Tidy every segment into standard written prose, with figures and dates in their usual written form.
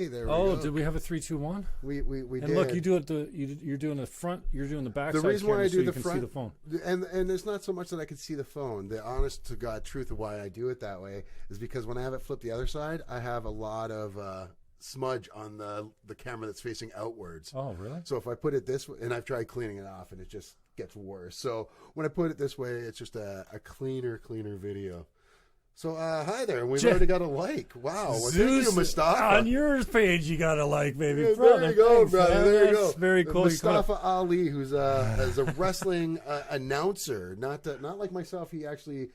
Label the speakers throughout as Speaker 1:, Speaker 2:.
Speaker 1: Hey, there we go.
Speaker 2: Oh, did we have a 3, 2, 1?
Speaker 1: We
Speaker 2: and
Speaker 1: did.
Speaker 2: Look, you do it. You're doing the front. You're doing the back.
Speaker 1: The
Speaker 2: side
Speaker 1: reason why I do
Speaker 2: so
Speaker 1: the
Speaker 2: you
Speaker 1: front,
Speaker 2: can see the phone.
Speaker 1: and it's not so much that I can see the phone. The honest to God truth of why I do it that way is because when I have it flipped the other side, I have a lot of smudge on the camera that's facing outwards.
Speaker 2: Oh, really?
Speaker 1: So if I put it this way, and I've tried cleaning it off, and it just gets worse. So when I put it this way, it's just a cleaner video. So hi there, we've already got a like. Wow, well, thank you, Mustafa.
Speaker 2: On your page, you got a like, baby.
Speaker 1: Yeah,
Speaker 2: brother.
Speaker 1: there you go,
Speaker 2: Thanks,
Speaker 1: brother.
Speaker 2: man.
Speaker 1: There you
Speaker 2: That's
Speaker 1: go.
Speaker 2: Very cool.
Speaker 1: Mustafa Ali, who's a wrestling announcer, not like myself. He actually,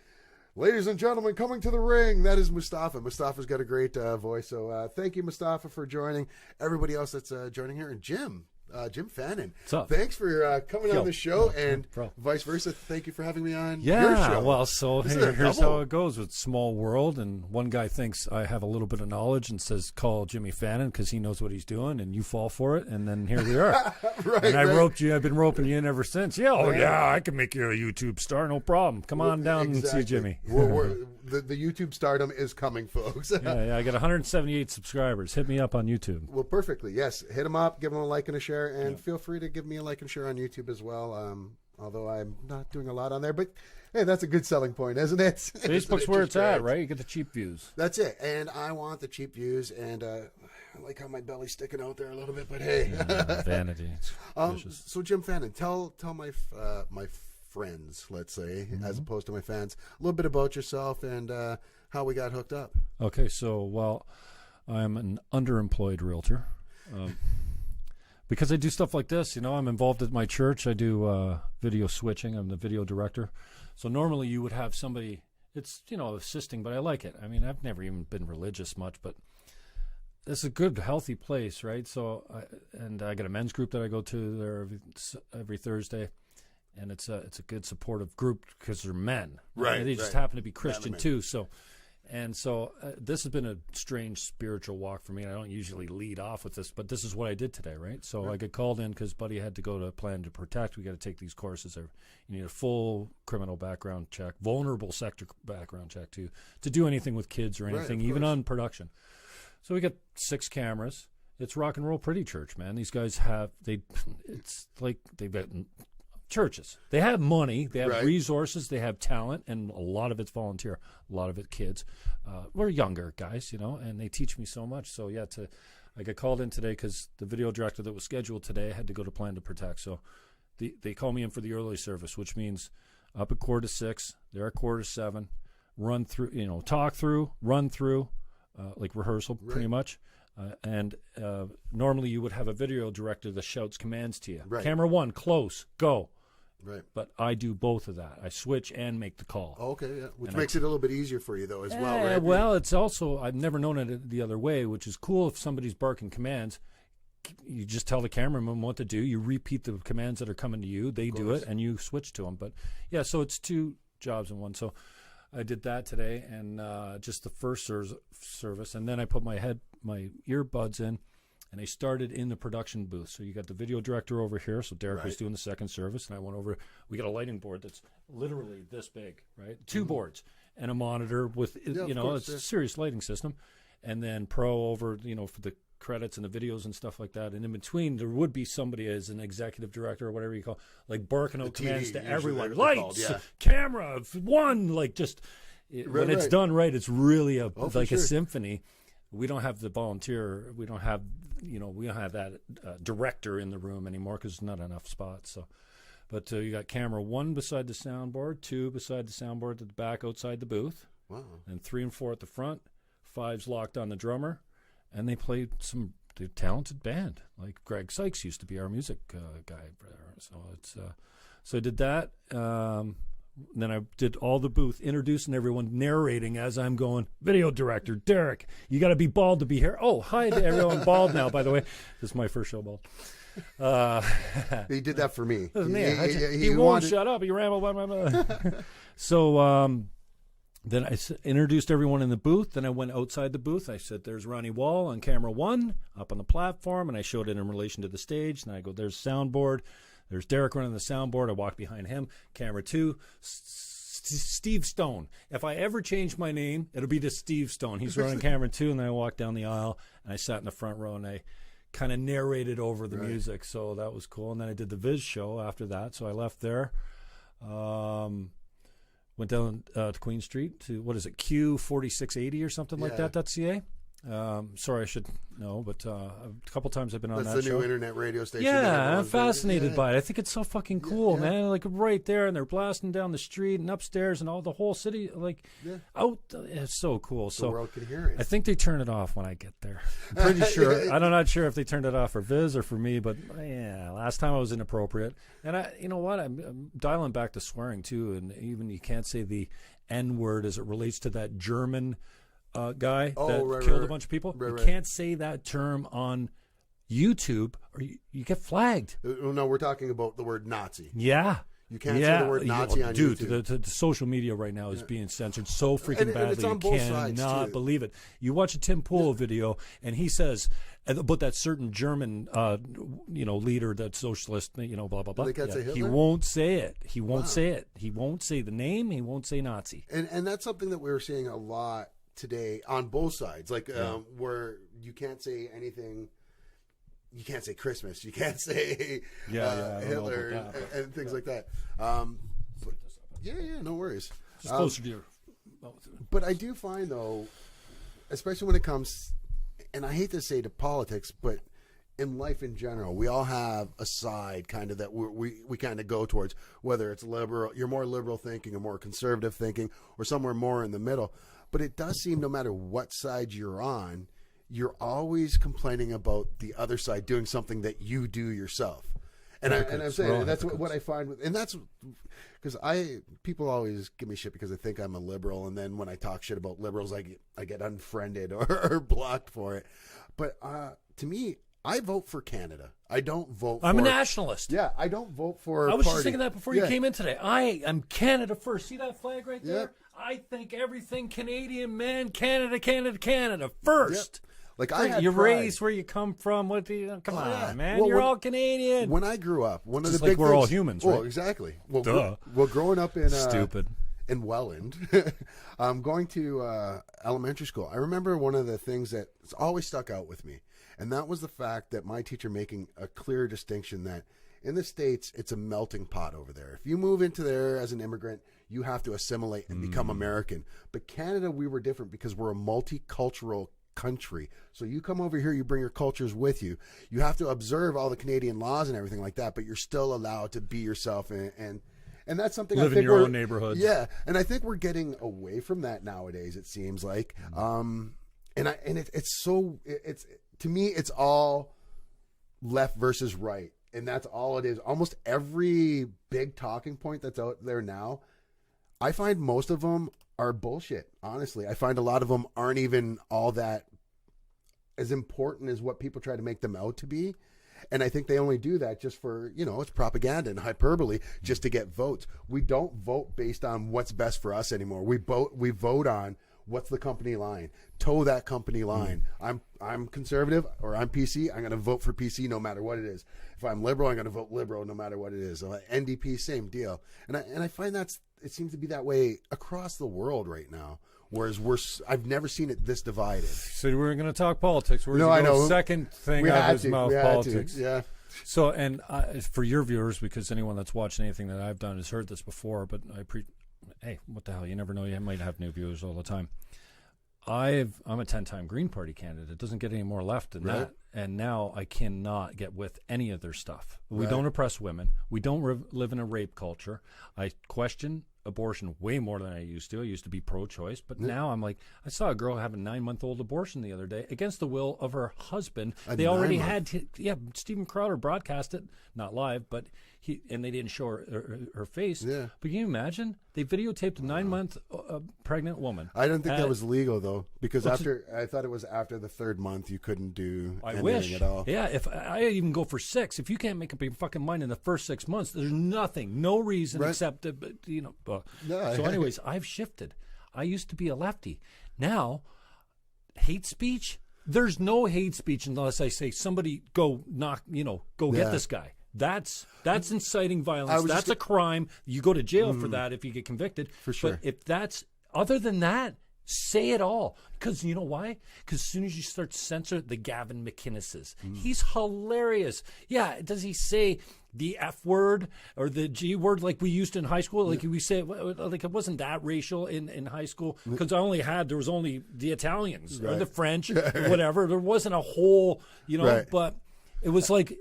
Speaker 1: ladies and gentlemen, coming to the ring. That is Mustafa. Mustafa's got a great voice. So thank you, Mustafa, for joining. Everybody else that's joining here, and Jim Fannon.
Speaker 2: What's up?
Speaker 1: Thanks for coming on the show, and
Speaker 2: Bro.
Speaker 1: vice versa. Thank you for having me on
Speaker 2: Yeah,
Speaker 1: your show.
Speaker 2: well, so here's
Speaker 1: double.
Speaker 2: how it goes with Small World. And one guy thinks I have a little bit of knowledge and says, call Jimmy Fannon because he knows what he's doing, and you fall for it. And then here we are.
Speaker 1: Right,
Speaker 2: and
Speaker 1: right.
Speaker 2: I've been roping you in ever since. Yeah, I can make you a YouTube star, no problem. Come on down and see Jimmy.
Speaker 1: The YouTube stardom is coming, folks.
Speaker 2: yeah, I got 178 subscribers. Hit me up on YouTube.
Speaker 1: Well, perfectly. Yes, hit them up, give them a like and a share, and feel free to give me a like and share on YouTube as well. Although I'm not doing a lot on there, but hey, that's a good selling point, isn't it?
Speaker 2: Facebook's where it's at, right? You get the cheap views.
Speaker 1: That's it, and I want the cheap views, and I like how my belly's sticking out there a little bit, but hey,
Speaker 2: vanity. It's
Speaker 1: so Jim Fannon, tell my my friends, let's say, as opposed to my fans, a little bit about yourself and how we got hooked up.
Speaker 2: Okay, so I'm an underemployed realtor. Because I do stuff like this, I'm involved at my church. I do video switching. I'm the video director. So normally you would have somebody, it's, assisting, but I like it. I mean, I've never even been religious much, but it's a good, healthy place, right? So, I got a men's group that I go to there every Thursday. And it's a good supportive group because they're men.
Speaker 1: Right.
Speaker 2: They just happen to be Christian too. So this has been a strange spiritual walk for me. And I don't usually lead off with this, but this is what I did today, right? So I got called in because Buddy had to go to Plan to Protect. We got to take these courses. You need a full criminal background check, vulnerable sector background check to do anything with kids or anything, even on production. So we got 6 cameras. It's Rock and Roll Pretty Church, man. These guys it's like they've got churches. They have money, they have resources, they have talent, and a lot of it's volunteer, a lot of it kids. We're younger guys, and they teach me so much. So yeah, I got called in today because the video director that was scheduled today had to go to Plan to Protect. So they call me in for the early service, which means up at 5:45, they're at 6:45, run through, talk through, run through, like rehearsal pretty much. And normally you would have a video director that shouts commands to you.
Speaker 1: Right.
Speaker 2: Camera 1, close, go.
Speaker 1: Right.
Speaker 2: But I do both of that. I switch and make the call.
Speaker 1: Okay, yeah. Which makes it a little bit easier for you, though, as well, right?
Speaker 2: Well, it's also, I've never known it the other way, which is cool if somebody's barking commands. You just tell the cameraman what to do. You repeat the commands that are coming to you. They do it, and you switch to them. But, yeah, so it's 2 jobs in one. So I did that today, and just the first service. And then I put my earbuds in. And I started in the production booth. So you got the video director over here. So Derek was doing the second service. And I went over. We got a lighting board that's literally this big, right? 2 boards and a monitor with, it's a serious lighting system. And then Pro over, for the credits and the videos and stuff like that. And in between, there would be somebody as an executive director or whatever you call, like barking out commands to everyone. Lights, camera, 1, like just, when it's done right, it's really a symphony. We don't have the volunteer. We don't have, we don't have that director in the room anymore because there's not enough spots. So, but you got camera 1 beside the soundboard, 2 beside the soundboard at the back outside the booth, and 3 and 4 at the front. 5's locked on the drummer, and they played some talented band. Like Greg Sykes used to be our music guy. So so I did that. Then I did all the booth, introducing everyone, narrating as I'm going, video director, Derek, you got to be bald to be here. Oh, hi to everyone bald now, by the way. This is my first show bald.
Speaker 1: He did that for me.
Speaker 2: He won't shut up. He rambled. So then I introduced everyone in the booth. Then I went outside the booth. I said, there's Ronnie Wall on camera 1 up on the platform, and I showed it in relation to the stage. And I go, there's soundboard. There's Derek running the soundboard. I walk behind him. Camera 2, Steve Stone. If I ever change my name, it'll be to Steve Stone. He's running camera too, and then I walked down the aisle, and I sat in the front row, and I kind of narrated over the music, so that was cool. And then I did the Viz show after that, so I left there. Went down to Queen Street to, what is it, Q4680 or something like that, .ca. Sorry, I should know, but a couple times I've been on that show. That's the
Speaker 1: new internet radio station.
Speaker 2: Yeah, I'm fascinated by it. I think it's so fucking cool, man. Like right there, and they're blasting down the street and upstairs and all the whole city. Like, out, it's so cool. So
Speaker 1: the world can hear it.
Speaker 2: I think they turn it off when I get there. I'm pretty sure. I'm not sure if they turned it off for Viz or for me, but yeah, last time I was inappropriate. And you know what? I'm dialing back to swearing too, and even you can't say the N word as it relates to that German guy that killed a bunch of people. You can't say that term on YouTube or you get flagged.
Speaker 1: No, we're talking about the word Nazi.
Speaker 2: Yeah.
Speaker 1: You can't say the word Nazi on YouTube.
Speaker 2: Dude, the social media right now is being censored so freaking badly.
Speaker 1: It's on both sides,
Speaker 2: cannot believe it. You watch a Tim Pool video, and he says about that certain German, leader, that socialist, blah, blah, blah.
Speaker 1: They can't say Hitler?
Speaker 2: He won't say it. He won't say it. He won't say the name. He won't say Nazi.
Speaker 1: And that's something that we're seeing a lot today on both sides, like where you can't say anything. You can't say Christmas. You can't say Hitler and things like that. No worries.
Speaker 2: Just closer to your.
Speaker 1: But I do find, though, especially when it comes, and I hate to say to politics, but in life in general, we all have a side kind of that we kind of go towards, whether it's liberal, you're more liberal thinking or more conservative thinking, or somewhere more in the middle. But it does seem no matter what side you're on, you're always complaining about the other side doing something that you do yourself. And I'm saying that's what I find and that's because people always give me shit because they think I'm a liberal, and then when I talk shit about liberals, I get unfriended or blocked for it. But to me, I vote for Canada. I don't vote
Speaker 2: I'm a nationalist.
Speaker 1: Yeah, I don't vote for
Speaker 2: I was just thinking that before you came in today. I am Canada first. See that flag right there?
Speaker 1: Yep.
Speaker 2: I think everything Canadian, man. Canada first.
Speaker 1: Yep. Like I had
Speaker 2: your
Speaker 1: pride.
Speaker 2: race, where you come from, come on, man.
Speaker 1: Well,
Speaker 2: you're all Canadian.
Speaker 1: When I grew up, one of
Speaker 2: just
Speaker 1: the big
Speaker 2: we're
Speaker 1: things,
Speaker 2: all humans, right?
Speaker 1: Well, exactly. Well,
Speaker 2: duh.
Speaker 1: Well, growing up in
Speaker 2: stupid
Speaker 1: in Welland, going to elementary school, I remember one of the things that always stuck out with me, and that was the fact that my teacher making a clear distinction that in the States, it's a melting pot over there. If you move into there as an immigrant, you have to assimilate and become American. But Canada, we were different because we're a multicultural country. So you come over here, you bring your cultures with you. You have to observe all the Canadian laws and everything like that, but you're still allowed to be yourself and that's something
Speaker 2: live
Speaker 1: I think
Speaker 2: in your own neighborhood.
Speaker 1: Yeah, and I think we're getting away from that nowadays. It seems like, it's to me, it's all left versus right, and that's all it is. Almost every big talking point that's out there now, I find most of them are bullshit. Honestly, I find a lot of them aren't even all that as important as what people try to make them out to be. And I think they only do that just for, it's propaganda and hyperbole just to get votes. We don't vote based on what's best for us anymore. We vote on what's the company line. Toe that company line. I'm conservative or I'm PC. I'm going to vote for PC no matter what it is. If I'm liberal, I'm going to vote liberal no matter what it is. NDP, same deal. And I find it seems to be that way across the world right now. Whereas I've never seen it this divided.
Speaker 2: So we're going to talk politics. I know. Second thing out of his mouth, politics.
Speaker 1: Yeah.
Speaker 2: So, and for your viewers, because anyone that's watched anything that I've done has heard this before, but hey, what the hell? You never know. You might have new viewers all the time. I'm a 10-time Green Party candidate. It doesn't get any more left than that. And now I cannot get with any of their stuff. We don't oppress women. We don't live in a rape culture. I question abortion way more than I used to. I used to be pro-choice, but now I'm like, I saw a girl have a 9-month-old abortion the other day against the will of her husband. They already had, Stephen Crowder broadcast it, not live, but and they didn't show her face. Yeah. But can you imagine? They videotaped a 9-month pregnant woman.
Speaker 1: I don't think that was legal though, because I thought it was after the 3rd month you couldn't do anything at all.
Speaker 2: Yeah, if I even go for 6, if you can't make up your fucking mind in the first 6 months, there's nothing, no reason except So anyways, I've shifted. I used to be a lefty. Now, hate speech, there's no hate speech unless I say somebody go get this guy. That's inciting violence. That's a crime. You go to jail for that if you get convicted.
Speaker 1: For sure.
Speaker 2: But if that's other than that, say it all. Because you know why? Because as soon as you start to censor the Gavin McInneses, he's hilarious. Yeah, does he say the F word or the G word like we used in high school? Like we say, like it wasn't that racial in high school because there was only the Italians or the French or whatever. There wasn't a whole, but it was like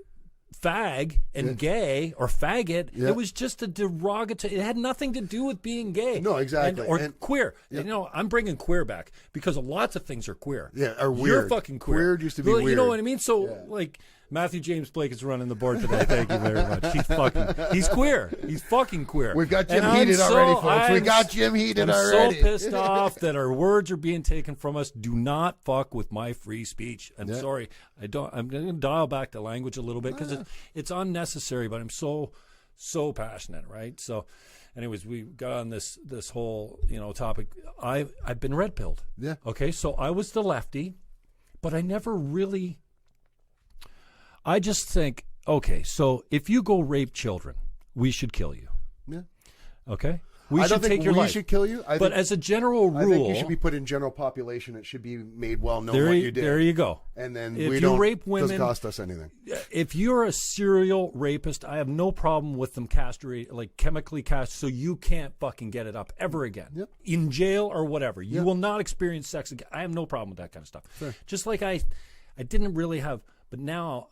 Speaker 2: fag and gay or faggot. It was just a derogatory. It had nothing to do with being gay.
Speaker 1: No, exactly.
Speaker 2: Or queer. I'm bringing queer back because lots of things are queer.
Speaker 1: Yeah, are weird.
Speaker 2: You're fucking queer.
Speaker 1: Weird used to be weird.
Speaker 2: You know what I mean? So like Matthew James Blake is running the board today. Thank you very much. He's queer. He's fucking queer.
Speaker 1: We've got Jim heated already, folks. We got Jim heated already.
Speaker 2: I'm so pissed off that our words are being taken from us. Do not fuck with my free speech. I'm sorry. I'm going to dial back the language a little bit because it's unnecessary, but I'm so passionate, right? So anyways, we got on this whole, topic. I've been red pilled.
Speaker 1: Yeah.
Speaker 2: Okay, so I was the lefty, but I never really I just think, okay, so if you go rape children, we should kill you.
Speaker 1: Yeah.
Speaker 2: Okay? We should take your life.
Speaker 1: We should kill you.
Speaker 2: But as a general rule,
Speaker 1: I think you should be put in general population. It should be made well known what you did.
Speaker 2: There you go.
Speaker 1: And then
Speaker 2: if you rape women,
Speaker 1: doesn't cost us anything.
Speaker 2: If you're a serial rapist, I have no problem with them castrate, like chemically cast, so you can't fucking get it up ever again.
Speaker 1: Yep.
Speaker 2: In jail or whatever. You will not experience sex again. I have no problem with that kind of stuff.
Speaker 1: Sure.
Speaker 2: Just like I didn't really have, but now,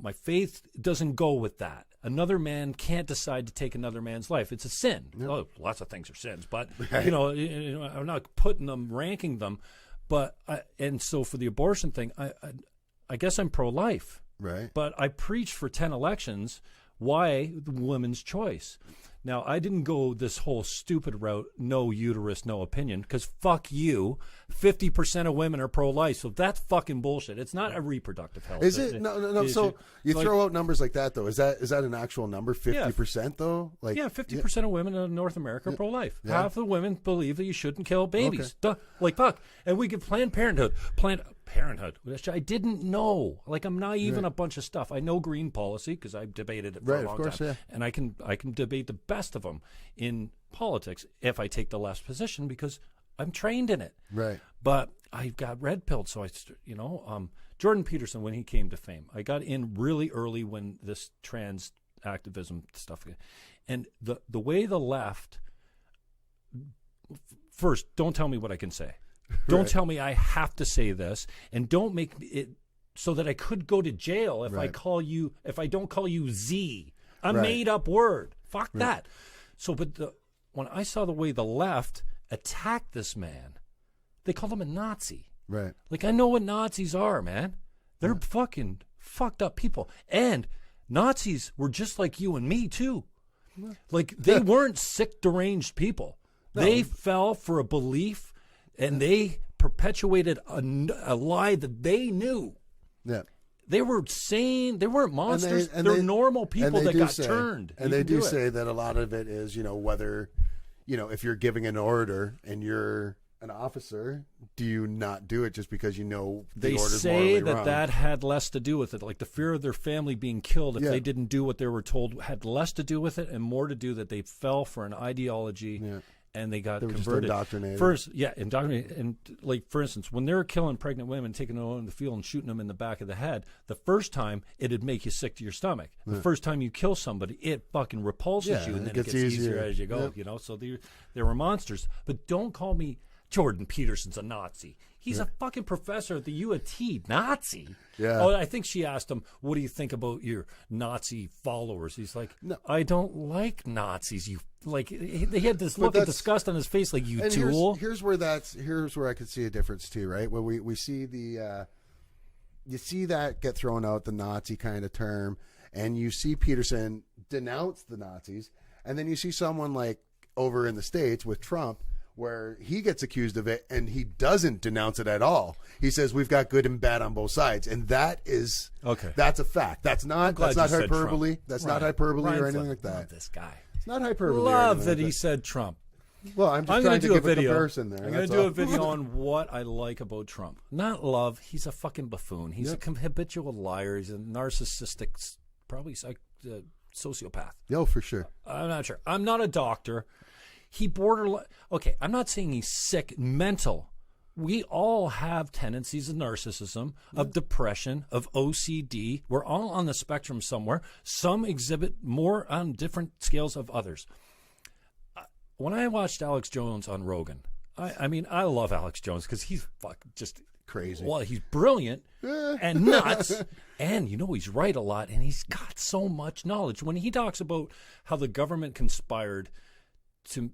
Speaker 2: my faith doesn't go with that. Another man can't decide to take another man's life. It's a sin. Yep. Oh, lots of things are sins, but I'm not putting them, ranking them. But and so for the abortion thing, I guess I'm pro-life.
Speaker 1: Right.
Speaker 2: But I preached for 10 elections why the woman's choice. Now, I didn't go this whole stupid route, no uterus, no opinion, because fuck you. 50% of women are pro-life, so that's fucking bullshit. It's not a reproductive health.
Speaker 1: Is it? No. So you throw out numbers like that, though. Is that an actual number? 50%, though? Like
Speaker 2: 50% of women in North America are pro-life.
Speaker 1: Yeah.
Speaker 2: Half the women believe that you shouldn't kill babies. Okay. Like, fuck. And we give Planned Parenthood, which I didn't know. Like, I'm naive in a bunch of stuff. I know green policy because I've debated it for a long time.
Speaker 1: Yeah.
Speaker 2: And I can debate the best of them in politics if I take the left position because I'm trained in it.
Speaker 1: Right.
Speaker 2: But I got red pilled. So Jordan Peterson, when he came to fame, I got in really early when this trans activism stuff. And the way the left, first, don't tell me what I can say. Don't tell me I have to say this, and don't make it so that I could go to jail if I don't call you Z, a made up word. Fuck that. So, but when I saw the way the left attacked this man, they called him a Nazi.
Speaker 1: Right.
Speaker 2: Like, I know what Nazis are, man. They're fucking fucked up people. And Nazis were just like you and me, too. Like, they weren't sick, deranged people. No. They fell for a belief, and they perpetuated a lie that they knew. Yeah. They were sane. They weren't monsters. They're normal people that got turned.
Speaker 1: And they do say that a lot of it is, whether, if you're giving an order and you're an officer, do you not do it just because the order's morally wrong? They say
Speaker 2: that had less to do with it. Like the fear of their family being killed if they didn't do what they were told had less to do with it and more to do that they fell for an ideology. Yeah. And they got converted. Just
Speaker 1: indoctrinated.
Speaker 2: Indoctrinated. And like, for instance, when they're killing pregnant women, taking them out in the field and shooting them in the back of the head, the first time it'd make you sick to your stomach. The first time you kill somebody, it fucking repulses you, and then it gets easier as you go. So they were monsters. But don't call me Jordan Peterson's a Nazi. He's a fucking professor at the U of T. Nazi. Yeah. Oh, I think she asked him, "What do you think about your Nazi followers?" He's like, "No, I don't like Nazis." You like they had this look of disgust on his face, like you tool.
Speaker 1: Here's where I could see a difference too, right? Where we see you see that get thrown out, the Nazi kind of term, and you see Peterson denounce the Nazis, and then you see someone like over in the States with Trump, where he gets accused of it and he doesn't denounce it at all. He says we've got good and bad on both sides, and that is that's a fact. That's not hyperbole. That's not hyperbole or anything like that.
Speaker 2: Love this guy.
Speaker 1: It's not hyperbole.
Speaker 2: Love that he said Trump.
Speaker 1: Well, I'm just trying to give a comparison there.
Speaker 2: I'm going to do a video on what I like about Trump. Not love. He's a fucking buffoon. He's a habitual liar. He's a narcissistic probably sociopath.
Speaker 1: No, for sure.
Speaker 2: I'm not sure. I'm not a doctor. He borderline. Okay, I'm not saying he's sick, mental. We all have tendencies of narcissism, of depression, of OCD. We're all on the spectrum somewhere. Some exhibit more on different scales of others. When I watched Alex Jones on Rogan, I mean, I love Alex Jones because he's just
Speaker 1: crazy.
Speaker 2: Well, he's brilliant and nuts. And, he's right a lot. And he's got so much knowledge. When he talks about how the government conspired to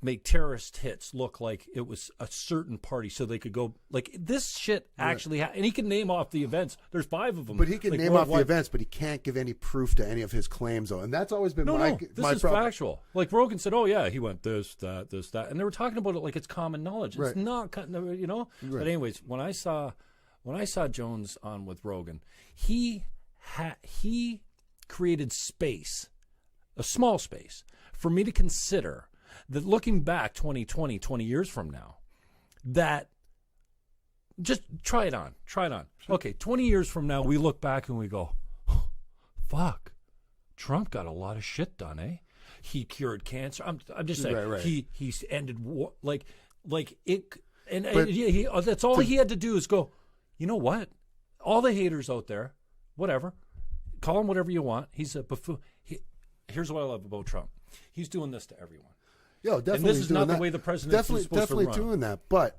Speaker 2: make terrorist hits look like it was a certain party so they could go, like, this shit actually and he can name off the events. There's 5 of them.
Speaker 1: But he can name off the events, but he can't give any proof to any of his claims, though. And that's always been my
Speaker 2: is
Speaker 1: problem.
Speaker 2: Factual. Like Rogan said, oh, yeah, he went this, that. And they were talking about it like it's common knowledge. It's not, Right. But anyways, when I saw Jones on with Rogan, he created space, a small space, for me to consider that looking back 20 years from now, that just try it on. Sure. Okay, 20 years from now, we look back and we go, oh, fuck, Trump got a lot of shit done, eh? He cured cancer. I'm just saying,
Speaker 1: right.
Speaker 2: He ended war, like it, and that's all he had to do is go, you know what? All the haters out there, whatever, call him whatever you want. He's a buffoon. Here's what I love about Trump. He's doing this to everyone.
Speaker 1: Yeah, definitely.
Speaker 2: And this is not
Speaker 1: that.
Speaker 2: the way the president is supposed to run.
Speaker 1: Definitely doing that. But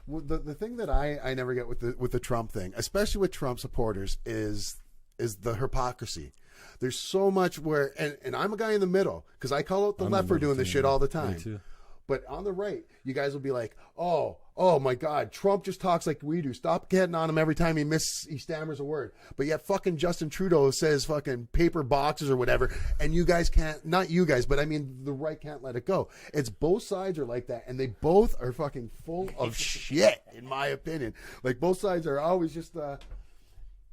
Speaker 1: the thing that I never get with the Trump thing, especially with Trump supporters, is the hypocrisy. There's so much where, and I'm a guy in the middle because I call out the left for doing this shit all the time.
Speaker 2: Me too.
Speaker 1: But on the right, you guys will be like, oh my God, Trump just talks like we do. Stop getting on him every time he stammers a word. But yet fucking Justin Trudeau says fucking paper boxes or whatever, and you guys can't, not you guys, but I mean the right can't let it go. It's both sides are like that, and they both are fucking full of shit, in my opinion. Like both sides are always just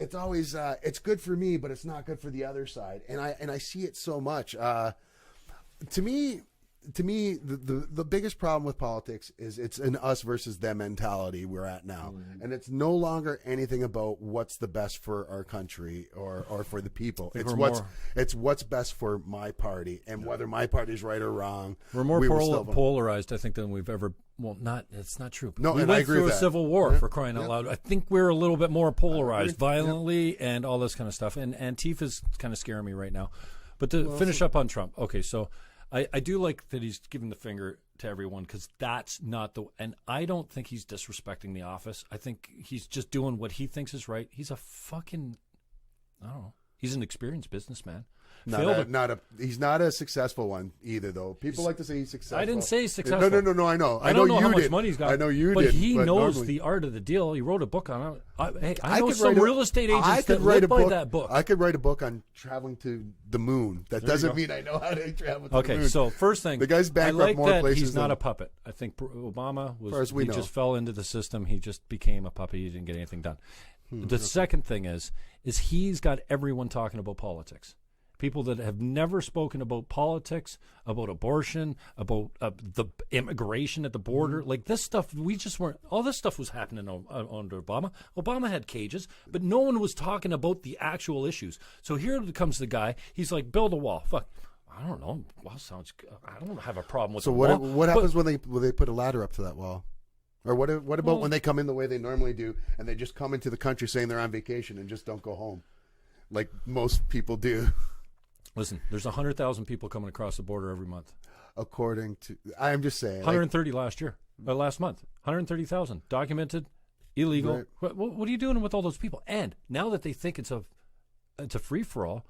Speaker 1: it's always it's good for me, but it's not good for the other side. And I see it so much. To me, the biggest problem with politics is it's an us versus them mentality we're at now. Mm-hmm. And it's no longer anything about what's the best for our country or for the people. It's what's best for my party and whether my party's right or wrong.
Speaker 2: We're more polarized, I think, than we've ever. Well, it's not true.
Speaker 1: No,
Speaker 2: we
Speaker 1: and
Speaker 2: went
Speaker 1: I agree
Speaker 2: through
Speaker 1: with
Speaker 2: a
Speaker 1: that.
Speaker 2: civil war for crying out loud. I think we're a little bit more polarized violently and all this kind of stuff. And Antifa's kind of scaring me right now. But to finish up on Trump, okay, so I do like that he's giving the finger to everyone because that's not and I don't think he's disrespecting the office. I think he's just doing what he thinks is right. He's a fucking, I don't know. He's an experienced businessman.
Speaker 1: He's not a successful one either, though. People like to say he's successful.
Speaker 2: I didn't say successful.
Speaker 1: No, I know.
Speaker 2: I don't know how much money he's got.
Speaker 1: I know you
Speaker 2: but
Speaker 1: did.
Speaker 2: He knows
Speaker 1: normally,
Speaker 2: the art of the deal. He wrote a book on it. I know some real estate agents that live by that book.
Speaker 1: I could write a book on traveling to the moon. That doesn't mean I know how to travel to the moon.
Speaker 2: Okay, so first thing,
Speaker 1: the guy's bankrupt more
Speaker 2: that
Speaker 1: places.
Speaker 2: He's not a puppet. I think Obama was.
Speaker 1: He
Speaker 2: just fell into the system. He just became a puppet. He didn't get anything done. The second thing is he's got everyone talking about politics. People that have never spoken about politics, about abortion, about the immigration at the border. Like this stuff, we just weren't. All this stuff was happening under Obama. Obama had cages, but no one was talking about the actual issues. So here comes the guy. He's like, build a wall. Fuck. I don't know. Wall sounds good. I don't have a problem with the wall.
Speaker 1: So what happens when they put a ladder up to that wall? Or what about when they come in the way they normally do and they just come into the country saying they're on vacation and just don't go home like most people do?
Speaker 2: Listen, there's 100,000 people coming across the border every month.
Speaker 1: According to, I'm just saying,
Speaker 2: 130 last month, 130,000 documented, illegal.
Speaker 1: Right.
Speaker 2: What are you doing with all those people? And now that they think it's a free for all,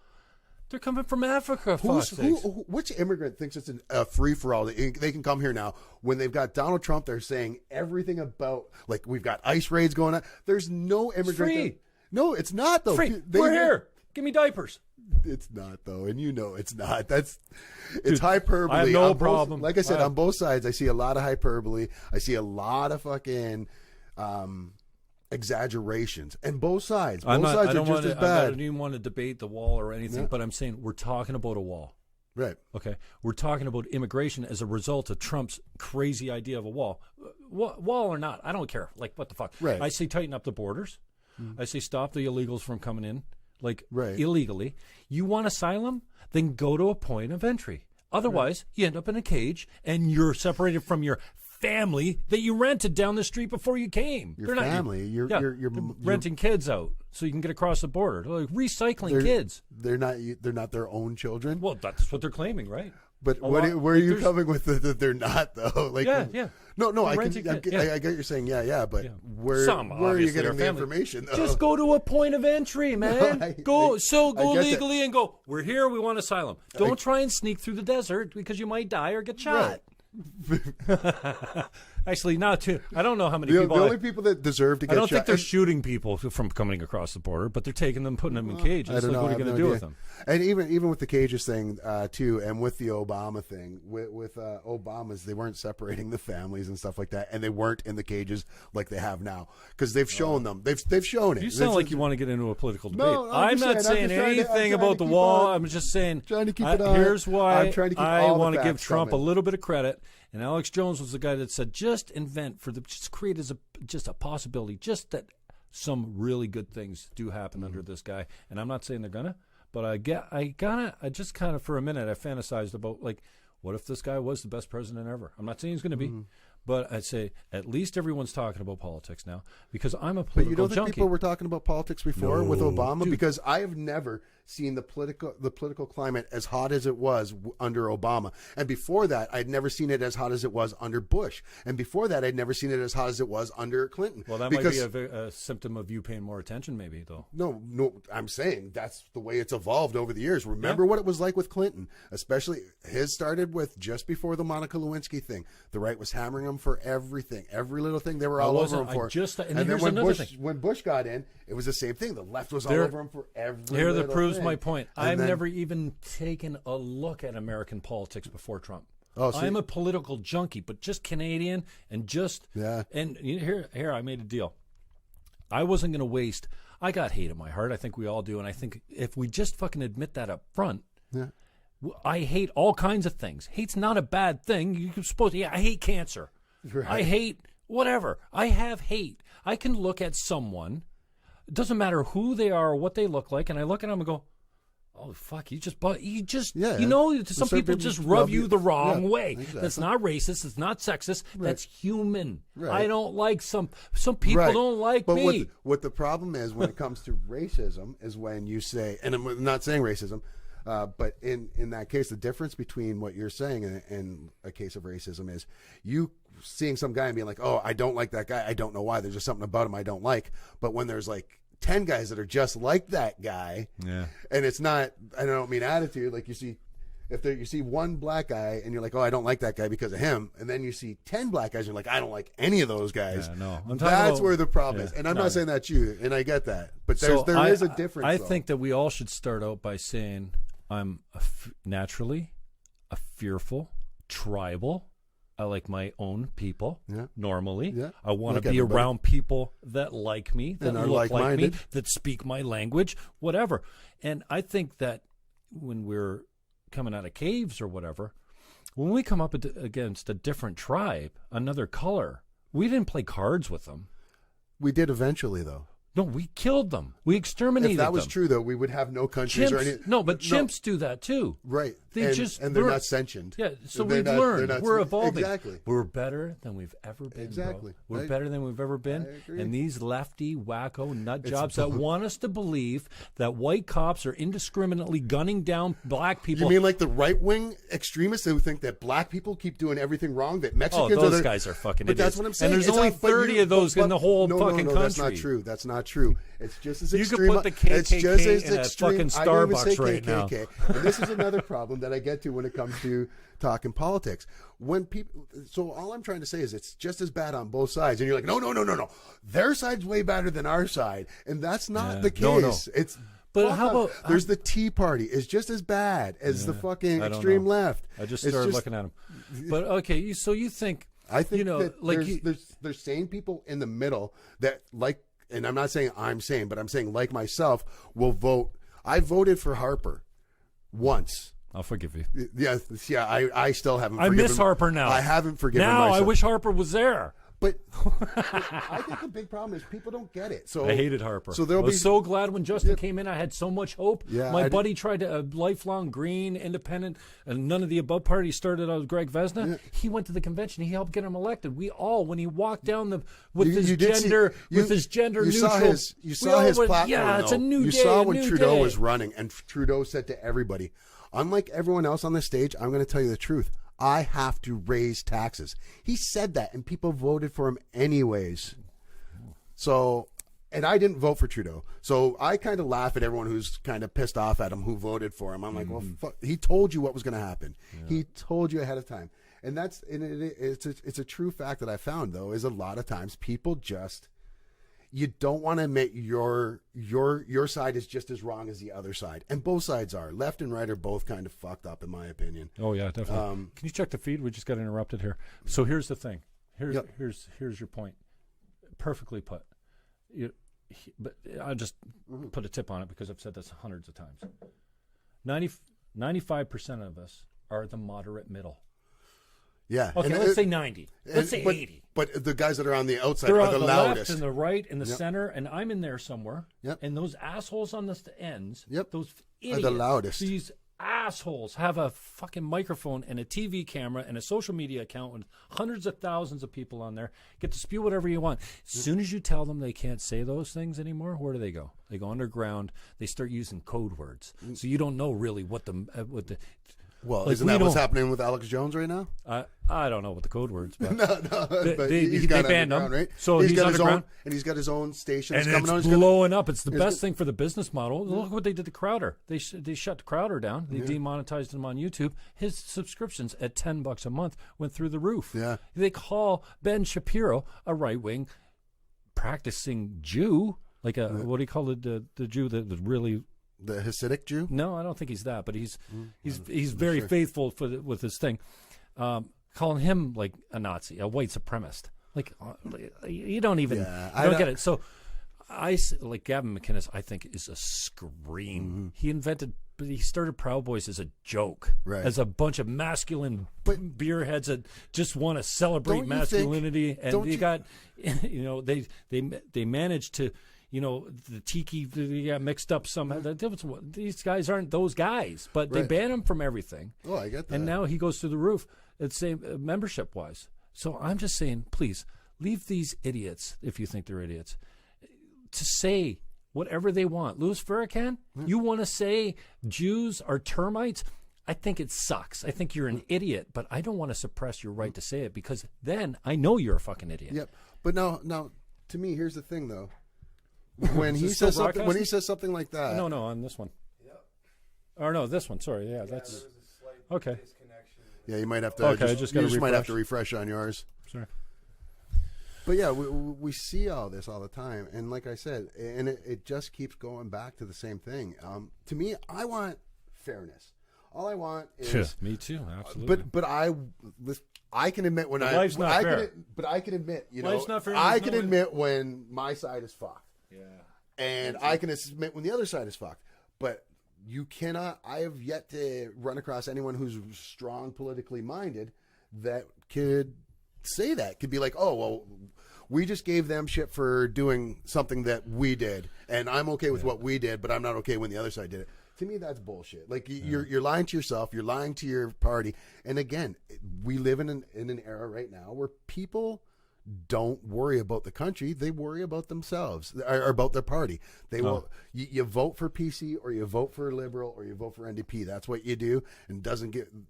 Speaker 2: they're coming from Africa.
Speaker 1: Which immigrant thinks it's a free for all? They can come here now when they've got Donald Trump. They're saying everything about like we've got ICE raids going on. There's no immigrant.
Speaker 2: It's free.
Speaker 1: No, it's not though.
Speaker 2: Free. We're here. Give me diapers.
Speaker 1: It's not though, and you know it's not. It's hyperbole.
Speaker 2: I have no problem.
Speaker 1: Like I said, on both sides, I see a lot of hyperbole. I see a lot of fucking exaggerations, and both sides. Both sides are just as bad.
Speaker 2: I don't even want to debate the wall or anything, but I'm saying we're talking about a wall.
Speaker 1: Right.
Speaker 2: Okay. We're talking about immigration as a result of Trump's crazy idea of a wall. Wall or not, I don't care. Like, what the fuck?
Speaker 1: Right.
Speaker 2: I say tighten up the borders. I say stop the illegals from coming in. like
Speaker 1: Right.
Speaker 2: illegally. You want asylum? Then go to a point of entry. Otherwise, you end up in a cage, and you're separated from your family that you rented down the street before you came.
Speaker 1: Your family. You're
Speaker 2: renting kids out so you can get across the border. Like recycling kids.
Speaker 1: They're not their own children.
Speaker 2: Well, that's what they're claiming, right?
Speaker 1: But where are you coming with that they're not though? Like
Speaker 2: yeah.
Speaker 1: No, I
Speaker 2: renting
Speaker 1: get you're saying but
Speaker 2: Yeah.
Speaker 1: where are you getting the
Speaker 2: family.
Speaker 1: information though?
Speaker 2: Just go to a point of entry, man. Go legally
Speaker 1: that.
Speaker 2: and go, we're here, we want asylum. Don't try and sneak through the desert because you might die or get shot. Actually, not too. I don't know how many people.
Speaker 1: The only people that deserve to get shot.
Speaker 2: I don't think they're shooting people from coming across the border, but they're taking them, putting them in cages.
Speaker 1: I don't know.
Speaker 2: What are you going to do with them?
Speaker 1: And even with the cages thing too, and with the Obama thing, with Obama's, they weren't separating the families and stuff like that, and they weren't in the cages like they have now because they've shown them. They've shown it.
Speaker 2: You sound like you want to get into a political debate.
Speaker 1: No,
Speaker 2: I'm not saying anything about the wall. I'm just saying.
Speaker 1: Trying to keep it on.
Speaker 2: Here's why
Speaker 1: I'm trying to keep
Speaker 2: I want to
Speaker 1: the
Speaker 2: give
Speaker 1: facts
Speaker 2: Trump
Speaker 1: coming.
Speaker 2: a little bit of credit. And Alex Jones was the guy that said, just create as a possibility, just that some really good things do happen under this guy. And I'm not saying they're gonna, but I just kind of for a minute I fantasized about like, what if this guy was the best president ever? I'm not saying he's going to be, but I'd say at least everyone's talking about politics now because I'm a political
Speaker 1: But you know that
Speaker 2: junkie.
Speaker 1: people were talking about politics before with Obama
Speaker 2: Dude.
Speaker 1: because I have never seen the political climate as hot as it was under Obama, and before that I'd never seen it as hot as it was under Bush, and before that I'd never seen it as hot as it was under Clinton.
Speaker 2: Well, that might be a symptom of you paying more attention, maybe though.
Speaker 1: No, I'm saying that's the way it's evolved over the years. Remember what it was like with Clinton, especially his started with just before the Monica Lewinsky thing. The right was hammering him for everything, every little thing they were all over him for.
Speaker 2: And
Speaker 1: then
Speaker 2: here's
Speaker 1: when
Speaker 2: another
Speaker 1: Bush,
Speaker 2: thing.
Speaker 1: when Bush got in, it was the same thing. The left was all over him for every
Speaker 2: Here
Speaker 1: little
Speaker 2: that proves
Speaker 1: thing.
Speaker 2: my point.
Speaker 1: And
Speaker 2: I've
Speaker 1: then-
Speaker 2: never even taken a look at American politics before Trump.
Speaker 1: Oh, so
Speaker 2: I'm a political junkie, but just Canadian and just
Speaker 1: Yeah.
Speaker 2: And here I made a deal. I wasn't going to waste. I got hate in my heart. I think we all do, and I think if we just fucking admit that up front.
Speaker 1: Yeah.
Speaker 2: I hate all kinds of things. Hate's not a bad thing. You're supposed to. Yeah, I hate cancer.
Speaker 1: Right.
Speaker 2: I hate whatever. I have hate. I can look at someone. It doesn't matter who they are or what they look like, and I look at them and go, "Oh fuck, you just
Speaker 1: Yeah.
Speaker 2: you know." Some
Speaker 1: Some
Speaker 2: people
Speaker 1: people
Speaker 2: just rub you the wrong
Speaker 1: yeah,
Speaker 2: way.
Speaker 1: exactly.
Speaker 2: That's not racist. It's not sexist. That's human.
Speaker 1: Right.
Speaker 2: I don't like some people
Speaker 1: Right.
Speaker 2: don't like
Speaker 1: but
Speaker 2: me.
Speaker 1: what the problem is when it comes to racism is when you say, and I'm not saying racism, but in that case, the difference between what you're saying and a case of racism is you seeing some guy and being like, oh, I don't like that guy. I don't know why. There's just something about him I don't like. But when there's like 10 guys that are just like that guy,
Speaker 2: Yeah.
Speaker 1: and it's not, I don't mean attitude, like you see, you see one black guy and you're like, oh, I don't like that guy because of him, and then you see 10 black guys and you're like, I don't like any of those guys.
Speaker 2: Yeah, no. I'm talking
Speaker 1: That's
Speaker 2: about-
Speaker 1: where the problem
Speaker 2: yeah,
Speaker 1: is. And I'm
Speaker 2: no.
Speaker 1: not saying that's you, and I get that. But
Speaker 2: So
Speaker 1: there is a difference.
Speaker 2: I
Speaker 1: though.
Speaker 2: think that we all should start out by saying I'm naturally a fearful, tribal. I like my own people.
Speaker 1: Yeah.
Speaker 2: Normally,
Speaker 1: Yeah.
Speaker 2: I want
Speaker 1: Like
Speaker 2: to be
Speaker 1: everybody.
Speaker 2: around people that like me, that
Speaker 1: And are
Speaker 2: look like me,
Speaker 1: like-minded.
Speaker 2: that speak my language, whatever. And I think that when we're coming out of caves or whatever, when we come up against a different tribe, another color, we didn't play cards with them.
Speaker 1: we did eventually, though.
Speaker 2: No, we killed them. We exterminated
Speaker 1: If
Speaker 2: them.
Speaker 1: that was true, though, we would have no countries or any.
Speaker 2: No, but chimps do that too.
Speaker 1: Right.
Speaker 2: They
Speaker 1: and,
Speaker 2: just
Speaker 1: and they're
Speaker 2: learn-
Speaker 1: not sentient.
Speaker 2: Yeah, so
Speaker 1: They're
Speaker 2: we've
Speaker 1: not-
Speaker 2: learned.
Speaker 1: they're not-
Speaker 2: We're evolving.
Speaker 1: Exactly.
Speaker 2: We're better than we've ever been.
Speaker 1: Exactly.
Speaker 2: Bro. We're better than we've ever been.
Speaker 1: I agree.
Speaker 2: And these lefty, wacko nut jobs that want us to believe that white cops are indiscriminately gunning down black people.
Speaker 1: You mean like the right-wing extremists who think that black people keep doing everything wrong, that Mexicans
Speaker 2: those
Speaker 1: are the-
Speaker 2: guys are fucking
Speaker 1: But
Speaker 2: idiots.
Speaker 1: that's what I'm saying.
Speaker 2: And there's
Speaker 1: It's
Speaker 2: only
Speaker 1: not- but
Speaker 2: 30 of those in the whole
Speaker 1: no,
Speaker 2: fucking
Speaker 1: no,
Speaker 2: country.
Speaker 1: That's not true. That's not true. It's just as
Speaker 2: You
Speaker 1: extreme.
Speaker 2: could put the
Speaker 1: it's just
Speaker 2: KKK
Speaker 1: as
Speaker 2: in a
Speaker 1: extreme.
Speaker 2: fucking
Speaker 1: I didn't even say
Speaker 2: Starbucks right now.
Speaker 1: KKK. And this is another problem that I get to when it comes to talking politics. When people, so all I'm trying to say is it's just as bad on both sides, and you're like, no. Their side's way better than our side, and that's not
Speaker 2: Yeah.
Speaker 1: the case.
Speaker 2: No.
Speaker 1: It's
Speaker 2: But
Speaker 1: fuck
Speaker 2: how
Speaker 1: off.
Speaker 2: about-
Speaker 1: there's the Tea Party is just as bad as the fucking
Speaker 2: I don't
Speaker 1: extreme
Speaker 2: know.
Speaker 1: left.
Speaker 2: I just
Speaker 1: It's
Speaker 2: started looking at them. But okay, so you think
Speaker 1: I think
Speaker 2: that
Speaker 1: like
Speaker 2: like
Speaker 1: there's sane people in the middle that like, and I'm not saying I'm sane, but I'm saying like myself will vote. I voted for Harper once.
Speaker 2: I'll forgive you.
Speaker 1: Yeah. I still haven't.
Speaker 2: I
Speaker 1: forgiven,
Speaker 2: miss Harper now.
Speaker 1: I haven't forgiven
Speaker 2: now.
Speaker 1: myself.
Speaker 2: I wish Harper was there.
Speaker 1: But I think the big problem is people don't get it. So
Speaker 2: I hated Harper.
Speaker 1: So
Speaker 2: I was so glad when Justin came in. I had so much hope.
Speaker 1: Yeah,
Speaker 2: My buddy tried a lifelong Green, independent, and none of the above party started out with Greg Vesna. Yeah. He went to the convention. He helped get him elected. We all, when he walked down his gender neutral.
Speaker 1: You saw his platform.
Speaker 2: Yeah, it's a new day.
Speaker 1: You saw when Trudeau was running, and Trudeau said to everybody, unlike everyone else on the stage, I'm going to tell you the truth. I have to raise taxes. He said that, and people voted for him anyways. So, and I didn't vote for Trudeau. So I kind of laugh at everyone who's kind of pissed off at him who voted for him. I'm like, well, fuck. He told you what was going to happen. Yeah. He told you ahead of time. And it's a true fact that I found, though, is a lot of times people just... You don't want to admit your side is just as wrong as the other side, and both sides are. Left and right are both kind of fucked up, in my opinion.
Speaker 2: Oh yeah, definitely. Can you check the feed? We just got interrupted here. So here's the thing. Here's your point. Perfectly put. But I'll just put a tip on it because I've said this hundreds of times. 95% of us are the moderate middle.
Speaker 1: Yeah.
Speaker 2: Okay, let's say 90. Let's say 80.
Speaker 1: But the guys that are on the outside
Speaker 2: They're
Speaker 1: are the loudest.
Speaker 2: Left and the right and the center, and I'm in there somewhere.
Speaker 1: Yep.
Speaker 2: And those assholes on the ends, those idiots,
Speaker 1: are the loudest.
Speaker 2: These assholes have a fucking microphone and a TV camera and a social media account with hundreds of thousands of people on there. Get to spew whatever you want. As soon as you tell them they can't say those things anymore, where do they go? They go underground. They start using code words. So you don't know really what the
Speaker 1: well, like, isn't that what's happening with Alex Jones right now?
Speaker 2: I don't know what the code words, but
Speaker 1: but
Speaker 2: they banned him,
Speaker 1: right?
Speaker 2: So he's got his own,
Speaker 1: and he's got his own station.
Speaker 2: And it's blowing up. It's the best thing for the business model. Look what they did to Crowder. They shut Crowder down. They demonetized him on YouTube. His subscriptions at $10 a month went through the roof.
Speaker 1: Yeah,
Speaker 2: they call Ben Shapiro a right-wing practicing Jew, like a what do you call it? The Jew that was really.
Speaker 1: The Hasidic Jew?
Speaker 2: No, I don't think he's that, but he's very faithful with his thing. Calling him like a Nazi, a white supremacist. Like you don't even don't get it. So like Gavin McInnes, I think is a scream. He started Proud Boys as a joke,
Speaker 1: right?
Speaker 2: As a bunch of masculine beerheads that just want to celebrate masculinity, and they got, they managed to. The tiki got mixed up somehow. These guys aren't those guys, but they ban him from everything.
Speaker 1: Oh, I get that.
Speaker 2: And now he goes through the roof, membership-wise. So I'm just saying, please, leave these idiots, if you think they're idiots, to say whatever they want. Louis Farrakhan, you want to say Jews are termites? I think it sucks. I think you're an idiot, but I don't want to suppress your right to say it because then I know you're a fucking idiot.
Speaker 1: Yep. But now, to me, here's the thing, though. When he says something like that.
Speaker 2: No, on this one. Yep. Or no, this one. Sorry, that's okay.
Speaker 1: Yeah, you might have to.
Speaker 2: Okay,
Speaker 1: might have to refresh on yours.
Speaker 2: Sorry.
Speaker 1: But yeah, we see all this all the time, and like I said, and it just keeps going back to the same thing. To me, I want fairness. All I want is
Speaker 2: me too, absolutely.
Speaker 1: But I can admit when
Speaker 2: life's not fair.
Speaker 1: But I can admit,
Speaker 2: life's not fair.
Speaker 1: I can admit when my side is fucked.
Speaker 2: Yeah.
Speaker 1: And I can admit when the other side is fucked. But you cannot, I have yet to run across anyone who's strong politically minded that could say that. Could be like, oh, well, we just gave them shit for doing something that we did. And I'm okay with what we did, but I'm not okay when the other side did it. To me, that's bullshit. Like, you're lying to yourself. You're lying to your party. And again, we live in an era right now where people don't worry about the country. They worry about themselves or about their party. They will. You vote for PC or you vote for Liberal or you vote for NDP. That's what you do. And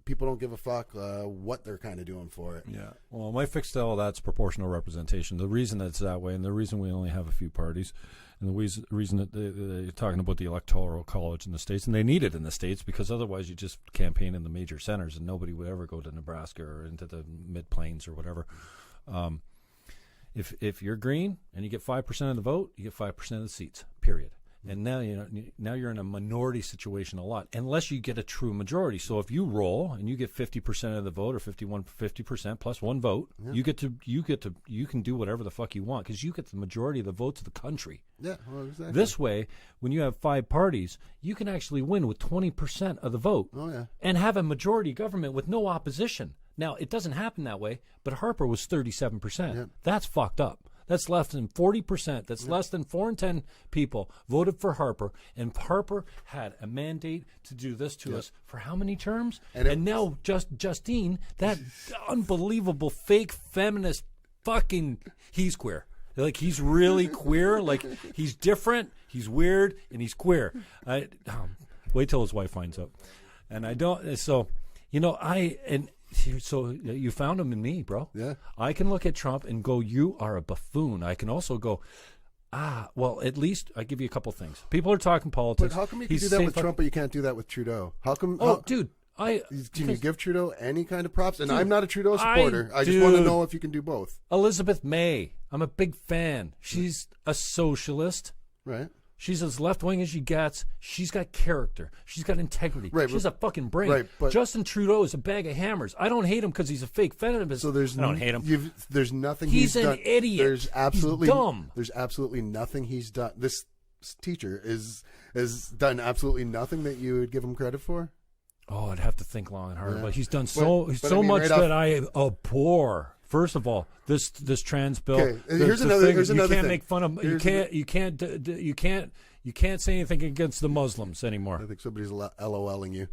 Speaker 1: people don't give a fuck what they're kind of doing for it.
Speaker 2: Yeah. Well, my fix to all that's proportional representation. The reason that's that way, and the reason we only have a few parties, and the reason that they're talking about the Electoral College in the States, and they need it in the States because otherwise you just campaign in the major centers and nobody would ever go to Nebraska or into the mid-plains or whatever. If you're green and you get 5% of the vote, you get 5% of the seats, period. And now you're in a minority situation a lot, unless you get a true majority. So if you roll and you get 50% of the vote or 50% plus one vote, you can do whatever the fuck you want because you get the majority of the votes of the country.
Speaker 1: Yeah, well, exactly.
Speaker 2: This way, when you have 5 parties, you can actually win with 20% of the vote.
Speaker 1: Oh yeah,
Speaker 2: and have a majority government with no opposition. Now, it doesn't happen that way, but Harper was 37%.
Speaker 1: Yeah.
Speaker 2: That's fucked up. That's less than 40%. That's less than 4 in 10 people voted for Harper. And Harper had a mandate to do this to us for how many terms? And now Justine, that unbelievable fake feminist fucking, he's queer. Like, he's really queer. Like, he's different, he's weird, and he's queer. Wait till his wife finds out. And I don't, so, so you found him in me, bro.
Speaker 1: Yeah.
Speaker 2: I can look at Trump and go, you are a buffoon. I can also go, well, at least I give you a couple things. People are talking politics.
Speaker 1: But how come you can do that with Trump, but you can't do that with Trudeau? How come?
Speaker 2: Dude.
Speaker 1: Can you give Trudeau any kind of props? And dude, I'm not a Trudeau supporter. I just want to know if you can do both.
Speaker 2: Elizabeth May. I'm a big fan. She's a socialist.
Speaker 1: Right.
Speaker 2: She's as left-wing as she gets. She's got character. She's got integrity.
Speaker 1: Right,
Speaker 2: she has a fucking brain.
Speaker 1: Right, but
Speaker 2: Justin Trudeau is a bag of hammers. I don't hate him because he's a fake feminist.
Speaker 1: So I
Speaker 2: don't hate him.
Speaker 1: There's nothing
Speaker 2: he's
Speaker 1: done.
Speaker 2: An idiot.
Speaker 1: There's absolutely
Speaker 2: he's dumb.
Speaker 1: There's absolutely nothing he's done. This teacher has done absolutely nothing that you would give him credit for.
Speaker 2: Oh, I'd have to think long and hard.
Speaker 1: Yeah.
Speaker 2: But he's done so much that I abhor. First of all, this trans bill.
Speaker 1: Okay, here's another thing.
Speaker 2: You can't make fun of. You can't say anything against the Muslims anymore.
Speaker 1: I think somebody's LOLing you.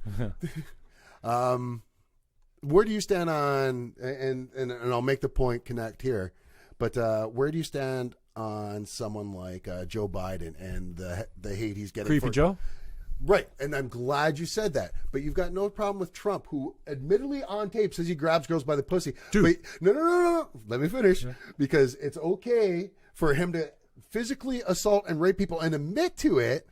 Speaker 1: Where do you stand on? And I'll make the point. Connect here, but where do you stand on someone like Joe Biden and the hate he's getting?
Speaker 2: Creepy Joe.
Speaker 1: Right, and I'm glad you said that. But you've got no problem with Trump, who admittedly on tape says he grabs girls by the pussy.
Speaker 2: Dude.
Speaker 1: But no. Let me finish. Yeah. Because it's okay for him to physically assault and rape people and admit to it,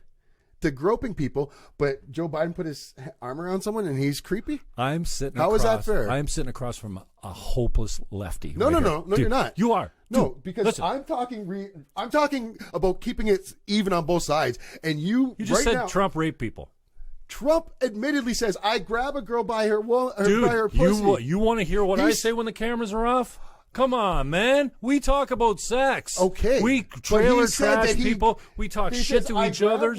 Speaker 1: to groping people. But Joe Biden put his arm around someone and he's creepy?
Speaker 2: I'm sitting
Speaker 1: How
Speaker 2: across,
Speaker 1: is that fair?
Speaker 2: I'm sitting across from a hopeless lefty.
Speaker 1: No,
Speaker 2: Dude,
Speaker 1: you're not.
Speaker 2: You are.
Speaker 1: No,
Speaker 2: Dude,
Speaker 1: because
Speaker 2: listen.
Speaker 1: I'm talking about keeping it even on both sides. And you
Speaker 2: just
Speaker 1: right
Speaker 2: said
Speaker 1: now,
Speaker 2: Trump raped people.
Speaker 1: Trump admittedly says, I grab a girl by her
Speaker 2: Dude,
Speaker 1: by her pussy.
Speaker 2: You want to hear what I say when the cameras are off? Come on, man. We talk about sex.
Speaker 1: Okay.
Speaker 2: We trailer trash people. We talk shit to each other.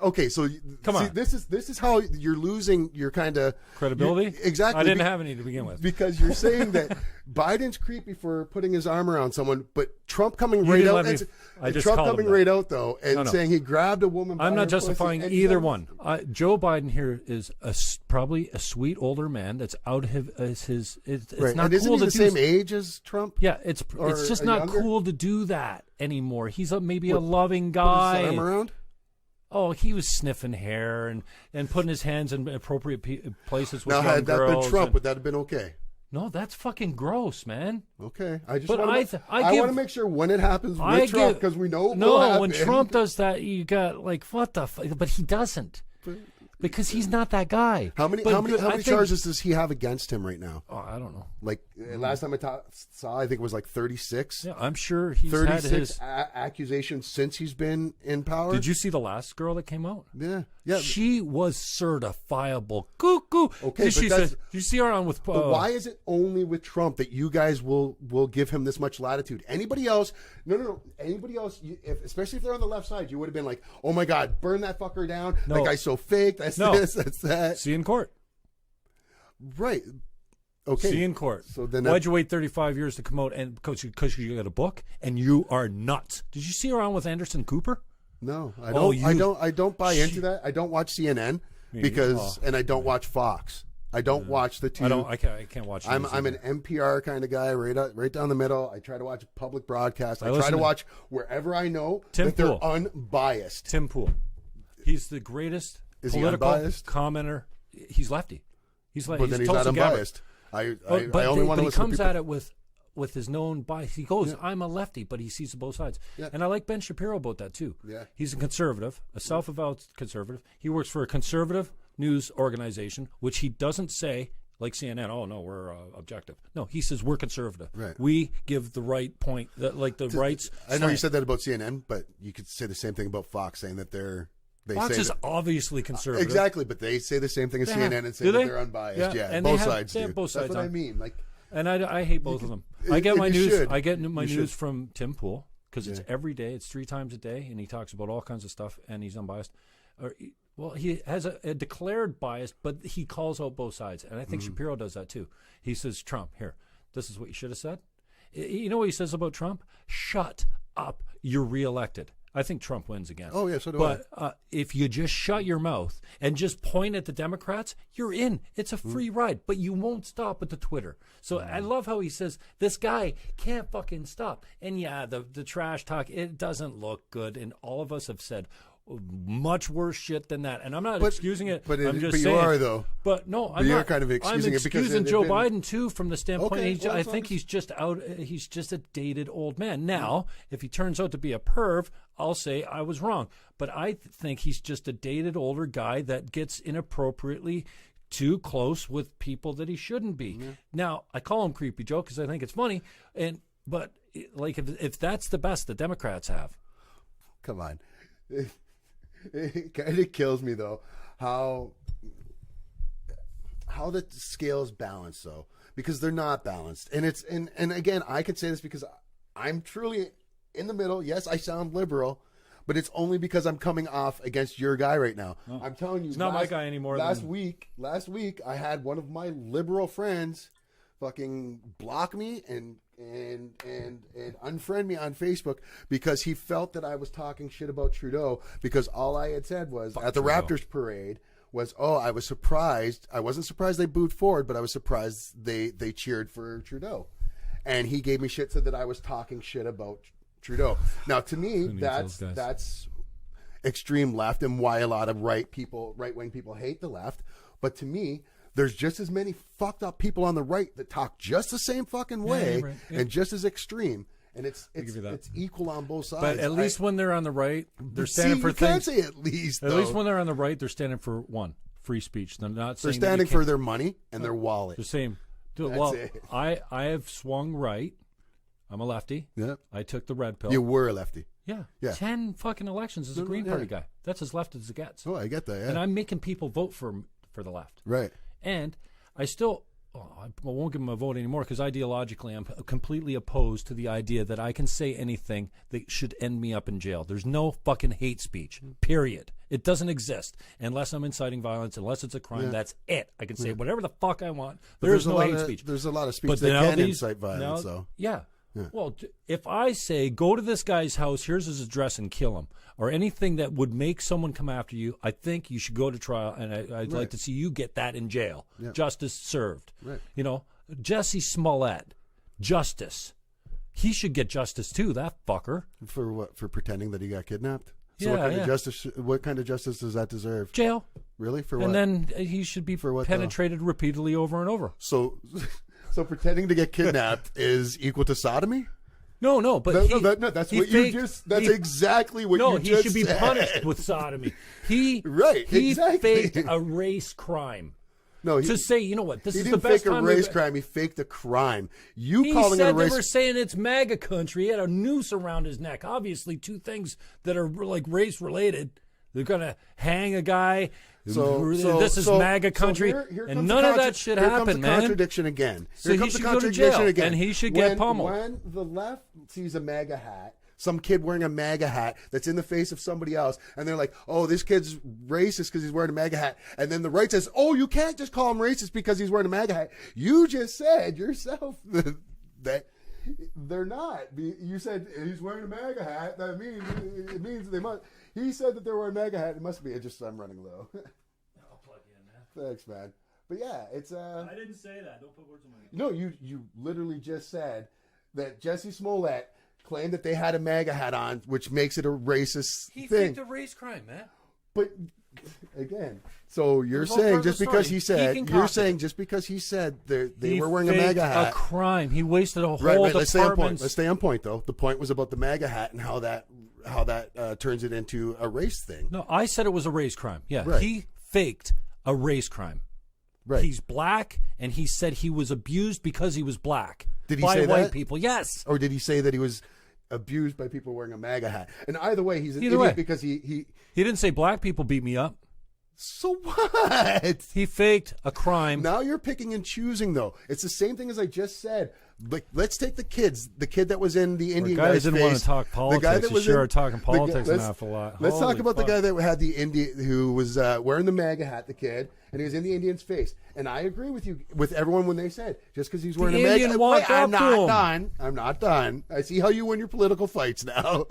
Speaker 1: Okay, so
Speaker 2: come on.
Speaker 1: This is how you're losing your kind of
Speaker 2: credibility.
Speaker 1: Exactly.
Speaker 2: I didn't have any to begin with.
Speaker 1: Because you're saying that Biden's creepy for putting his arm around someone, but Trump coming right out. Right out though, and saying he grabbed a woman.
Speaker 2: I'm not
Speaker 1: her
Speaker 2: justifying
Speaker 1: pussy,
Speaker 2: either one. Joe Biden here is probably a sweet older man that's out of his. It's
Speaker 1: right.
Speaker 2: not
Speaker 1: and isn't
Speaker 2: cool
Speaker 1: he
Speaker 2: to
Speaker 1: the
Speaker 2: do
Speaker 1: same age as Trump?
Speaker 2: Yeah, it's just not
Speaker 1: younger?
Speaker 2: cool to do that anymore. He's maybe a loving guy.
Speaker 1: Put his arm around?
Speaker 2: Oh, he was sniffing hair and putting his hands in appropriate places with
Speaker 1: now,
Speaker 2: young
Speaker 1: had that
Speaker 2: girls.
Speaker 1: been Trump, would that have been okay?
Speaker 2: No, that's fucking gross, man.
Speaker 1: Okay, I just
Speaker 2: but
Speaker 1: want to make sure when it happens with Trump, because we know.
Speaker 2: No, when Trump does that, you got like what the fuck? But he doesn't. Because he's not that guy.
Speaker 1: How many charges does he have against him right now?
Speaker 2: Oh, I don't know.
Speaker 1: Like last time I saw, I think it was like 36.
Speaker 2: Yeah, I'm sure he's
Speaker 1: 36
Speaker 2: had his
Speaker 1: accusations since he's been in power.
Speaker 2: Did you see the last girl that came out?
Speaker 1: Yeah.
Speaker 2: She was certifiable cuckoo.
Speaker 1: Okay,
Speaker 2: did you see her on with?
Speaker 1: But why is it only with Trump that you guys will give him this much latitude? Anybody else? No. Anybody else? Especially if they're on the left side, you would have been like, "Oh my God, burn that fucker down!
Speaker 2: No.
Speaker 1: That guy's so fake. That's this. That's that."
Speaker 2: See you in court.
Speaker 1: Right. Okay.
Speaker 2: See you in court.
Speaker 1: So then,
Speaker 2: why'd you wait 35 years to come out and because you got a book and you are nuts? Did you see her on with Anderson Cooper?
Speaker 1: No, I don't. I don't buy into that. I don't watch CNN and I don't watch Fox. I don't watch the two.
Speaker 2: I can't watch.
Speaker 1: I'm an NPR kind of guy, right down the middle. I try to watch public broadcast. I try to watch wherever I know that they're unbiased.
Speaker 2: Tim Pool, he's the greatest political commenter. He's lefty. He's like,
Speaker 1: but then he's not unbiased. I only want to listen to people.
Speaker 2: He comes at it with his known bias. He goes, I'm a lefty, but he sees both sides. Yeah. And I like Ben Shapiro about that, too.
Speaker 1: Yeah.
Speaker 2: He's a conservative, a self-avowed conservative. He works for a conservative news organization, which he doesn't say, like CNN, oh, no, we're objective. No, he says we're conservative.
Speaker 1: Right.
Speaker 2: We give the right point, rights.
Speaker 1: I know you said that about CNN, but you could say the same thing about Fox, saying that Fox
Speaker 2: is obviously conservative.
Speaker 1: Exactly, but they say the same thing as CNN and say that they're unbiased. Yeah,
Speaker 2: and
Speaker 1: both sides
Speaker 2: do.
Speaker 1: Both
Speaker 2: sides.
Speaker 1: That's what I mean.
Speaker 2: And I hate both of them. I get my news from Tim Pool because it's every day. It's 3 times a day, and he talks about all kinds of stuff, and he's unbiased. Well, he has a declared bias, but he calls out both sides. And I think Shapiro does that too. He says, Trump, here, this is what you should have said. You know what he says about Trump? Shut up. You're reelected. I think Trump wins again.
Speaker 1: Oh, yeah, so do I.
Speaker 2: But if you just shut your mouth and just point at the Democrats, you're in. It's a free ride, but you won't stop with the Twitter. So I love how he says, this guy can't fucking stop. And yeah, the trash talk, it doesn't look good. And all of us have said much worse shit than that. And I'm not excusing it.
Speaker 1: But
Speaker 2: I'm just
Speaker 1: you
Speaker 2: saying.
Speaker 1: are, though.
Speaker 2: But no, I'm
Speaker 1: you're
Speaker 2: not.
Speaker 1: kind of excusing
Speaker 2: I'm
Speaker 1: it because
Speaker 2: excusing
Speaker 1: it
Speaker 2: Joe
Speaker 1: been...
Speaker 2: Biden too from the standpoint.
Speaker 1: Okay, well,
Speaker 2: I think he's just out. He's just a dated old man. Now, if he turns out to be a perv, I'll say I was wrong. But I think he's just a dated older guy that gets inappropriately too close with people that he shouldn't be. Yeah. Now, I call him Creepy Joe because I think it's funny. But like if that's the best the Democrats have,
Speaker 1: come on. It kind of kills me though how the scales balance though, because they're not balanced. And it's and again, I could say this because I'm truly in the middle. Yes, I sound liberal, but it's only because I'm coming off against your guy right now. Oh. I'm telling you,
Speaker 2: it's not my guy anymore.
Speaker 1: Last week I had one of my liberal friends fucking block me and unfriend me on Facebook because he felt that I was talking shit about Trudeau, because all I had said was at the Trudeau Raptors parade was, I was surprised. I wasn't surprised they booed Ford, but I was surprised they cheered for Trudeau. And he gave me shit, said that I was talking shit about Trudeau. Now, to me, that's extreme left, and why a lot of right-wing people hate the left. But to me, there's just as many fucked up people on the right that talk just the same fucking way, right. And just as extreme. And it's equal on both sides.
Speaker 2: But at least when they're on the right, they're standing for things.
Speaker 1: You can't say at least.
Speaker 2: At least when they're on the right, they're standing for one, free speech. They're not.
Speaker 1: They're standing for their money and their wallet.
Speaker 2: They're saying, well, I have swung right. I'm a lefty.
Speaker 1: Yeah.
Speaker 2: I took the red pill.
Speaker 1: You were a lefty.
Speaker 2: Yeah. 10 fucking elections as a Green Party guy. That's as left as it gets.
Speaker 1: Oh, I get that. Yeah.
Speaker 2: And I'm making people vote for the left.
Speaker 1: Right.
Speaker 2: And I still, I won't give them a vote anymore because ideologically I'm completely opposed to the idea that I can say anything that should end me up in jail. There's no fucking hate speech, period. It doesn't exist unless I'm inciting violence, unless it's a crime. Yeah. That's it. I can say whatever the fuck I want. There's no hate speech.
Speaker 1: There's a lot of speech that can incite violence, though.
Speaker 2: Yeah. Well, if I say, go to this guy's house, here's his address, and kill him, or anything that would make someone come after you, I think you should go to trial, and I'd like to see you get that in jail. Yeah. Justice served. Right. You know, Jesse Smollett, justice. He should get justice too, that fucker.
Speaker 1: For what? For pretending that he got kidnapped? So
Speaker 2: yeah,
Speaker 1: what kind of justice does that deserve?
Speaker 2: Jail.
Speaker 1: Really? For what?
Speaker 2: And then he should be penetrated repeatedly over and over.
Speaker 1: So pretending to get kidnapped is equal to sodomy?
Speaker 2: No, but
Speaker 1: that's what you just. That's exactly what you just said.
Speaker 2: No, he should be punished with sodomy. He faked a race crime.
Speaker 1: No,
Speaker 2: to say, you know what, this is the best
Speaker 1: time. He didn't fake a race crime. He faked a crime.
Speaker 2: He said they were saying it's MAGA country. He had a noose around his neck. Obviously, two things that are like race related. They're gonna hang a guy. This is MAGA country, and none of that shit happened, man.
Speaker 1: Here comes the contradiction again.
Speaker 2: So he should go to jail, and he should get pummeled.
Speaker 1: When the left sees a MAGA hat, some kid wearing a MAGA hat that's in the face of somebody else, and they're like, oh, this kid's racist because he's wearing a MAGA hat. And then the right says, oh, you can't just call him racist because he's wearing a MAGA hat. You just said yourself that they're not. You said he's wearing a MAGA hat. That means they must. He said that they were a MAGA hat. It must be. I'm running low.
Speaker 2: I'll plug you in, man.
Speaker 1: Thanks, man. But yeah, it's.
Speaker 2: I didn't say that. Don't put words in my mouth.
Speaker 1: No, you literally just said that Jesse Smollett claimed that they had a MAGA hat on, which makes it a racist thing.
Speaker 2: He faked a race crime, man.
Speaker 1: But again, so you're saying just because he said they were wearing a MAGA hat,
Speaker 2: a crime. He wasted a whole
Speaker 1: department. Let's stay on point, though. The point was about the MAGA hat and how that turns it into a race thing.
Speaker 2: No, I said it was a race crime. Yeah, right. He faked a race crime.
Speaker 1: Right.
Speaker 2: He's black, and he said he was abused because he was black.
Speaker 1: Did he say
Speaker 2: by white
Speaker 1: that?
Speaker 2: People? Yes.
Speaker 1: Or did he say that he was abused by people wearing a MAGA hat? And either way, he's an idiot because he
Speaker 2: didn't say black people beat me up.
Speaker 1: So what?
Speaker 2: He faked a crime.
Speaker 1: Now you're picking and choosing, though. It's the same thing as I just said. Like, let's take the kid that was in the Indian
Speaker 2: guy
Speaker 1: guy's
Speaker 2: that didn't
Speaker 1: face.
Speaker 2: want to talk politics.
Speaker 1: The guy that was
Speaker 2: talking politics an awful lot.
Speaker 1: Let's
Speaker 2: Holy
Speaker 1: talk about
Speaker 2: fuck.
Speaker 1: the guy that had the who was wearing the MAGA hat, the kid, and he was in the Indian's face. And I agree with you, with everyone when they said, just because he's wearing a MAGA hat.
Speaker 2: walked
Speaker 1: I'm
Speaker 2: up to
Speaker 1: not
Speaker 2: him.
Speaker 1: done. I'm not done. I see how you win your political fights now.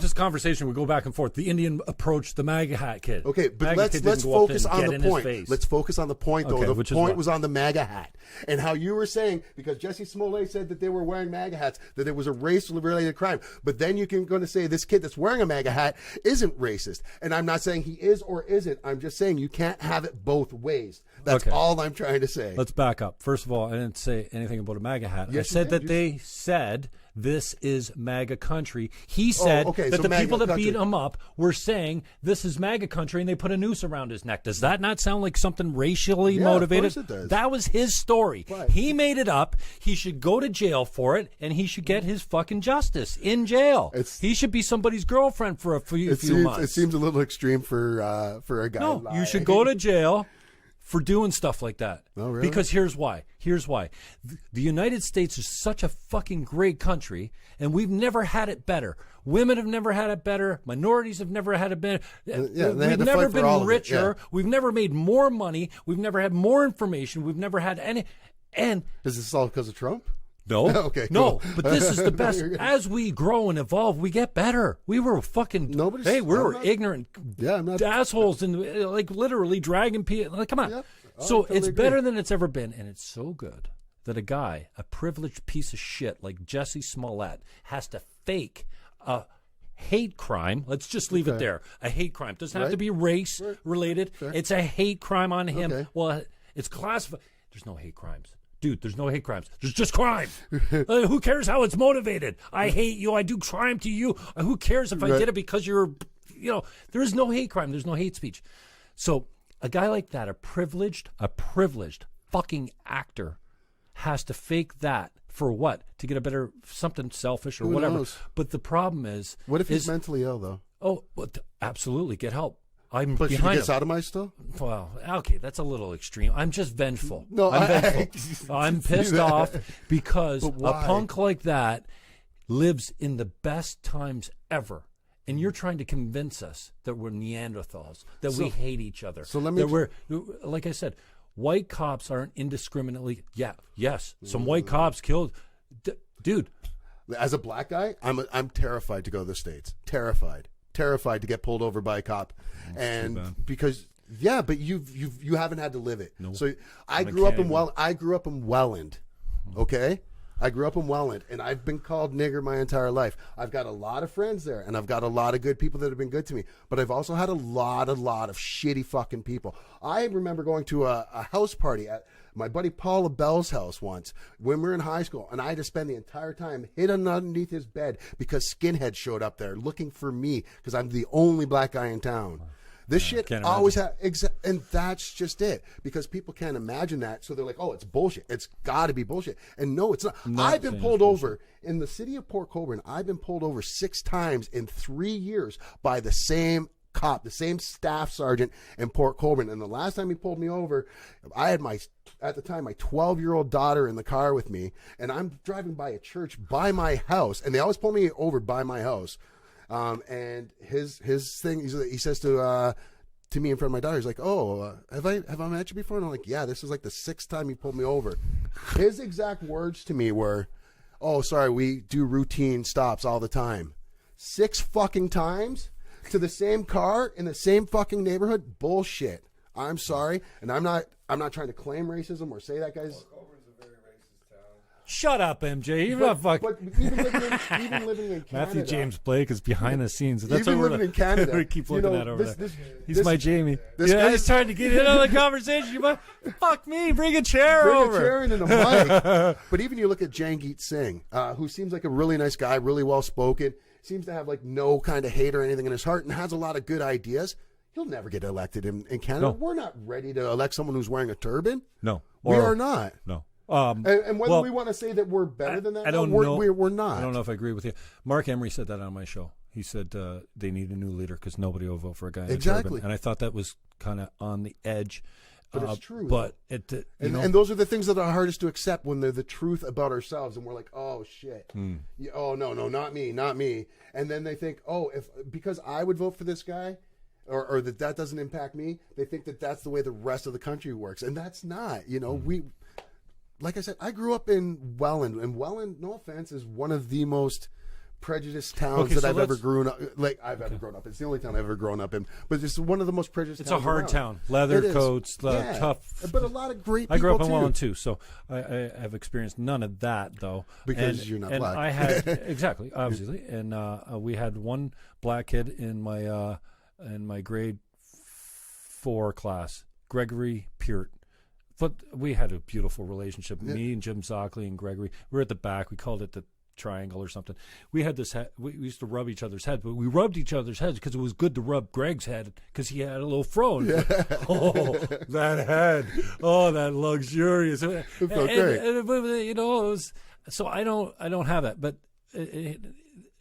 Speaker 2: This conversation would go back and forth. The Indian approached the MAGA hat kid.
Speaker 1: Okay, but
Speaker 2: MAGA
Speaker 1: let's
Speaker 2: kid didn't go up to
Speaker 1: focus
Speaker 2: him and
Speaker 1: on
Speaker 2: get
Speaker 1: the
Speaker 2: in
Speaker 1: point.
Speaker 2: his face.
Speaker 1: Let's focus on the point, though.
Speaker 2: Okay,
Speaker 1: The
Speaker 2: which is
Speaker 1: point
Speaker 2: what?
Speaker 1: was on the MAGA hat, and how you were saying, because Jesse Smollett said that they were wearing MAGA hats, that it was a race-related crime. But then you can going to say this kid that's wearing a MAGA hat isn't racist, and I'm not saying he is or isn't. I'm just saying you can't have it both ways. That's
Speaker 2: Okay.
Speaker 1: all I'm trying to say.
Speaker 2: Let's back up. First of all, I didn't say anything about a MAGA hat.
Speaker 1: Yes,
Speaker 2: I said
Speaker 1: you
Speaker 2: that
Speaker 1: did.
Speaker 2: they said this is MAGA country. He said
Speaker 1: okay,
Speaker 2: that
Speaker 1: so
Speaker 2: the
Speaker 1: MAGA
Speaker 2: people that
Speaker 1: country.
Speaker 2: beat him up were saying this is MAGA country, and they put a noose around his neck. Does that not sound like something racially
Speaker 1: Yeah,
Speaker 2: motivated?
Speaker 1: of course it does.
Speaker 2: That was his story.
Speaker 1: Right.
Speaker 2: He made it up. He should go to jail for it, and he should get his fucking justice in jail. He should be somebody's girlfriend for a few months.
Speaker 1: It seems a little extreme for a guy.
Speaker 2: No, you should go to jail for doing stuff like that.
Speaker 1: Oh, really?
Speaker 2: Because here's why. The United States is such a fucking great country, and we've never had it better. Women have never had it better. Minorities have never had it better.
Speaker 1: they
Speaker 2: We've
Speaker 1: had to
Speaker 2: never
Speaker 1: fight for all
Speaker 2: been
Speaker 1: of it,
Speaker 2: richer.
Speaker 1: yeah.
Speaker 2: We've never made more money. We've never had more information. We've never had any. And
Speaker 1: Is this all because of Trump?
Speaker 2: no,
Speaker 1: Okay,
Speaker 2: no,
Speaker 1: cool.
Speaker 2: but this is the best. As we grow and evolve, we get better. We were fucking.
Speaker 1: Nobody's-
Speaker 2: Hey, we
Speaker 1: I'm
Speaker 2: were
Speaker 1: not-
Speaker 2: ignorant.
Speaker 1: Yeah, I'm not-
Speaker 2: assholes and like literally dragging people. Like, come on.
Speaker 1: Yep. Oh,
Speaker 2: So
Speaker 1: I totally
Speaker 2: it's
Speaker 1: agree.
Speaker 2: better than it's ever been, and it's so good that a guy, a privileged piece of shit like Jesse Smollett, has to fake a hate crime. Let's just leave it there. A hate crime doesn't have to be race related. It's a hate crime on him.
Speaker 1: Okay.
Speaker 2: Well, it's classified. There's no hate crimes. Dude, there's no hate crimes. There's just crime. Who cares how it's motivated? I hate you. I do crime to you. Who cares if I did it because you're, there is no hate crime. There's no hate speech. So a guy like that, a privileged fucking actor, has to fake that for what? To get a better, something selfish or
Speaker 1: Who
Speaker 2: whatever.
Speaker 1: knows?
Speaker 2: But the problem is.
Speaker 1: What if he's mentally ill, though?
Speaker 2: Oh, well, absolutely. Get help. I'm
Speaker 1: But should he
Speaker 2: behind
Speaker 1: get
Speaker 2: him.
Speaker 1: sodomized still?
Speaker 2: Well, okay, that's a little extreme. I'm just vengeful.
Speaker 1: No,
Speaker 2: I'm vengeful. I'm pissed off because
Speaker 1: But
Speaker 2: a
Speaker 1: why?
Speaker 2: punk like that lives in the best times ever. And you're trying to convince us that we're Neanderthals, that we hate each other.
Speaker 1: So let me-
Speaker 2: that we're, like I said, white cops aren't indiscriminately. Yes, some white cops killed. Dude,
Speaker 1: As a black guy, I'm terrified to go to the States. Terrified to get pulled over by a cop, and because but you haven't had to live it.
Speaker 2: No.
Speaker 1: So I
Speaker 2: I'm
Speaker 1: grew up in
Speaker 2: Canadian.
Speaker 1: Welland. Okay. I grew up in Welland, and I've been called nigger my entire life. I've got a lot of friends there, and I've got a lot of good people that have been good to me. But I've also had a lot of shitty fucking people. I remember going to a house party at my buddy Paul LaBelle's house once when we were in high school, and I had to spend the entire time hidden underneath his bed because skinheads showed up there looking for me because I'm the only black guy in town. This shit
Speaker 2: can't
Speaker 1: always and that's just it, because people can't imagine that, so they're like, "Oh, it's bullshit. It's got to be bullshit." And no, it's not. I've been pulled over in the city of Port Colborne. I've been pulled over 6 times in 3 years by the same cop, the same staff sergeant in Port Colborne. And the last time he pulled me over, I had at the time my 12-year-old daughter in the car with me, and I'm driving by a church by my house, and they always pull me over by my house. And his thing, he says to me in front of my daughter, he's like, "Oh, have I met you before?" And I'm like, "Yeah, this is like the 6th time you pulled me over." His exact words to me were, "Oh, sorry, we do routine stops all the time." 6 fucking times to the same car in the same fucking neighborhood? Bullshit. I'm sorry, and I'm not trying to claim racism or say that guy's.
Speaker 2: shut up, MJ. You're not fucking.
Speaker 1: But even living in Canada,
Speaker 2: Matthew James Blake is behind the scenes. That's
Speaker 1: Even
Speaker 2: what
Speaker 1: living in Canada,
Speaker 2: we keep looking at over there. He's
Speaker 1: this-
Speaker 2: my Jamie.
Speaker 1: this
Speaker 2: Yeah,
Speaker 1: guy's-
Speaker 2: he's trying to get in on the conversation. You might, fuck me. Bring a chair
Speaker 1: Bring
Speaker 2: over.
Speaker 1: a chair in and a mic. But even you look at Jangeet Singh, who seems like a really nice guy, really well spoken, seems to have like no kind of hate or anything in his heart, and has a lot of good ideas. He'll never get elected in Canada.
Speaker 2: No.
Speaker 1: We're not ready to elect someone who's wearing a turban.
Speaker 2: No,
Speaker 1: We are not.
Speaker 2: No.
Speaker 1: And whether
Speaker 2: well,
Speaker 1: we want to say that we're better than that,
Speaker 2: I don't
Speaker 1: we're,
Speaker 2: know.
Speaker 1: We're not.
Speaker 2: I don't know if I agree with you. Mark Emery said that on my show. He said they need a new leader because nobody will vote for a guy in a
Speaker 1: Exactly.
Speaker 2: turban. And I thought that was kind of on the edge.
Speaker 1: But it's true.
Speaker 2: But
Speaker 1: and those are the things that are hardest to accept when they're the truth about ourselves, and we're like, oh shit, oh no, not me, not me. And then they think, oh, because I would vote for this guy, or that doesn't impact me, they think that that's the way the rest of the country works, and that's not. We, like I said, I grew up in Welland, and Welland, no offense, is one of the most prejudiced towns that I've ever grown up. Ever grown up. It's the only town I've ever grown up in. But it's one of the most prejudiced.
Speaker 2: It's
Speaker 1: towns
Speaker 2: a hard
Speaker 1: around.
Speaker 2: town. Leather coats, tough.
Speaker 1: But a lot of great people.
Speaker 2: I grew up in Welland too, so I have experienced none of that though.
Speaker 1: Because you're not black.
Speaker 2: I had exactly, obviously, and we had one black kid in my grade 4 class, Gregory Peart. But we had a beautiful relationship. Yeah. Me and Jim Zockley and Gregory. We were at the back. We called it the triangle or something. We had this we used to rub each other's heads, but we rubbed each other's heads because it was good to rub Greg's head because he had a little fro. Yeah. Oh, that head. Oh, that luxurious. It felt great. It was, so I don't have that, but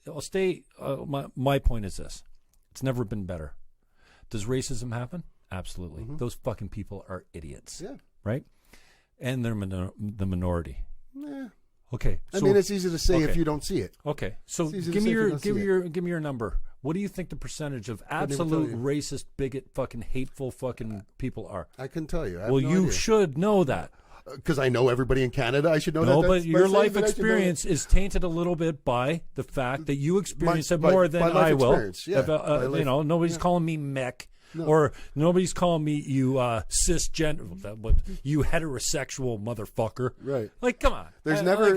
Speaker 2: I'll stay. My point is this: it's never been better. Does racism happen? Absolutely. Mm-hmm. Those fucking people are idiots. Yeah. Right? And they're the minority. Yeah. Okay.
Speaker 1: I mean, it's easy to say if you don't see it.
Speaker 2: Okay. So give me your number. What do you think the percentage of absolute racist, bigot, fucking hateful fucking people are?
Speaker 1: I can tell you.
Speaker 2: Well, you should know that.
Speaker 1: Because I know everybody in Canada. I should know that.
Speaker 2: No, but your life experience is tainted a little bit by the fact that you experience it more than I will. Yeah. Nobody's calling me mech. No. Or nobody's calling me you cisgender, you heterosexual motherfucker.
Speaker 1: Right?
Speaker 2: Like, come on.
Speaker 1: There's never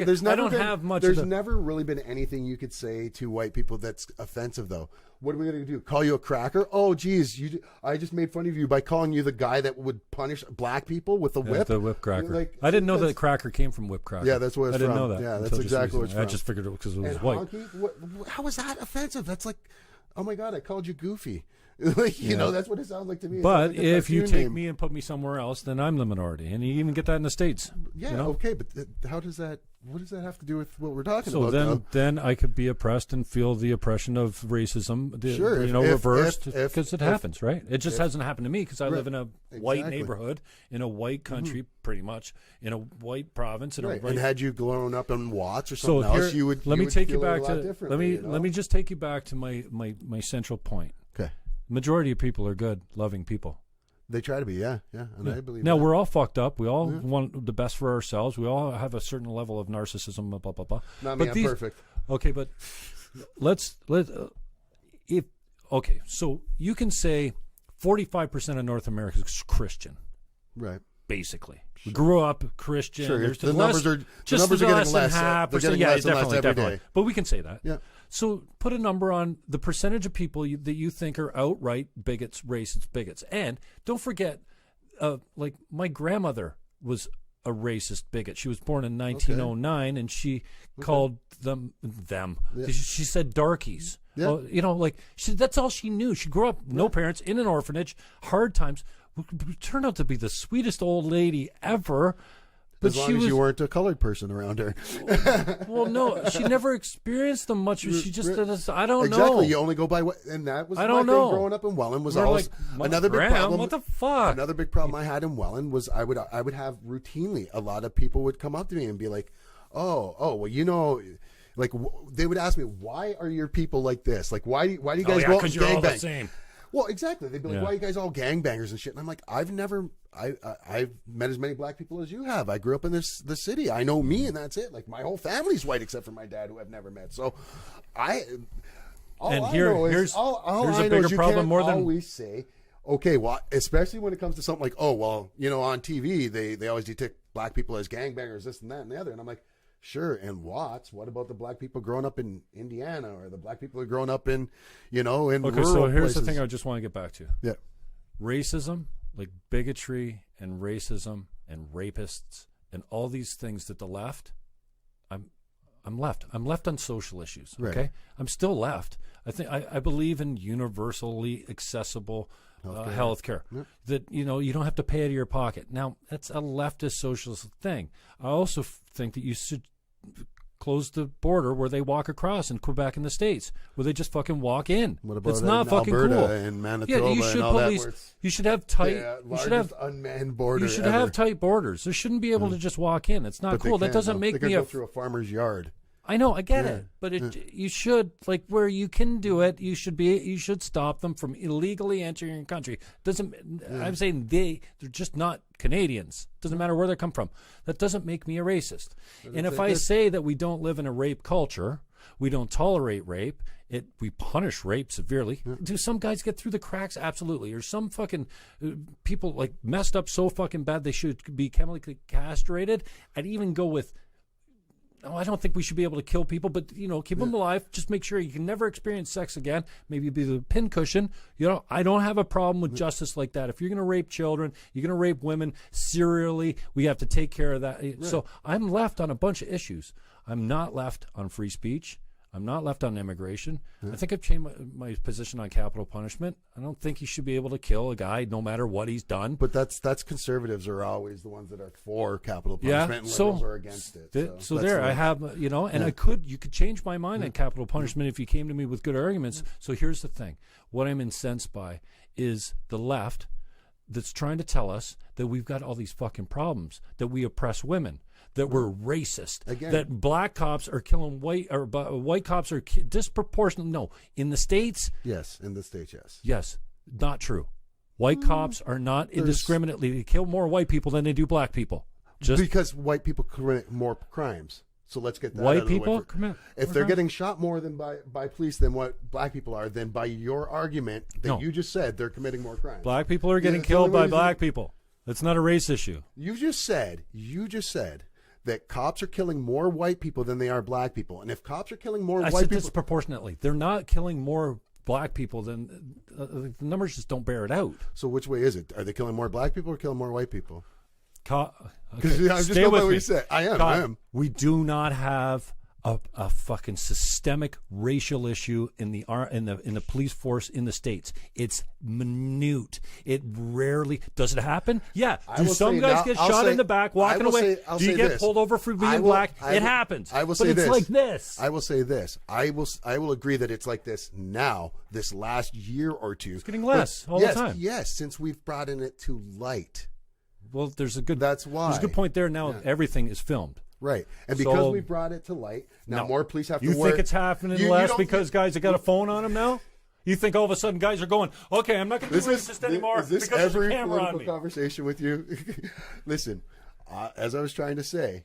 Speaker 1: really been anything you could say to white people that's offensive, though. What are we going to do? Call you a cracker? Oh, geez, I just made fun of you by calling you the guy that would punish black people with a whip.
Speaker 2: The whip cracker. I didn't know that cracker came from whip cracker.
Speaker 1: Yeah, that's what it's from.
Speaker 2: I didn't know that.
Speaker 1: Yeah, that's exactly what it's from.
Speaker 2: I just figured it because it was white.
Speaker 1: Honky, how is that offensive? That's like, oh my God, I called you Goofy. That's what it sounds like to me.
Speaker 2: But if you take me and put me somewhere else, then I'm the minority, and you even get that in the States.
Speaker 1: Yeah, okay, but what does that have to do with what we're talking about?
Speaker 2: So then I could be oppressed and feel the oppression of racism, reversed, because it happens, right? It just hasn't happened to me because I live in a white neighborhood, in a white country, pretty much, in a white province.
Speaker 1: And had you grown up in Watts or something else, you would.
Speaker 2: Let me take you back to. Let me just take you back to my central point.
Speaker 1: Okay.
Speaker 2: Majority of people are good, loving people.
Speaker 1: They try to be, yeah, and I believe.
Speaker 2: Now we're all fucked up. We all want the best for ourselves. We all have a certain level of narcissism. Blah blah blah.
Speaker 1: Not me. I'm perfect.
Speaker 2: Okay, but so you can say 45% of North America is Christian,
Speaker 1: right?
Speaker 2: Basically, we grew up Christian.
Speaker 1: Sure, the numbers are getting less. They're getting less and less every day.
Speaker 2: But we can say that.
Speaker 1: Yeah.
Speaker 2: So put a number on the percentage of people that you think are outright bigots, racist bigots. And don't forget, like my grandmother was a racist bigot. She was born in 1909, and she called them. Yeah. She said darkies. Yeah. That's all she knew. She grew up, no parents, in an orphanage, hard times. Turned out to be the sweetest old lady ever. But
Speaker 1: as long as you weren't a colored person around her.
Speaker 2: Well, no, she never experienced them much. She just, I don't know.
Speaker 1: Exactly, you only go by what, and that was my thing growing up in Welland was always another big problem.
Speaker 2: What the fuck?
Speaker 1: Another big problem I had in Welland was I would have routinely, a lot of people would come up to me and be like, oh, well, like they would ask me, why are your people like this? Like, why do you guys go
Speaker 2: because you're all the same.
Speaker 1: Well, exactly. They'd be like, why are you guys all gangbangers and shit? And I'm like, I've met as many black people as you have. I grew up in the city. I know me, and that's it. Like, my whole family's white except for my dad, who I've never met. So,
Speaker 2: here's a bigger problem more than
Speaker 1: always say. Okay, well, especially when it comes to something like, on TV they always depict black people as gangbangers, this and that and the other, and I'm like, sure, and Watts, what about the black people growing up in Indiana, or the black people who are growing up in, in rural
Speaker 2: so here's
Speaker 1: places?
Speaker 2: the thing I just want to get back to.
Speaker 1: Yeah.
Speaker 2: Racism, like bigotry and racism and rapists and all these things that the left, I'm left. I'm left on social issues, okay?
Speaker 1: Right.
Speaker 2: I'm still left. I believe in universally accessible health care. Yep. That, you don't have to pay out of your pocket. Now, that's a leftist socialist thing. I also think that you should closed the border where they walk across in Quebec and the States, where they just fucking walk in.
Speaker 1: What about
Speaker 2: it's not fucking
Speaker 1: Alberta
Speaker 2: cool.
Speaker 1: and Manitoba
Speaker 2: you should
Speaker 1: and all
Speaker 2: police.
Speaker 1: that?
Speaker 2: You should have tight.
Speaker 1: You
Speaker 2: should have
Speaker 1: unmanned border.
Speaker 2: You should
Speaker 1: ever.
Speaker 2: have tight borders. There shouldn't be able to just walk in. It's not
Speaker 1: But they
Speaker 2: cool. That
Speaker 1: can,
Speaker 2: doesn't
Speaker 1: though.
Speaker 2: make
Speaker 1: they can
Speaker 2: me
Speaker 1: go
Speaker 2: a.
Speaker 1: through a farmer's yard.
Speaker 2: I know, I get it, but you should, like, where you can do it, you should stop them from illegally entering your country. I'm saying they're just not Canadians. Doesn't matter where they come from. That doesn't make me a racist. And if I say that we don't live in a rape culture, we don't tolerate rape, we punish rape severely. Do some guys get through the cracks? Absolutely. Or some fucking people like messed up so fucking bad they should be chemically castrated. I'd even go with. No, I don't think we should be able to kill people, but, keep them alive. Just make sure you can never experience sex again. Maybe be the pincushion. I don't have a problem with justice like that. If you're going to rape children, you're going to rape women serially, we have to take care of that. Right. So I'm left on a bunch of issues. I'm not left on free speech. I'm not left on immigration. I think I've changed my position on capital punishment. I don't think you should be able to kill a guy no matter what he's done.
Speaker 1: But that's conservatives are always the ones that are for capital punishment, and liberals are against it.
Speaker 2: So there, I have, and you could change my mind on capital punishment if you came to me with good arguments. So here's the thing. What I'm incensed by is the left that's trying to tell us that we've got all these fucking problems, that we oppress women, that we're racist, that black cops are killing white, or white cops are disproportionate. No, in the States.
Speaker 1: Yes, in the States, yes.
Speaker 2: Yes, not true. White cops are not indiscriminately. They kill more white people than they do black people. Just
Speaker 1: because white people commit more crimes. So let's get that
Speaker 2: white
Speaker 1: out of the
Speaker 2: people
Speaker 1: way.
Speaker 2: commit.
Speaker 1: If they're getting shot more than by police than what black people are, then by your argument that you just said, they're committing more crimes.
Speaker 2: Black people are getting killed by black people. That's not a race issue. You just said
Speaker 1: that cops are killing more white people than they are black people. And if cops are killing more white people...
Speaker 2: disproportionately. They're not killing more black people than... the numbers just don't bear it out.
Speaker 1: So which way is it? Are they killing more black people or killing more white people?
Speaker 2: Okay.
Speaker 1: I'm just going by what you said. I am.
Speaker 2: We do not have a fucking systemic racial issue in the police force in the States. It's minute. It rarely does it happen. Yeah. Do some guys get shot in the back walking away? Do you get pulled over for being black? It happens.
Speaker 1: I will say this.
Speaker 2: But it's like this.
Speaker 1: I will say this. I will agree that it's like this now. This last year or two,
Speaker 2: it's getting less all the time.
Speaker 1: Yes, since we've brought it to light.
Speaker 2: Well,
Speaker 1: that's why.
Speaker 2: There's a good point there. Now everything is filmed.
Speaker 1: Right. And because we brought it to light, now more police have to work.
Speaker 2: You think it's happening less because guys have got a phone on them now? You think all of a sudden guys are going, okay, I'm not going to be racist anymore
Speaker 1: is this
Speaker 2: because
Speaker 1: every
Speaker 2: there's a camera on
Speaker 1: political
Speaker 2: me.
Speaker 1: Conversation with you? Listen, as I was trying to say,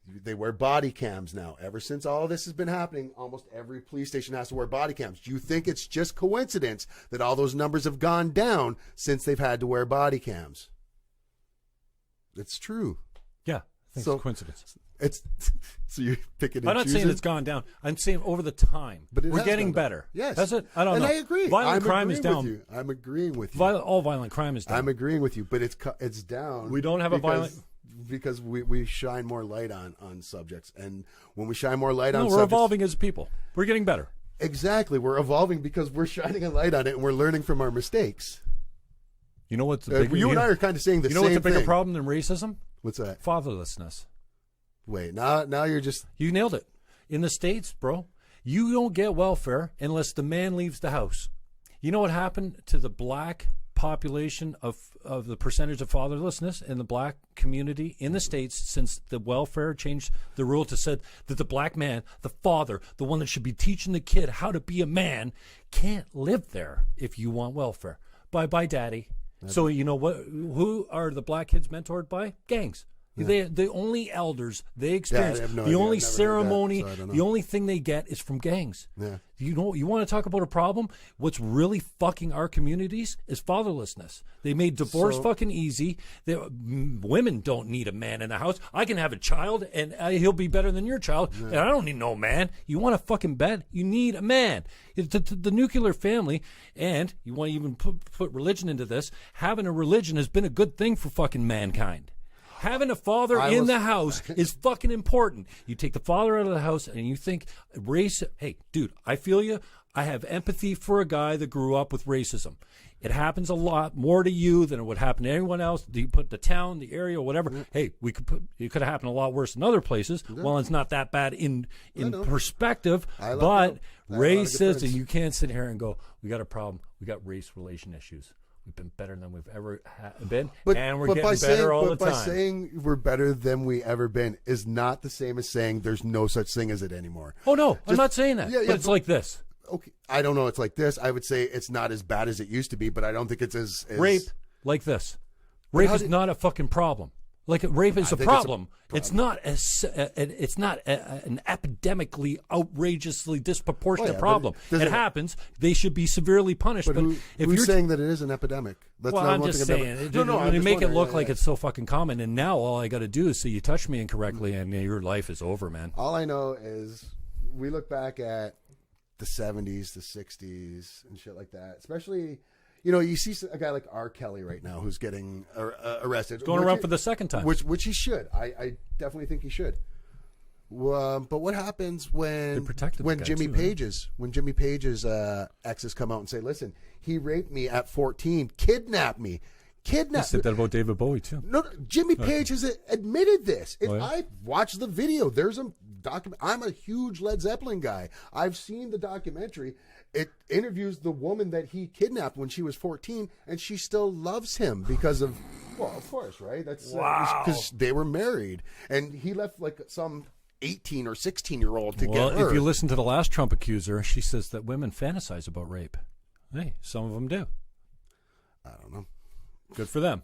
Speaker 1: they wear body cams now. Ever since all of this has been happening, almost every police station has to wear body cams. Do you think it's just coincidence that all those numbers have gone down since they've had to wear body cams? It's true.
Speaker 2: Yeah. It's a coincidence.
Speaker 1: So you're picking and
Speaker 2: I'm not
Speaker 1: choosing?
Speaker 2: saying it's gone down. I'm saying over the time. But we're getting better.
Speaker 1: Yes.
Speaker 2: Has it? I don't know.
Speaker 1: And I agree.
Speaker 2: Violent crime is down.
Speaker 1: I'm agreeing with you.
Speaker 2: All violent crime is down.
Speaker 1: I'm agreeing with you, but it's down.
Speaker 2: We don't have a violent...
Speaker 1: Because we shine more light on subjects. And when we shine more light on
Speaker 2: we're
Speaker 1: subjects...
Speaker 2: evolving as people. We're getting better.
Speaker 1: Exactly. We're evolving because we're shining a light on it and we're learning from our mistakes.
Speaker 2: You know what's the bigger...
Speaker 1: You and I are kind of saying the same thing.
Speaker 2: You know what's a bigger problem than racism?
Speaker 1: What's that?
Speaker 2: Fatherlessness.
Speaker 1: Wait, now you're just...
Speaker 2: You nailed it. In the States, bro, you don't get welfare unless the man leaves the house. You know what happened to the black population of the percentage of fatherlessness in the black community in the States since the welfare changed the rule to said that the black man, the father, the one that should be teaching the kid how to be a man, can't live there if you want welfare. Bye-bye, daddy. So you know what? Who are the black kids mentored by? Gangs. Yeah. The only elders they experience, the only ceremony, the only thing they get is from gangs.
Speaker 1: Yeah.
Speaker 2: You want to talk about a problem? What's really fucking our communities is fatherlessness. They made divorce fucking easy. Women don't need a man in the house. I can have a child and he'll be better than your child. Yeah. And I don't need no man. You want a fucking bed? You need a man. The nuclear family, and you want to even put religion into this, having a religion has been a good thing for fucking mankind. Having a father in the house is fucking important. You take the father out of the house and you think race. Hey, dude, I feel you. I have empathy for a guy that grew up with racism. It happens a lot more to you than it would happen to anyone else. You put the town, the area, whatever. Yeah. Hey, it could have happened a lot worse in other places. Yeah. Well, it's not that bad in perspective, but racist, and you can't sit here and go, we got a problem. We got race relation issues. We've been better than we've ever been, and we're getting better all the time.
Speaker 1: But by saying we're better than we ever been is not the same as saying there's no such thing as it anymore.
Speaker 2: Oh, no, I'm not saying that, but it's like this.
Speaker 1: Okay, I don't know. It's like this. I would say it's not as bad as it used to be, but I don't think it's as
Speaker 2: rape like this. Rape is not a fucking problem. Like rape is a problem. It's not an epidemically, outrageously disproportionate problem. It happens. They should be severely punished. But if
Speaker 1: who's saying that it is an epidemic?
Speaker 2: Well, I'm just saying. When you make it look like it's so fucking common, and now all I got to do is say you touch me incorrectly, and your life is over, man.
Speaker 1: All I know is we look back at the 70s, the 60s, and shit like that. Especially, you see a guy like R. Kelly right now who's getting arrested.
Speaker 2: Going around for the second time.
Speaker 1: Which he should. I definitely think he should. But what happens when Jimmy Page's exes come out and say, listen, he raped me at 14, kidnapped me.
Speaker 2: You said that about David Bowie, too.
Speaker 1: No, Jimmy Page has admitted this. I watched the video. There's a document. I'm a huge Led Zeppelin guy. I've seen the documentary. It interviews the woman that he kidnapped when she was 14, and she still loves him because of, well, of course, right? That's because they were married, and he left like some 18 or 16-year-old to get her.
Speaker 2: Well, if you listen to the last Trump accuser, she says that women fantasize about rape. Hey, some of them do.
Speaker 1: I don't know.
Speaker 2: Good for them.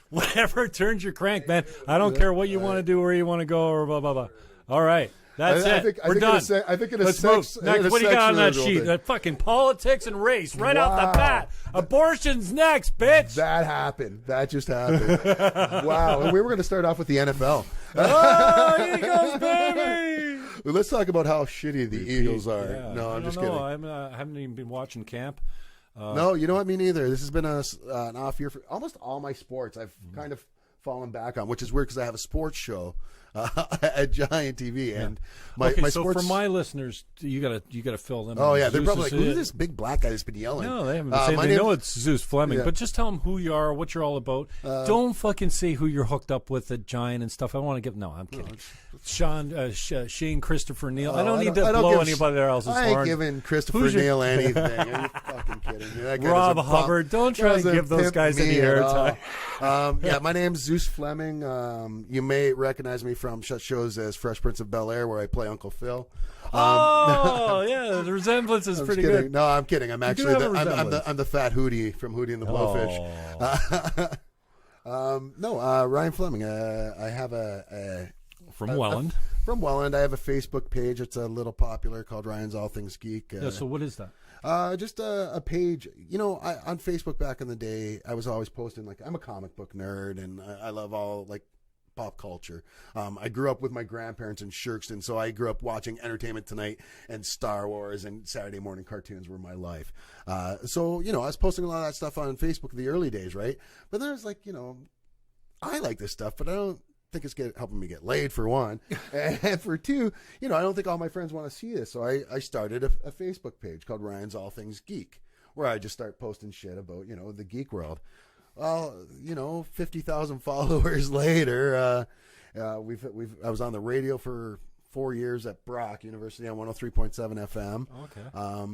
Speaker 2: Whatever turns your crank, man. I don't care what you want to do, where you want to go, or blah, blah, blah. All right. That's it. We're done. Let's move. Next, what do you got on that sheet? That fucking politics and race right out the bat. Abortion's next, bitch.
Speaker 1: That happened. That just happened. Wow. And we were going to start off with the NFL.
Speaker 2: Oh, Eagles, baby.
Speaker 1: Let's talk about how shitty the Eagles are. Yeah. No, I'm just kidding.
Speaker 2: I haven't even been watching camp.
Speaker 1: No, you know what? Me neither. This has been an off year for almost all my sports. I've kind of fallen back on, which is weird because I have a sports show at Giant TV, and my sports.
Speaker 2: For my listeners, you gotta fill them.
Speaker 1: Oh yeah, they're probably like, who's this big black guy that's been yelling?
Speaker 2: No, they haven't been saying. They know it's Zeus Fleming, but just tell them who you are, what you're all about. Don't fucking say who you're hooked up with at Giant and stuff. I want to give. No, I'm kidding. Shane Christopher Neal. I don't need to blow anybody else's horn.
Speaker 1: I ain't giving Christopher Neal anything. Are you fucking kidding me?
Speaker 2: Rob Hubbard. Don't try to give those guys any airtime.
Speaker 1: Yeah, my name's Zeus Fleming. You may recognize me from such shows as Fresh Prince of Bel-Air, where I play Uncle Phil.
Speaker 2: Yeah, the resemblance is pretty good.
Speaker 1: No, I'm kidding. I'm actually I'm the fat Hootie from Hootie and the Blowfish. Ryan Fleming. I have
Speaker 2: from Welland.
Speaker 1: From Welland, I have a Facebook page. It's a little popular called Ryan's All Things Geek.
Speaker 2: So what is that?
Speaker 1: Just a page. On Facebook back in the day, I was always posting, like, I'm a comic book nerd, and I love all, like, pop culture. I grew up with my grandparents in Shirkston, so I grew up watching Entertainment Tonight and Star Wars, and Saturday morning cartoons were my life. So I was posting a lot of that stuff on Facebook in the early days, right? But then I was like, I like this stuff, but I don't think it's helping me get laid, for one. And for two, I don't think all my friends want to see this. So I started a Facebook page called Ryan's All Things Geek, where I just start posting shit about, the geek world. Well, 50,000 followers later, I was on the radio for 4 years at Brock University on 103.7 FM.
Speaker 2: Okay.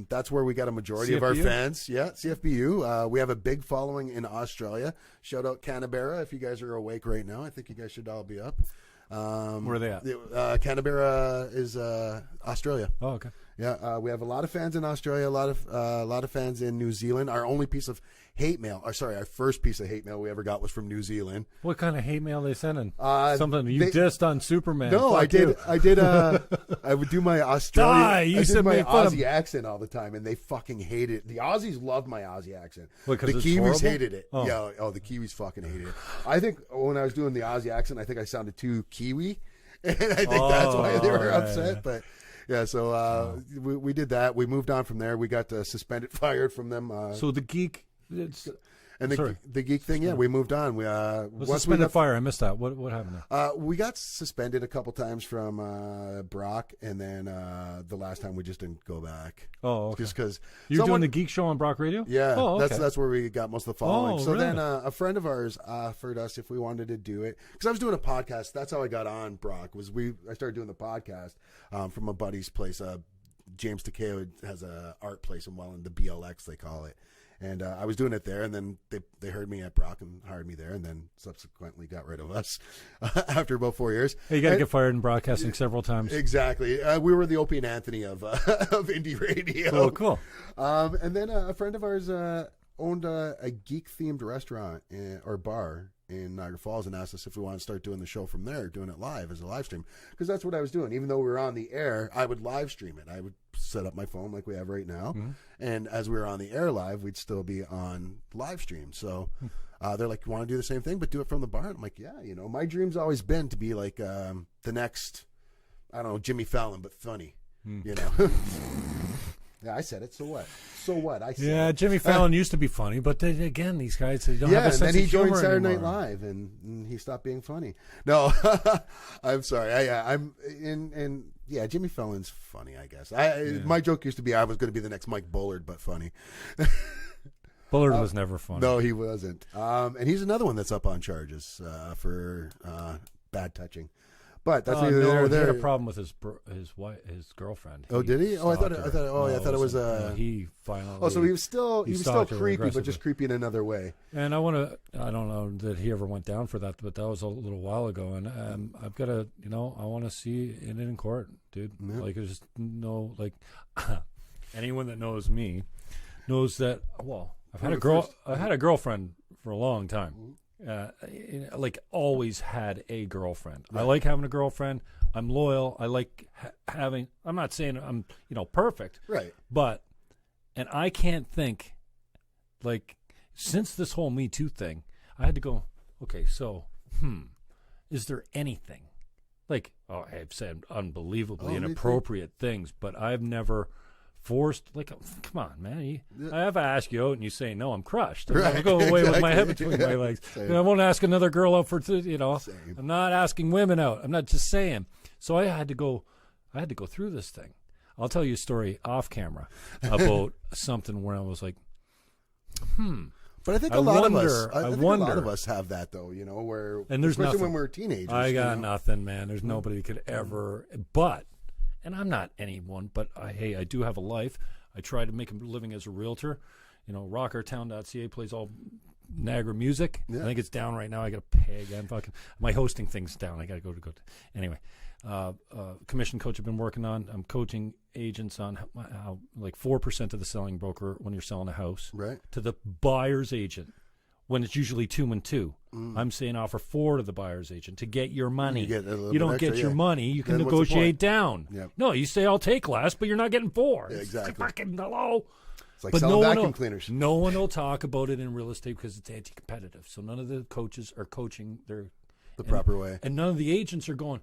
Speaker 1: That's where we got a majority of our fans. Yeah, CFBU. We have a big following in Australia. Shout out Canberra if you guys are awake right now. I think you guys should all be up.
Speaker 2: Where are they at?
Speaker 1: Canberra is Australia.
Speaker 2: Oh, okay.
Speaker 1: Yeah, we have a lot of fans in Australia, a lot of fans in New Zealand. Our only piece of hate mail, our first piece of hate mail we ever got was from New Zealand.
Speaker 2: What kind of hate mail they sending? Something you dissed on Superman.
Speaker 1: No, I did. I would do my Australian. I did my Aussie accent all the time, and they fucking hated it. The Aussies loved my Aussie accent.
Speaker 2: What,
Speaker 1: the Kiwis hated it. Oh. Yeah, the Kiwis fucking hated it. I think when I was doing the Aussie accent, I think I sounded too Kiwi, and I think that's why they were upset. Yeah. But yeah, so we did that. We moved on from there. We got suspended, fired from them.
Speaker 2: So the Geek.
Speaker 1: And the Geek thing, yeah, we moved on. We
Speaker 2: suspended fire. I missed that. What happened there?
Speaker 1: We got suspended a couple times from Brock, and then the last time we just didn't go back.
Speaker 2: Oh, okay.
Speaker 1: Just because
Speaker 2: you're doing the Geek show on Brock Radio.
Speaker 1: Yeah, that's where we got most of the following. So
Speaker 2: really?
Speaker 1: then a friend of ours offered us if we wanted to do it, because I was doing a podcast. That's how I got on Brock. I started doing the podcast from a buddy's place. James Takeo has a art place in Welland, the BLX they call it. And I was doing it there, and then they heard me at Brock and hired me there, and then subsequently got rid of us after about 4 years.
Speaker 2: Hey, you got to get fired in broadcasting several times.
Speaker 1: Exactly. We were the Opie and Anthony of indie radio.
Speaker 2: Oh, cool.
Speaker 1: And then a friend of ours owned a geek-themed restaurant or bar in Niagara Falls and asked us if we wanted to start doing the show from there, doing it live as a live stream. Because that's what I was doing. Even though we were on the air, I would live stream it. I would set up my phone like we have right now. Mm-hmm. And as we were on the air live, we'd still be on live stream. So they're like, you want to do the same thing, but do it from the bar? And I'm like, yeah, my dream's always been to be like the next, I don't know, Jimmy Fallon, but funny, Yeah, I said it. So what? I said
Speaker 2: yeah, Jimmy Fallon used to be funny, but then again, these guys they don't have a sense of humor.
Speaker 1: Yeah, and then he joined Saturday Night
Speaker 2: anymore.
Speaker 1: Live, and he stopped being funny. No, I'm sorry. I'm in. Yeah, Jimmy Fallon's funny, I guess. My joke used to be I was going to be the next Mike Bullard, but funny.
Speaker 2: Bullard was never funny.
Speaker 1: No, he wasn't. And he's another one that's up on charges for bad touching. But that's neither there nor there.
Speaker 2: He had a problem with his girlfriend.
Speaker 1: Oh, did he? Oh, I thought it was
Speaker 2: he finally.
Speaker 1: Oh, so he was still creepy, but just creepy in another way.
Speaker 2: And I don't know that he ever went down for that, but that was a little while ago. And I've got to, I want to see it in court, dude. Yeah. Like, there's no, like, anyone that knows me knows that. Well, I've had a girlfriend for a long time. Mm-hmm. Like always had a girlfriend. Right. I like having a girlfriend. I'm loyal. I like having. I'm not saying I'm perfect.
Speaker 1: Right.
Speaker 2: And I can't think, like, since this whole Me Too thing, I had to go. Okay, so is there anything like? Oh, I've said unbelievably inappropriate things, but I've never forced, like, come on, man. I have to ask you out and you say no, I'm crushed. I'll go away with my head between my legs. I won't ask another girl out for, Same. I'm not asking women out. I'm not just saying. So I had to go through this thing. I'll tell you a story off camera about something where I was like,
Speaker 1: But I think a lot of us have that, though, where,
Speaker 2: and there's
Speaker 1: especially
Speaker 2: nothing.
Speaker 1: when we're teenagers.
Speaker 2: I got nothing, man. There's nobody that could ever, and I'm not anyone, but I do have a life. I try to make a living as a realtor. Rockertown.ca plays all Niagara music. Yeah. I think it's down right now. I got to pay again. My hosting thing's down. I got to go. Anyway, commission coach I've been working on. I'm coaching agents on how like 4% of the selling broker when you're selling a house,
Speaker 1: right,
Speaker 2: to the buyer's agent when it's usually 2 and 2. I'm saying offer 4 to the buyer's agent to get your money. You don't get your money. You can negotiate down. Yep. No, you say I'll take less, but you're not getting 4.
Speaker 1: Yeah, exactly.
Speaker 2: Fucking hello.
Speaker 1: It's like selling vacuum cleaners.
Speaker 2: No one will talk about it in real estate because it's anti-competitive. So none of the coaches are coaching
Speaker 1: the proper way.
Speaker 2: And none of the agents are going,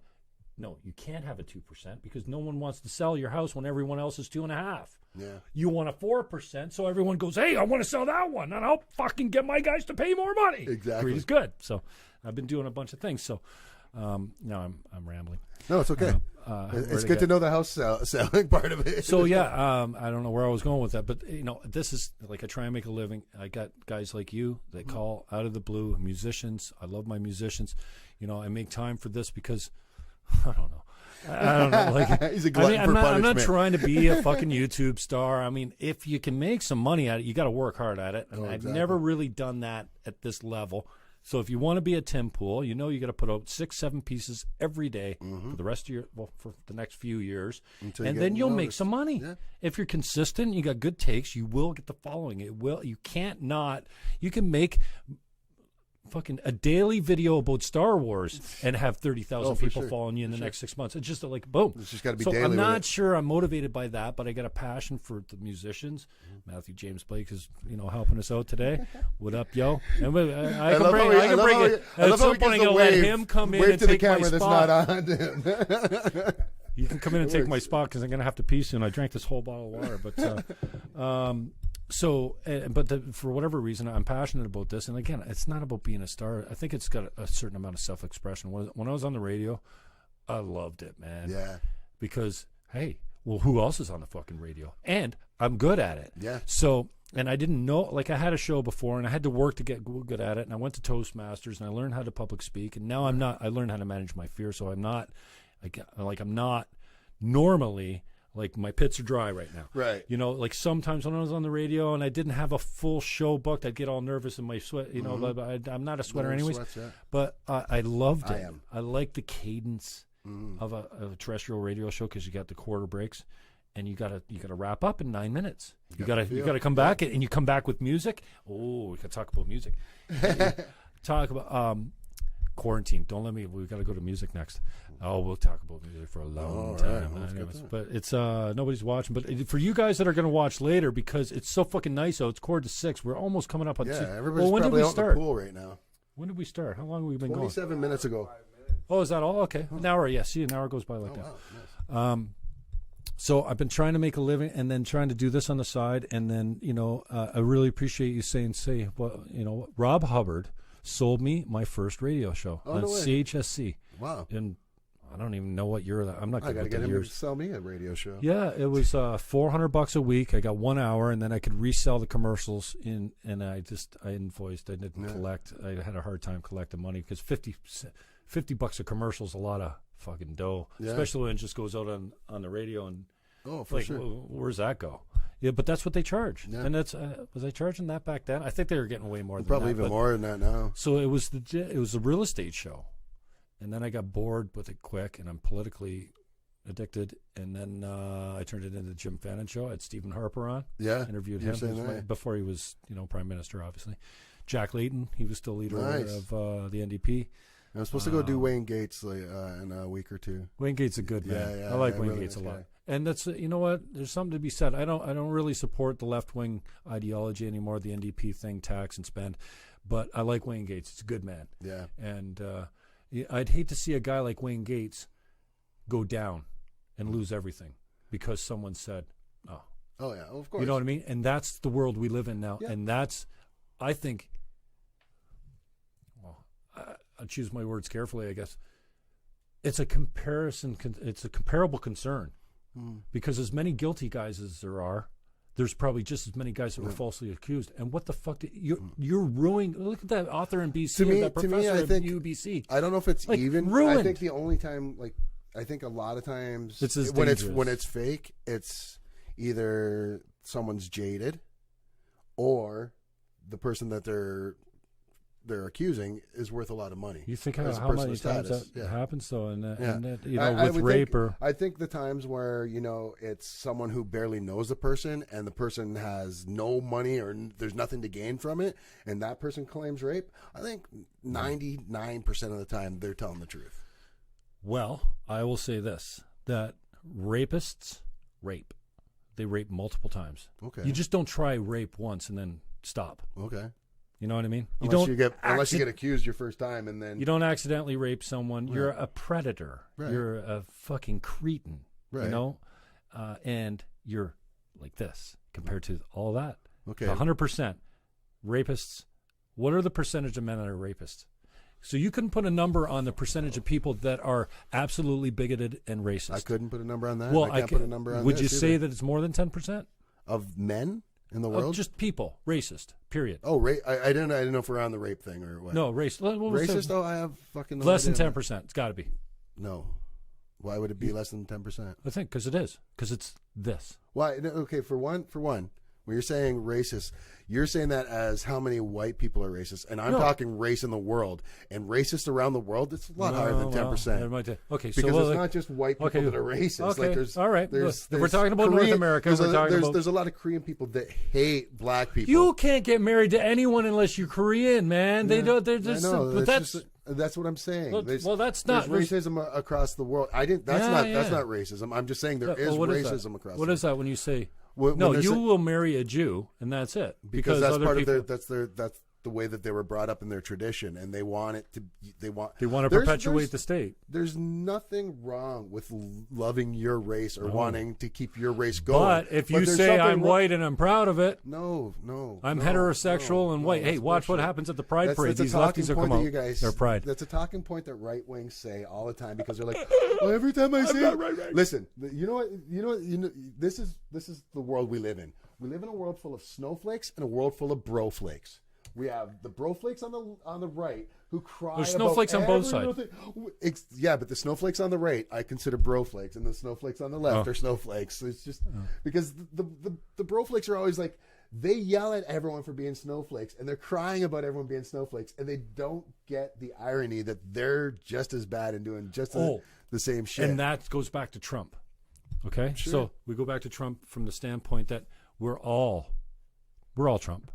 Speaker 2: no, you can't have a 2% because no one wants to sell your house when everyone else is 2.5%.
Speaker 1: Yeah.
Speaker 2: You want a 4%, so everyone goes, hey, I want to sell that one, and I'll fucking get my guys to pay more money.
Speaker 1: Exactly.
Speaker 2: Greed is good. So I've been doing a bunch of things. So no, I'm rambling.
Speaker 1: No, it's okay. It's good to know the house selling part of it.
Speaker 2: So yeah, I don't know where I was going with that, but this is like I try and make a living. I got guys like you that call out of the blue, musicians. I love my musicians. I make time for this because I don't know. Like,
Speaker 1: he's a glutton for punishment.
Speaker 2: I'm not trying to be a fucking YouTube star. I mean, if you can make some money at it, you got to work hard at it. And I've never really done that at this level. So if you want to be a Tim Pool, you got to put out 6-7 pieces every day for the rest of for the next few years, and then you'll make some money. Yeah. If you're consistent, you got good takes, you will get the following. You can make fucking a daily video about Star Wars and have 30,000 people following you in the next 6 months. It's just like boom.
Speaker 1: It's just got to be
Speaker 2: so
Speaker 1: daily.
Speaker 2: I'm not sure I'm motivated by that, but I got a passion for the musicians. Matthew James Blake is helping us out today. What up, yo? And I can bring it. At some point, I'll let him come in and take my spot.
Speaker 1: That's not on.
Speaker 2: You can come in and take my spot because I'm going to have to pee soon. I drank this whole bottle of water, but So, but for whatever reason, I'm passionate about this. And again, it's not about being a star. I think it's got a certain amount of self-expression. When I was on the radio, I loved it, man.
Speaker 1: Yeah.
Speaker 2: Because, hey, well, who else is on the fucking radio? And I'm good at it.
Speaker 1: Yeah.
Speaker 2: So, and I didn't know, like I had a show before and I had to work to get good at it. And I went to Toastmasters and I learned how to public speak. And now I learned how to manage my fear. So I'm not, I'm not normally, like my pits are dry right now.
Speaker 1: Right.
Speaker 2: You know, like sometimes when I was on the radio and I didn't have a full show booked, I'd get all nervous in my sweat. You know, but I'm not a sweater anyways.
Speaker 1: Sweats, yeah.
Speaker 2: But I loved it.
Speaker 1: I am.
Speaker 2: I like the cadence of a terrestrial radio show because you got the quarter breaks, and you gotta wrap up in 9 minutes. You gotta come back and you come back with music. Oh, we could talk about music. Talk about quarantine. Don't let me. We gotta go to music next. Oh, we'll talk about music for a long time.
Speaker 1: Right.
Speaker 2: Anyways, but it's nobody's watching. But for you guys that are gonna watch later, because it's so fucking nice out. It's 5:45. We're almost coming up on.
Speaker 1: Everybody's
Speaker 2: when
Speaker 1: probably
Speaker 2: did we
Speaker 1: out
Speaker 2: start?
Speaker 1: in the pool right now.
Speaker 2: When did we start? How long have we been
Speaker 1: 27 minutes ago.
Speaker 2: Oh, is that all? Okay. An hour, yeah. See, an hour goes by like that.
Speaker 1: Wow. Nice.
Speaker 2: So I've been trying to make a living and then trying to do this on the side. And then, I really appreciate you saying, Rob Hubbard sold me my first radio show on CHSC.
Speaker 1: Wow.
Speaker 2: And I don't even know what year that. I'm not
Speaker 1: I
Speaker 2: good
Speaker 1: got to
Speaker 2: with
Speaker 1: get
Speaker 2: the
Speaker 1: him
Speaker 2: years.
Speaker 1: to sell me a radio show.
Speaker 2: Yeah, it was $400 a week. I got 1 hour, and then I could resell the commercials and I invoiced. I didn't collect. I had a hard time collecting money because $50 a commercial is a lot of fucking dough, especially when it just goes out on the radio and
Speaker 1: for sure.
Speaker 2: Where's that go? Yeah, but that's what they charge. And that's was I charging that back then? I think they were getting way more than
Speaker 1: probably
Speaker 2: that.
Speaker 1: Even more than that now.
Speaker 2: So it was a real estate show. And then I got bored with it quick, and I'm politically addicted. And then I turned it into the Jim Fannon Show. I had Stephen Harper on.
Speaker 1: Yeah.
Speaker 2: Interviewed him before he was, Prime Minister, obviously. Jack Layton, he was still leader of the NDP.
Speaker 1: I'm supposed to go do Wayne Gates in a week or two.
Speaker 2: Wayne Gates is a good man.
Speaker 1: Yeah,
Speaker 2: I like Wayne
Speaker 1: really
Speaker 2: Gates a lot.
Speaker 1: Guy.
Speaker 2: And that's, you know what? There's something to be said. I don't really support the left-wing ideology anymore, the NDP thing, tax and spend. But I like Wayne Gates. He's a good man.
Speaker 1: Yeah.
Speaker 2: And I'd hate to see a guy like Wayne Gates go down and lose everything because someone said, oh.
Speaker 1: Oh, yeah, of course.
Speaker 2: You know what I mean? And that's the world we live in now. Yeah. And that's, I think, well, I'll choose my words carefully, I guess. It's a comparable concern because as many guilty guys as there are, there's probably just as many guys that were falsely accused. And what the fuck? You're ruining. Look at that author in BC, that professor at UBC.
Speaker 1: I don't know if it's even.
Speaker 2: Ruined.
Speaker 1: I think the only time, I think a lot of times
Speaker 2: it's
Speaker 1: when it's fake, it's either someone's jaded, or the person that they're accusing is worth a lot of money.
Speaker 2: You think how many times that happens though, with rape or
Speaker 1: I think the times where it's someone who barely knows the person and the person has no money or there's nothing to gain from it, and that person claims rape. I think 99% of the time they're telling the truth.
Speaker 2: Well, I will say this: that rapists rape. They rape multiple times.
Speaker 1: Okay.
Speaker 2: You just don't try rape once and then stop.
Speaker 1: Okay.
Speaker 2: You know what I mean?
Speaker 1: Unless you get accused your first time and then
Speaker 2: you don't accidentally rape someone. You're a predator.
Speaker 1: Right.
Speaker 2: You're a fucking cretin.
Speaker 1: Right.
Speaker 2: And you're like this compared to all that.
Speaker 1: Okay.
Speaker 2: 100% rapists. What are the percentage of men that are rapists? So you couldn't put a number on the percentage of people that are absolutely bigoted and racist.
Speaker 1: I couldn't put a number on that.
Speaker 2: Well,
Speaker 1: I can't put a number on.
Speaker 2: Would you say that it's more than 10%
Speaker 1: of men in the world?
Speaker 2: Just people, racist. Period.
Speaker 1: Oh, I didn't know if we're on the rape thing or what.
Speaker 2: No, race.
Speaker 1: Racist? Oh, I have fucking
Speaker 2: less than 10%. It's got to be.
Speaker 1: No. Why would it be less than 10%?
Speaker 2: I think because it is. Because it's this.
Speaker 1: Why? Okay, for one, when you're saying racist, you're saying that as how many white people are racist, and I'm talking race in the world, and racist around the world. It's a lot higher than 10%.
Speaker 2: Okay,
Speaker 1: because it's not just white people that are racist.
Speaker 2: Okay,
Speaker 1: there's,
Speaker 2: all right.
Speaker 1: There's
Speaker 2: we're talking about North America.
Speaker 1: There's a lot of Korean people that hate black people.
Speaker 2: You can't get married to anyone unless you're Korean, man. They don't. They're just.
Speaker 1: That's what I'm saying.
Speaker 2: Well, that's not
Speaker 1: there's racism across the world. That's not racism. I'm just saying there is racism across.
Speaker 2: What is that when you say?
Speaker 1: When
Speaker 2: you will marry a Jew, and that's it.
Speaker 1: Because that's part of their the way that they were brought up in their tradition, and they want it to. They want
Speaker 2: to perpetuate the state.
Speaker 1: There's nothing wrong with loving your race or wanting to keep your race going.
Speaker 2: But if you say I'm white and I'm proud of it,
Speaker 1: no,
Speaker 2: I'm heterosexual and white. Hey, watch what happens at the Pride Parade. These lefties will come out. They're Pride.
Speaker 1: That's a talking point that right wings say all the time because they're like, oh, every time I say it. Right. Listen, you know what? This is the world we live in. We live in a world full of snowflakes and a world full of broflakes. We have the broflakes on the right who cry.
Speaker 2: There's snowflakes on both sides.
Speaker 1: Yeah, but the snowflakes on the right I consider broflakes, and the snowflakes on the left are snowflakes. It's just because the broflakes are always like, they yell at everyone for being snowflakes, and they're crying about everyone being snowflakes, and they don't get the irony that they're just as bad and doing just the same shit.
Speaker 2: And that goes back to Trump. Okay, sure. So we go back to Trump from the standpoint that we're all Trump,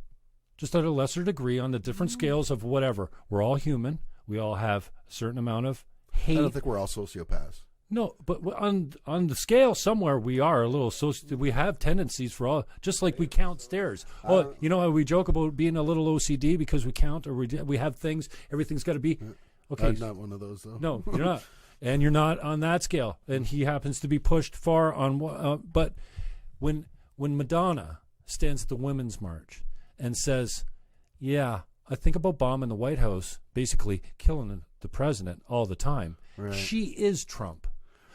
Speaker 2: just at a lesser degree on the different scales of whatever. We're all human. We all have a certain amount of hate.
Speaker 1: I don't think we're all sociopaths.
Speaker 2: No, but on the scale somewhere we are a little we have tendencies for all, just like we count stairs. Oh, you know how we joke about being a little OCD because we count or we have things. Everything's got to be okay.
Speaker 1: I'm not one of those though.
Speaker 2: No, you're not. And you're not on that scale. And he happens to be pushed far on. But when Madonna stands at the Women's March and says, "Yeah, I think about bombing the White House, basically killing the president all the time," she is Trump.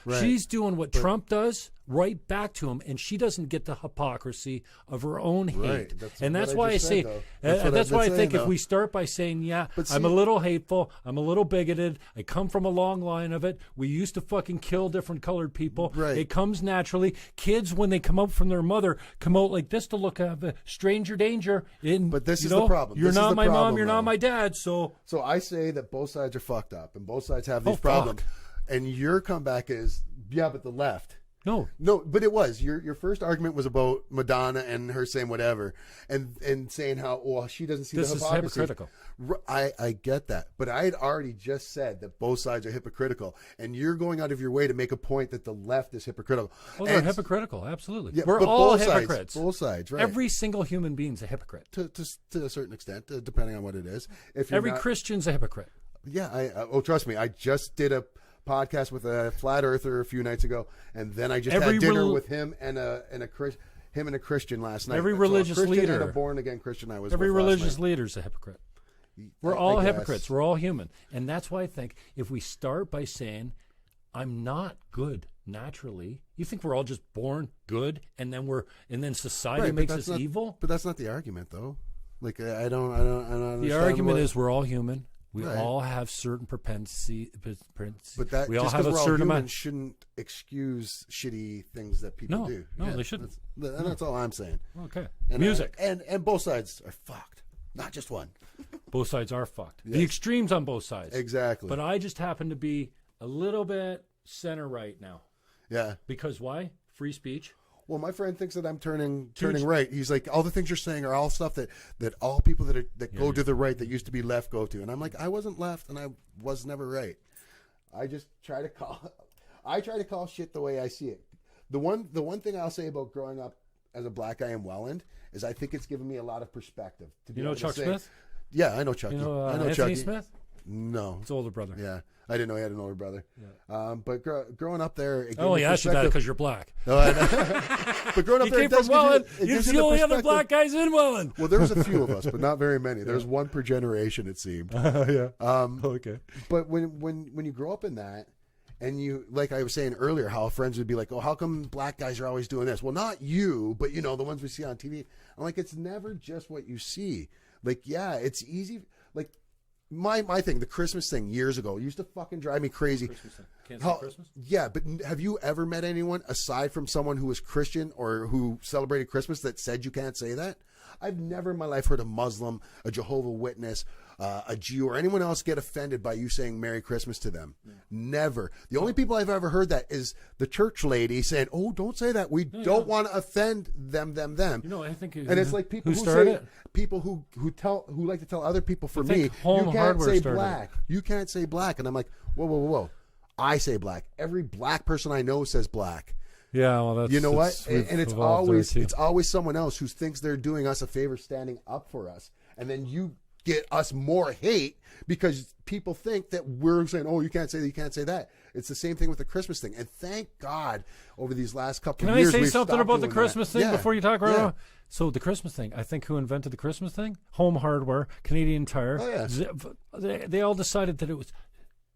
Speaker 2: Right. She's doing what Trump does right back to him, and she doesn't get the hypocrisy of her own hate. And that's why I say, that's why I think if we start by saying, yeah, I'm a little hateful, I'm a little bigoted, I come from a long line of it, we used to fucking kill different colored people, it comes naturally. Kids, when they come out from their mother, come out like this to look at stranger danger.
Speaker 1: But this is the problem.
Speaker 2: You're not my mom, you're not my dad, So
Speaker 1: I say that both sides are fucked up, and both sides have these problems. And your comeback is, yeah, but the left. No, but it was your first argument was about Madonna and her saying whatever, and saying how she doesn't see the hypocrisy.
Speaker 2: This is hypocritical.
Speaker 1: I get that, but I had already just said that both sides are hypocritical, and you're going out of your way to make a point that the left is hypocritical.
Speaker 2: Oh, they're hypocritical, absolutely. Yeah, we're all hypocrites.
Speaker 1: Both sides, right?
Speaker 2: Every single human being's a hypocrite
Speaker 1: to a certain extent, depending on what it is.
Speaker 2: Every Christian's a hypocrite.
Speaker 1: Yeah, trust me, I just did a podcast with a flat earther a few nights ago, and then I just had dinner with him and a Christian last night.
Speaker 2: Every religious leader
Speaker 1: and a born again Christian I was.
Speaker 2: Every religious leader's a hypocrite. We're all hypocrites. We're all human, and that's why I think if we start by saying, "I'm not good naturally," you think we're all just born good, and then society makes us evil.
Speaker 1: But that's not the argument, though. Like I don't understand.
Speaker 2: The argument is we're all human. We all have certain propensities.
Speaker 1: But that
Speaker 2: we all
Speaker 1: just
Speaker 2: have a certain amount.
Speaker 1: Shouldn't excuse shitty things that people do.
Speaker 2: No, they shouldn't.
Speaker 1: That's all I'm saying.
Speaker 2: Okay.
Speaker 1: And
Speaker 2: music.
Speaker 1: And both sides are fucked. Not just one.
Speaker 2: Both sides are fucked. Yes. The extremes on both sides.
Speaker 1: Exactly.
Speaker 2: But I just happen to be a little bit center right now.
Speaker 1: Yeah.
Speaker 2: Because why? Free speech.
Speaker 1: Well, my friend thinks that I'm turning right. He's like, all the things you're saying are all stuff that all people that go to the right that used to be left go to. And I'm like, I wasn't left, and I was never right. I just try to call shit the way I see it. The one thing I'll say about growing up as a black guy in Welland is I think it's given me a lot of perspective.
Speaker 2: You know Chuck Smith?
Speaker 1: Yeah, I know Chucky.
Speaker 2: You know,
Speaker 1: I know
Speaker 2: Anthony
Speaker 1: Chucky.
Speaker 2: Smith?
Speaker 1: No.
Speaker 2: His older brother.
Speaker 1: Yeah. I didn't know he had an older brother.
Speaker 2: Yeah.
Speaker 1: But growing up there... It
Speaker 2: oh, yeah, actually that because you're black.
Speaker 1: No, I know. But growing up there...
Speaker 2: He came from Welland. You're the only other black guys in Welland.
Speaker 1: Well, there's a few of us, but not very many. There's one per generation, it seemed.
Speaker 2: Yeah. Okay.
Speaker 1: But when you grow up in that, and you, like I was saying earlier, how friends would be like, oh, how come black guys are always doing this? Well, not you, but, the ones we see on TV. I'm like, it's never just what you see. Like, yeah, it's easy. Like... My thing, the Christmas thing years ago, used to fucking drive me crazy.
Speaker 2: Can't say Christmas?
Speaker 1: Yeah, but have you ever met anyone aside from someone who was Christian or who celebrated Christmas that said you can't say that? I've never in my life heard a Muslim, a Jehovah's Witness, a Jew, or anyone else get offended by you saying Merry Christmas to them. Yeah. Never. The only people I've ever heard that is the church lady saying, "Oh, don't say that. We don't want to offend them."
Speaker 2: I think,
Speaker 1: and it's like people who like to tell other people. For me, you can't say black. You can't say black, and I'm like, whoa. I say black. Every black person I know says black.
Speaker 2: Yeah, well, that's
Speaker 1: what, and it's always someone else who thinks they're doing us a favor, standing up for us, and then you get us more hate because people think that we're saying, oh, you can't say that, you can't say that. It's the same thing with the Christmas thing. And thank God over these last couple of years.
Speaker 2: Can I say something about the Christmas thing before you talk right
Speaker 1: yeah.
Speaker 2: now? So the Christmas thing, I think who invented the Christmas thing? Home Hardware, Canadian Tire.
Speaker 1: Oh, yeah.
Speaker 2: They all decided that it was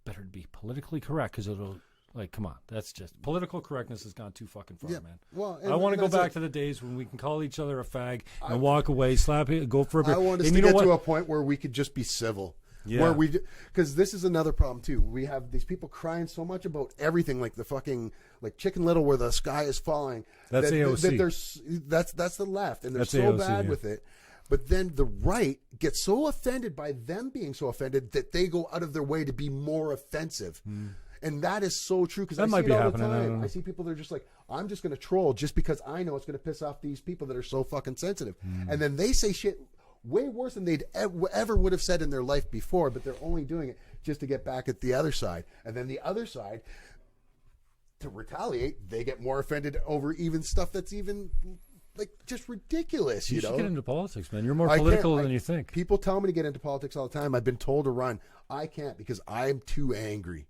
Speaker 2: better to be politically correct because it'll, like, come on. That's just, political correctness has gone too fucking far, man.
Speaker 1: Well,
Speaker 2: I want to go back to the days when we can call each other a fag and walk away, slap it, go for a beer.
Speaker 1: I want us to get to a point where we could just be civil. Yeah. Because this is another problem too. We have these people crying so much about everything, like the fucking like Chicken Little, where the sky is falling.
Speaker 2: That's
Speaker 1: AOC. That's the left, and they're
Speaker 2: that's
Speaker 1: so
Speaker 2: AOC,
Speaker 1: bad with it. But then the right gets so offended by them being so offended that they go out of their way to be more offensive. And that is so true because I see it all the time. I see people that are just like, I'm just going to troll just because I know it's going to piss off these people that are so fucking sensitive. And then they say shit way worse than they'd ever would have said in their life before, but they're only doing it just to get back at the other side. And then the other side, to retaliate, they get more offended over even stuff that's even like just ridiculous.
Speaker 2: You should get into politics, man. You're more political than you think.
Speaker 1: People tell me to get into politics all the time. I've been told to run. I can't because I'm too angry.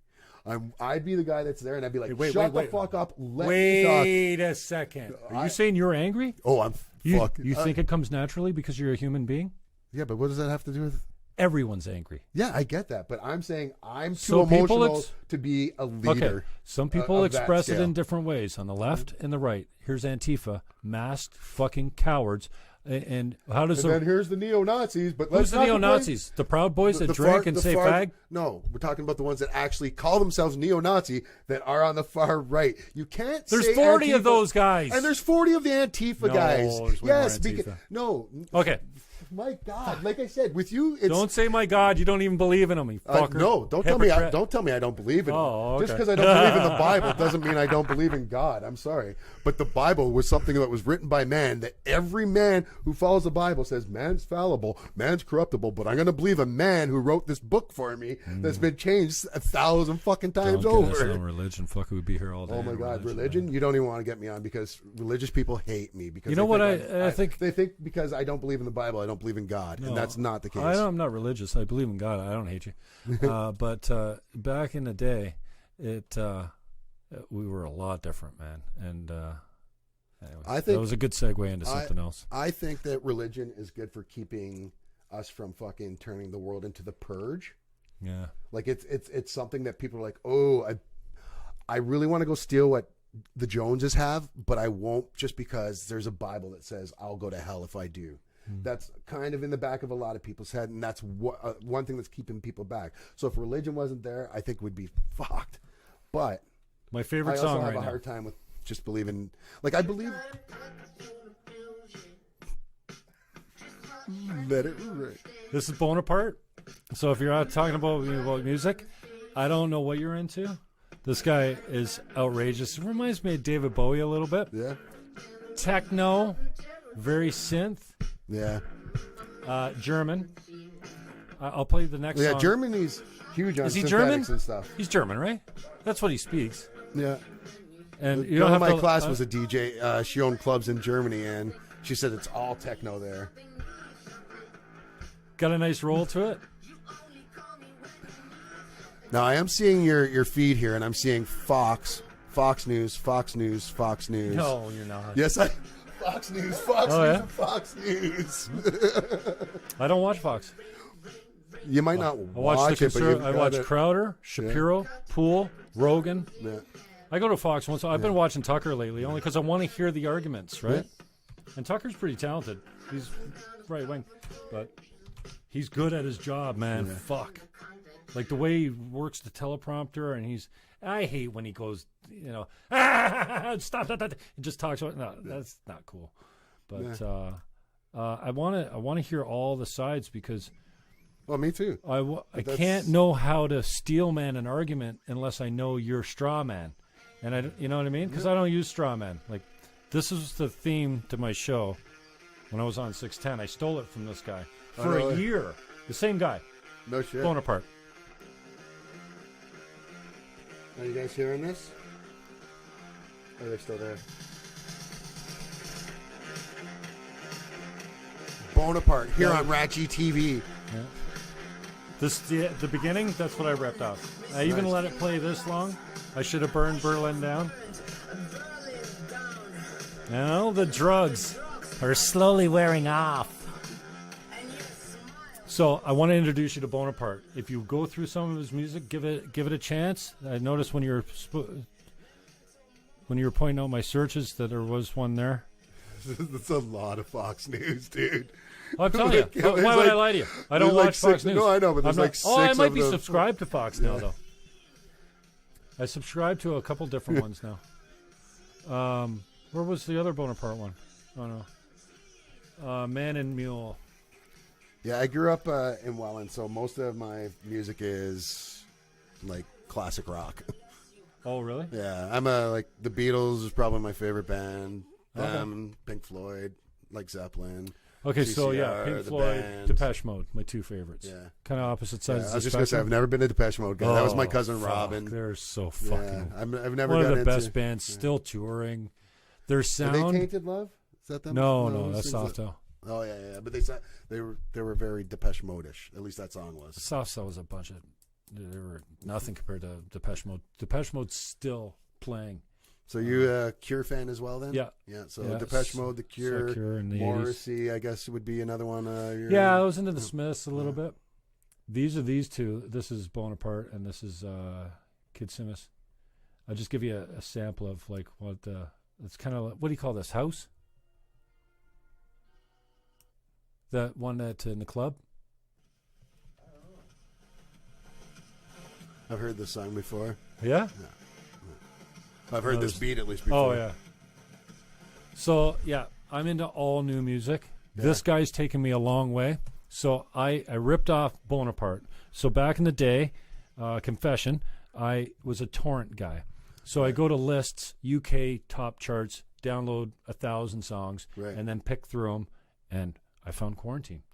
Speaker 1: I'd be the guy that's there, and I'd be like, shut the fuck up. Let me talk.
Speaker 2: Wait a second. Are you saying you're angry?
Speaker 1: Oh, I'm fucking.
Speaker 2: You think it comes naturally because you're a human being?
Speaker 1: Yeah, but what does that have to do with?
Speaker 2: Everyone's angry.
Speaker 1: Yeah, I get that, but I'm saying I'm too emotional to be a leader.
Speaker 2: Okay. Some people express it in different ways. On the left and the right. Here's Antifa, masked fucking cowards. And how does
Speaker 1: then here's the neo-Nazis, but
Speaker 2: who's the neo-Nazis? The Proud Boys that drink and say fag?
Speaker 1: No, we're talking about the ones that actually call themselves neo-Nazi that are on the far right. You can't
Speaker 2: There's
Speaker 1: say
Speaker 2: 40
Speaker 1: Antifa,
Speaker 2: of those guys.
Speaker 1: And there's 40 of the Antifa guys.
Speaker 2: There's way
Speaker 1: yes,
Speaker 2: more Antifa.
Speaker 1: no.
Speaker 2: Okay.
Speaker 1: My God, like I said, with you, it's...
Speaker 2: Don't say my God. You don't even believe in him, you fucker.
Speaker 1: No, don't tell me. Don't tell me I don't believe in him.
Speaker 2: Okay.
Speaker 1: Just because I don't believe in the Bible doesn't mean I don't believe in God. I'm sorry, but the Bible was something that was written by man. That every man who follows the Bible says man's fallible, man's corruptible. But I'm going to believe a man who wrote this book for me that's been changed 1,000 fucking times
Speaker 2: don't
Speaker 1: over.
Speaker 2: Get us on religion. Fuck, we'd be here all day.
Speaker 1: Oh my God, religion? You don't even want to get me on because religious people hate me because
Speaker 2: you know what I think
Speaker 1: they think because I don't believe in the Bible, I don't believe in God.
Speaker 2: No.
Speaker 1: And that's not the case.
Speaker 2: I'm not religious. I believe in God. I don't hate you. But back in the day, we were a lot different, man. And anyways,
Speaker 1: I think
Speaker 2: that was a good segue into something else.
Speaker 1: I think that religion is good for keeping us from fucking turning the world into the purge.
Speaker 2: Yeah.
Speaker 1: Like it's something that people are like, oh, I really want to go steal what the Joneses have, but I won't just because there's a Bible that says I'll go to hell if I do. That's kind of in the back of a lot of people's head, and that's one thing that's keeping people back. So if religion wasn't there, I think we'd be fucked. But
Speaker 2: my favorite
Speaker 1: song
Speaker 2: right now.
Speaker 1: I also have a hard time with just believing. Like I believe. Let it rip.
Speaker 2: This is Bonaparte. So if you're out talking about music, I don't know what you're into. This guy is outrageous. It reminds me of David Bowie a little bit.
Speaker 1: Yeah.
Speaker 2: Techno, very synth.
Speaker 1: Yeah.
Speaker 2: German. I'll play the next song.
Speaker 1: Yeah, Germany's huge on
Speaker 2: Is he German?
Speaker 1: and stuff.
Speaker 2: He's German, right? That's what he speaks.
Speaker 1: Yeah.
Speaker 2: And you don't have
Speaker 1: my class was a DJ. She owned clubs in Germany, and she said it's all techno there.
Speaker 2: Got a nice roll to it.
Speaker 1: Now, I am seeing your feed here, and I'm seeing Fox News.
Speaker 2: No, you're not.
Speaker 1: Yes, Fox News, Fox News.
Speaker 2: I don't watch Fox.
Speaker 1: You might not watch it, but
Speaker 2: I watch Crowder, Shapiro, Poole, Rogan.
Speaker 1: Yeah.
Speaker 2: I go to Fox once. I've been watching Tucker lately only because I want to hear the arguments, right?
Speaker 1: Yeah.
Speaker 2: And Tucker's pretty talented. He's right wing, but he's good at his job, man.
Speaker 1: Yeah.
Speaker 2: Fuck. Like the way he works the teleprompter, and I hate when he goes, stop that. And just talks about, no, that's not cool. But I want to hear all the sides because.
Speaker 1: Well, me too.
Speaker 2: I can't know how to steel man an argument unless I know your straw man, and you know what I mean? Because I don't use straw man. Like this is the theme to my show. When I was on 610, I stole it from this guy for a year. The same guy.
Speaker 1: No shit.
Speaker 2: Bonaparte.
Speaker 1: Are you guys hearing this? Are they still there? Bonaparte here on RATG TV.
Speaker 2: Yeah. The beginning, that's what I ripped off. I even let it play this long. I should have burned Berlin down. Now the drugs are slowly wearing off. So I want to introduce you to Bonaparte. If you go through some of his music, give it a chance. I noticed when you were pointing out my searches that there was one there.
Speaker 1: That's a lot of Fox News, dude.
Speaker 2: I'll tell you. Why would I lie to you? I don't watch Fox News.
Speaker 1: No, I know, but there's like 6 of them.
Speaker 2: Oh, I might be subscribed to Fox now, though. I subscribe to a couple different ones now. Where was the other Bonaparte one? Oh, no. Man and Mule.
Speaker 1: Yeah, I grew up in Welland, so most of my music is like classic rock.
Speaker 2: Oh, really?
Speaker 1: Yeah, I'm like the Beatles is probably my favorite band. Pink Floyd, like Zeppelin.
Speaker 2: Okay,
Speaker 1: CCR,
Speaker 2: so yeah, Pink Floyd,
Speaker 1: band.
Speaker 2: Depeche Mode, my two favorites.
Speaker 1: Yeah.
Speaker 2: Kind of opposite sides.
Speaker 1: I was just gonna say I've never been a Depeche Mode guy. That was my cousin Robin.
Speaker 2: They're so fucking.
Speaker 1: Yeah, I've never
Speaker 2: one
Speaker 1: got
Speaker 2: of the
Speaker 1: into,
Speaker 2: best bands still touring. Their sound.
Speaker 1: Are they Tainted Love? Is that them?
Speaker 2: No, that's Soft Cell.
Speaker 1: Oh yeah, but they were very Depeche Mode-ish. At least that song was.
Speaker 2: Soft Cell was a bunch of. They were nothing compared to Depeche Mode. Depeche Mode's still playing.
Speaker 1: So you a Cure fan as well then?
Speaker 2: Yeah.
Speaker 1: Yeah. So Depeche Mode, the Cure,
Speaker 2: in the
Speaker 1: Morrissey,
Speaker 2: 80s.
Speaker 1: I guess would be another one.
Speaker 2: Yeah, I was into the Smiths a little bit. These are these two. This is Bonaparte, and this is Kid Simmons. I'll just give you a sample of like what it's kind of. What do you call this? House? That one that in the club?
Speaker 1: I've heard this song before.
Speaker 2: Yeah?
Speaker 1: I've heard this beat at least before.
Speaker 2: Oh, yeah. So, yeah, I'm into all new music. Yeah. This guy's taken me a long way. So I ripped off Bonaparte. So back in the day, confession, I was a torrent guy. So I go to lists, UK top charts, download 1,000 songs, and then pick through them, and I found Quarantine.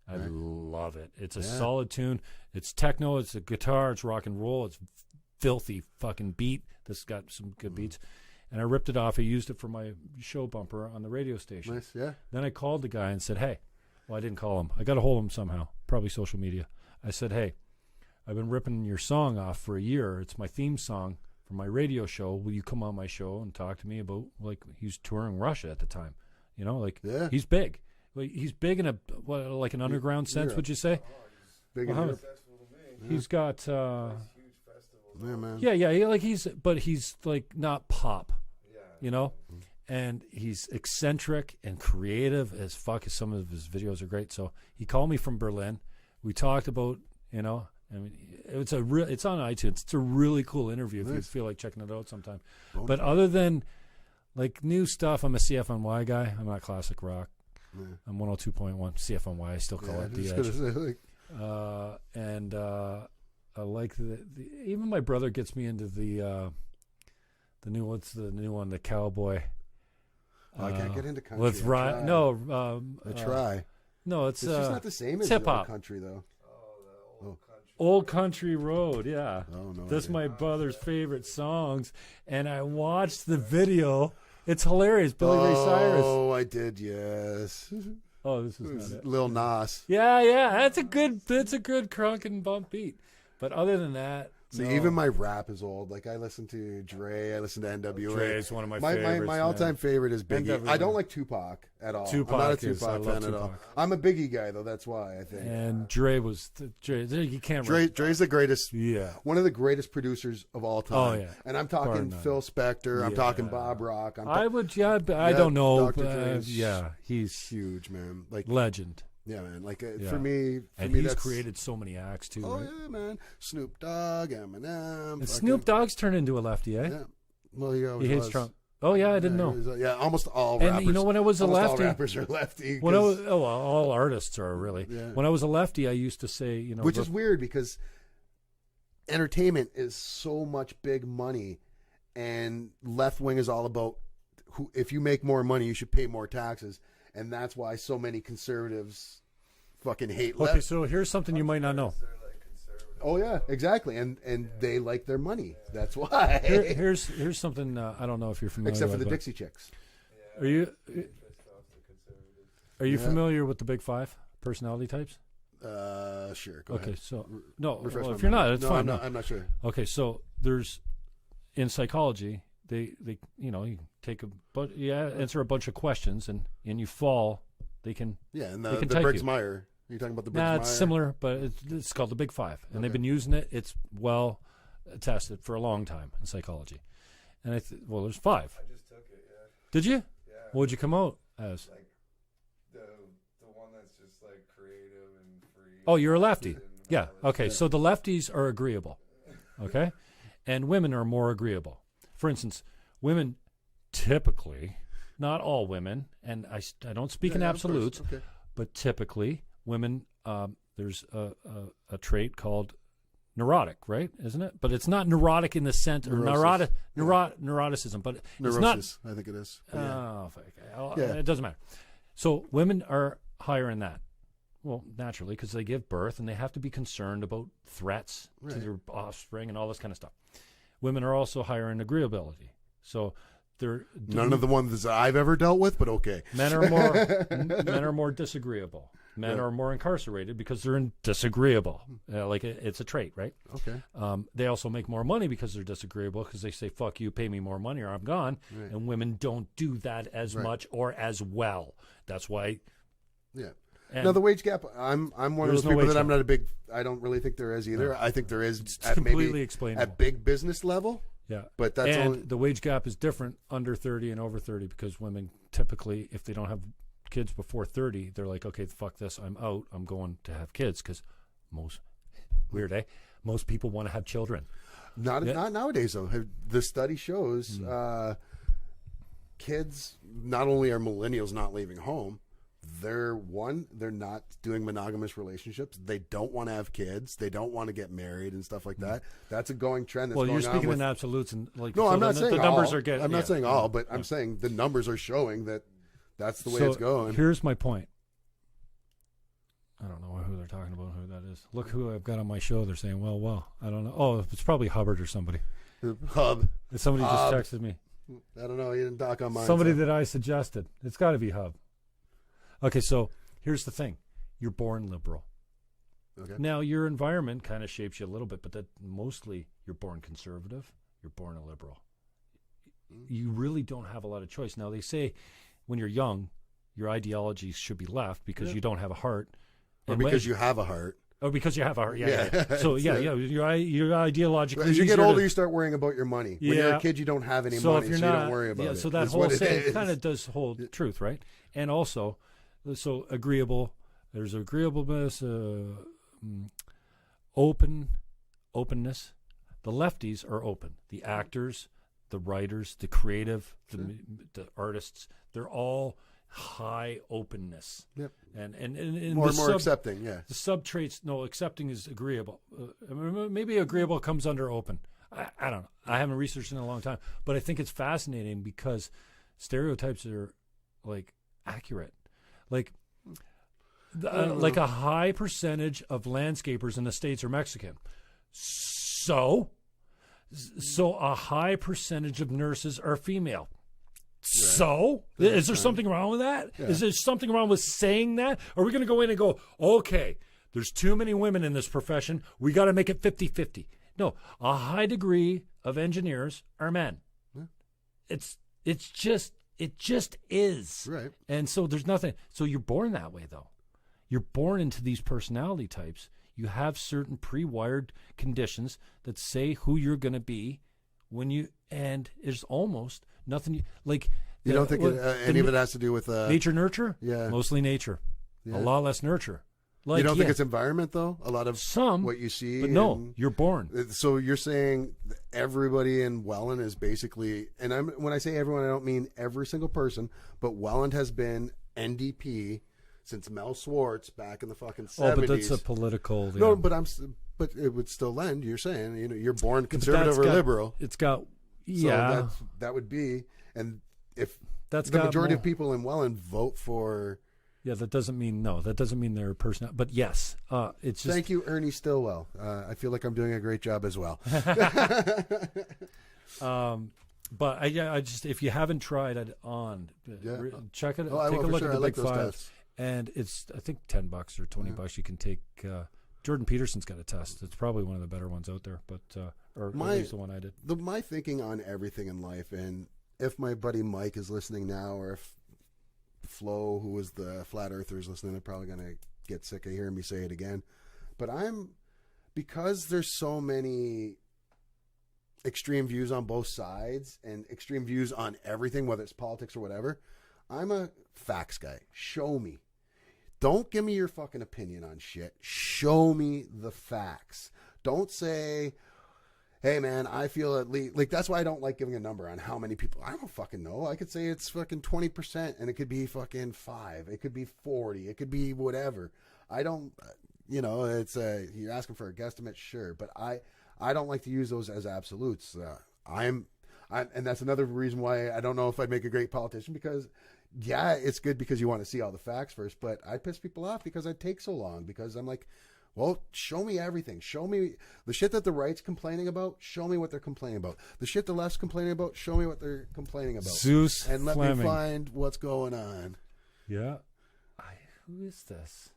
Speaker 2: I love it. It's a solid tune. It's techno. It's a guitar. It's rock and roll. It's filthy fucking beat. This has got some good beats. And I ripped it off. I used it for my show bumper on the radio station.
Speaker 1: Nice, yeah.
Speaker 2: Then I called the guy and said, hey, well, I didn't call him. I got a hold of him somehow, probably social media. I said, hey, I've been ripping your song off for a year. It's my theme song for my radio show. Will you come on my show and talk to me about, like, he's touring Russia at the time. You know, like, he's big. He's big in like an underground sense, would you say?
Speaker 1: Big in Europe.
Speaker 2: He's got...
Speaker 1: yeah, man.
Speaker 2: Yeah, he's like not pop, you know, and he's eccentric and creative as fuck. Some of his videos are great. So he called me from Berlin. We talked about, you know, I mean, it's on iTunes. It's a really cool interview if you feel like checking it out sometime. But other than like new stuff, I'm a CFNY guy. I'm not classic rock. Yeah. I'm 102.1 CFNY. I still call it the Edge. I like even my brother gets me into the new what's the new one, the Cowboy.
Speaker 1: I can't get into country.
Speaker 2: With
Speaker 1: I try.
Speaker 2: No, it's
Speaker 1: just not the same as
Speaker 2: hip hop
Speaker 1: country though.
Speaker 2: Old Country Road, yeah.
Speaker 1: Oh no,
Speaker 2: that's my brother's favorite songs, and I watched the video. It's hilarious, Billy Ray Cyrus.
Speaker 1: Oh, I did, yes.
Speaker 2: Oh, this is not it.
Speaker 1: Lil Nas.
Speaker 2: Yeah, that's a good crunk and bump beat. But other than that,
Speaker 1: see, even my rap is old. Like I listen to Dre, I listen to NWA.
Speaker 2: Dre is one of my favorites.
Speaker 1: My all-time favorite is Biggie. NWA. I don't like Tupac at all. I'm not a Tupac fan at all. I'm a Biggie guy though. That's why I think.
Speaker 2: And Dre was you can't.
Speaker 1: Dre's the greatest.
Speaker 2: Yeah.
Speaker 1: One of the greatest producers of all time. Oh yeah. And I'm talking Phil Spector. I'm talking Bob Rock.
Speaker 2: I don't know.
Speaker 1: Dr.
Speaker 2: He's
Speaker 1: huge, man. Like
Speaker 2: legend.
Speaker 1: Yeah, man. Like for me,
Speaker 2: he's created so many acts too.
Speaker 1: Oh
Speaker 2: right?
Speaker 1: yeah, man. Snoop Dogg, Eminem.
Speaker 2: And Snoop Dogg's turned into a lefty, eh?
Speaker 1: Yeah. Well, he
Speaker 2: hates Trump. Oh yeah, I didn't know.
Speaker 1: Almost all rappers.
Speaker 2: And you know, when I was a lefty,
Speaker 1: all rappers are lefty.
Speaker 2: When all artists are really. Yeah. When I was a lefty, I used to say, you know,
Speaker 1: which is weird because entertainment is so much big money, and left wing is all about if you make more money, you should pay more taxes. And that's why so many conservatives fucking hate left.
Speaker 2: Okay, so here's something you might not know.
Speaker 1: Oh yeah, exactly, and they like their money. That's why.
Speaker 2: Here's something I don't know if you're familiar.
Speaker 1: Except for
Speaker 2: with,
Speaker 1: the Dixie Chicks.
Speaker 2: Are you? Are you familiar with the big 5 personality types?
Speaker 1: Sure. Go ahead.
Speaker 2: Okay, so no,
Speaker 1: Refresh
Speaker 2: well,
Speaker 1: my
Speaker 2: if you're
Speaker 1: mind.
Speaker 2: not, it's
Speaker 1: No,
Speaker 2: fine.
Speaker 1: I'm not sure.
Speaker 2: Okay, so there's in psychology, they you take answer a bunch of questions and you fall. They can
Speaker 1: And
Speaker 2: they can
Speaker 1: the
Speaker 2: type
Speaker 1: Briggs-Myers. Are you talking about the Briggs-Myers?
Speaker 2: it's similar, but it's called the big 5, and they've been using it. It's well tested for a long time in psychology, and there's 5.
Speaker 3: I just took it. Yeah.
Speaker 2: Did you?
Speaker 3: Yeah.
Speaker 2: What would you come out as?
Speaker 3: Like the one that's just like creative and free.
Speaker 2: Oh, you're a lefty.
Speaker 3: and
Speaker 2: Yeah.
Speaker 3: all
Speaker 2: Okay.
Speaker 3: this
Speaker 2: So the lefties are agreeable. Okay. And women are more agreeable. For instance, women typically, not all women, and I don't speak in
Speaker 1: Yeah, of course.
Speaker 2: absolutes,
Speaker 1: Okay.
Speaker 2: but typically women, there's a trait called neurotic, right? Isn't it? But it's not neurotic in the sense, or neuroticism, but
Speaker 1: Neurosis,
Speaker 2: it's not.
Speaker 1: I think it is.
Speaker 2: It doesn't matter. So women are higher in that. Well, naturally, because they give birth and they have to be concerned about threats to their offspring and all this kind of stuff. Women are also higher in agreeability. So they're
Speaker 1: None of the ones that I've ever dealt with, but okay.
Speaker 2: men are more disagreeable. Men are more incarcerated because they're disagreeable. It's a trait, right?
Speaker 1: Okay.
Speaker 2: They also make more money because they're disagreeable because they say, fuck you, pay me more money or I'm gone.
Speaker 1: Right.
Speaker 2: And women don't do that as much or as well. That's why.
Speaker 1: Yeah.
Speaker 2: And
Speaker 1: Now the wage gap, I'm one of
Speaker 2: There's
Speaker 1: those
Speaker 2: no
Speaker 1: people
Speaker 2: wage
Speaker 1: that I'm
Speaker 2: gap.
Speaker 1: not a big. I don't really think there is either.
Speaker 2: No.
Speaker 1: I think there is
Speaker 2: It's
Speaker 1: at
Speaker 2: completely
Speaker 1: maybe
Speaker 2: explainable.
Speaker 1: at big business level.
Speaker 2: Yeah.
Speaker 1: But that's
Speaker 2: and
Speaker 1: only
Speaker 2: the wage gap is different under 30 and over 30 because women typically, if they don't have kids before 30, they're like, okay, fuck this, I'm out. I'm going to have kids because most people want to have children.
Speaker 1: not nowadays though. The study shows kids not only are millennials not leaving home. They're not doing monogamous relationships. They don't want to have kids. They don't want to get married and stuff like that. That's a going trend. That's
Speaker 2: Well,
Speaker 1: going
Speaker 2: you're
Speaker 1: on
Speaker 2: speaking
Speaker 1: with,
Speaker 2: in absolutes and like.
Speaker 1: No,
Speaker 2: so
Speaker 1: I'm not saying
Speaker 2: the numbers
Speaker 1: all.
Speaker 2: are getting.
Speaker 1: I'm not saying all, but I'm saying the numbers are showing that that's the way it's going.
Speaker 2: Here's my point. I don't know who they're talking about, who that is. Look who I've got on my show. They're saying, well, I don't know. Oh, it's probably Hubbard or somebody.
Speaker 1: Hub.
Speaker 2: Somebody just texted me.
Speaker 1: I don't know. You didn't dock on mine.
Speaker 2: Somebody
Speaker 1: so.
Speaker 2: that I suggested. It's got to be Hub. Okay, so here's the thing. You're born liberal.
Speaker 1: Okay.
Speaker 2: Now, your environment kind of shapes you a little bit, but that mostly you're born conservative. You're born a liberal. You really don't have a lot of choice. Now, they say when you're young, your ideologies should be left because you don't have a heart.
Speaker 1: Or because you have a heart.
Speaker 2: Oh, because you have a heart. Yeah.
Speaker 1: Yeah.
Speaker 2: So, you're ideologically.
Speaker 1: As you get
Speaker 2: easier
Speaker 1: older,
Speaker 2: to-
Speaker 1: you start worrying about your money. When you're a kid, you don't have any
Speaker 2: so
Speaker 1: money,
Speaker 2: if you're
Speaker 1: so
Speaker 2: not,
Speaker 1: you don't worry about it.
Speaker 2: So that
Speaker 1: It's
Speaker 2: whole
Speaker 1: what it
Speaker 2: saying
Speaker 1: is.
Speaker 2: kind of does hold truth, right? And also, so agreeable. There's agreeableness, openness. The lefties are open. The actors, the writers, the creative, the artists. They're all high openness.
Speaker 1: Yep.
Speaker 2: And
Speaker 1: More
Speaker 2: the
Speaker 1: accepting, yeah.
Speaker 2: The sub traits, accepting is agreeable. Maybe agreeable comes under open. I don't know. I haven't researched in a long time, but I think it's fascinating because stereotypes are like accurate. Like a high percentage of landscapers in the States are Mexican. So a high percentage of nurses are female. So, is there something wrong with that? Yeah. Is there something wrong with saying that? Are we going to go in and go, okay, there's too many women in this profession. We got to make it 50-50. No, a high degree of engineers are men. Yeah. It just is.
Speaker 1: Right.
Speaker 2: And so there's nothing. So you're born that way, though. You're born into these personality types. You have certain pre-wired conditions that say who you're going to be and there's almost nothing like.
Speaker 1: You don't think any of it has to do with
Speaker 2: nature nurture?
Speaker 1: Yeah,
Speaker 2: mostly nature. Yeah. A lot less nurture. Like,
Speaker 1: you don't think it's environment though? A lot of
Speaker 2: some
Speaker 1: what you see,
Speaker 2: but no, you're born.
Speaker 1: So you're saying everybody in Welland is basically, and when I say everyone, I don't mean every single person, but Welland has been NDP since Mel Swartz back in the fucking 70s.
Speaker 2: Oh, but that's a political.
Speaker 1: No, but it would still lend. You're saying, you're born conservative or liberal.
Speaker 2: It's got,
Speaker 1: So that would be, and if the majority of people in Welland vote for.
Speaker 2: Yeah, that doesn't mean no. That doesn't mean they're personal. But yes, it's just.
Speaker 1: Thank you, Ernie Stillwell. I feel like I'm doing a great job as well.
Speaker 2: But I just, if you haven't tried it on, check it.
Speaker 1: Oh,
Speaker 2: take a look
Speaker 1: sure.
Speaker 2: at the
Speaker 1: I like
Speaker 2: Big
Speaker 1: those
Speaker 2: Five.
Speaker 1: tests.
Speaker 2: and it's I think $10 or $20. You can take. Jordan Peterson's got a test. It's probably one of the better ones out there, but or at least the one I did.
Speaker 1: My thinking on everything in life, and if my buddy Mike is listening now, or if Flo, who was the Flat Earther, is listening, they're probably going to get sick of hearing me say it again. But because there's so many extreme views on both sides and extreme views on everything, whether it's politics or whatever, I'm a facts guy. Show me. Don't give me your fucking opinion on shit. Show me the facts. Don't say, hey, man, I feel at least... Like, that's why I don't like giving a number on how many people... I don't fucking know. I could say it's fucking 20%, and it could be fucking 5. It could be 40. It could be whatever. I don't... it's you're asking for a guesstimate, sure. But I don't like to use those as absolutes. And that's another reason why I don't know if I'd make a great politician, because... Yeah, it's good because you want to see all the facts first, but I piss people off because I take so long, because I'm like, well, show me everything. Show me the shit that the right's complaining about. Show me what they're complaining about. The shit the left's complaining about. Show me what they're complaining about.
Speaker 2: Zeus
Speaker 1: and let
Speaker 2: Fleming.
Speaker 1: me find what's going on.
Speaker 2: Yeah. Who is this?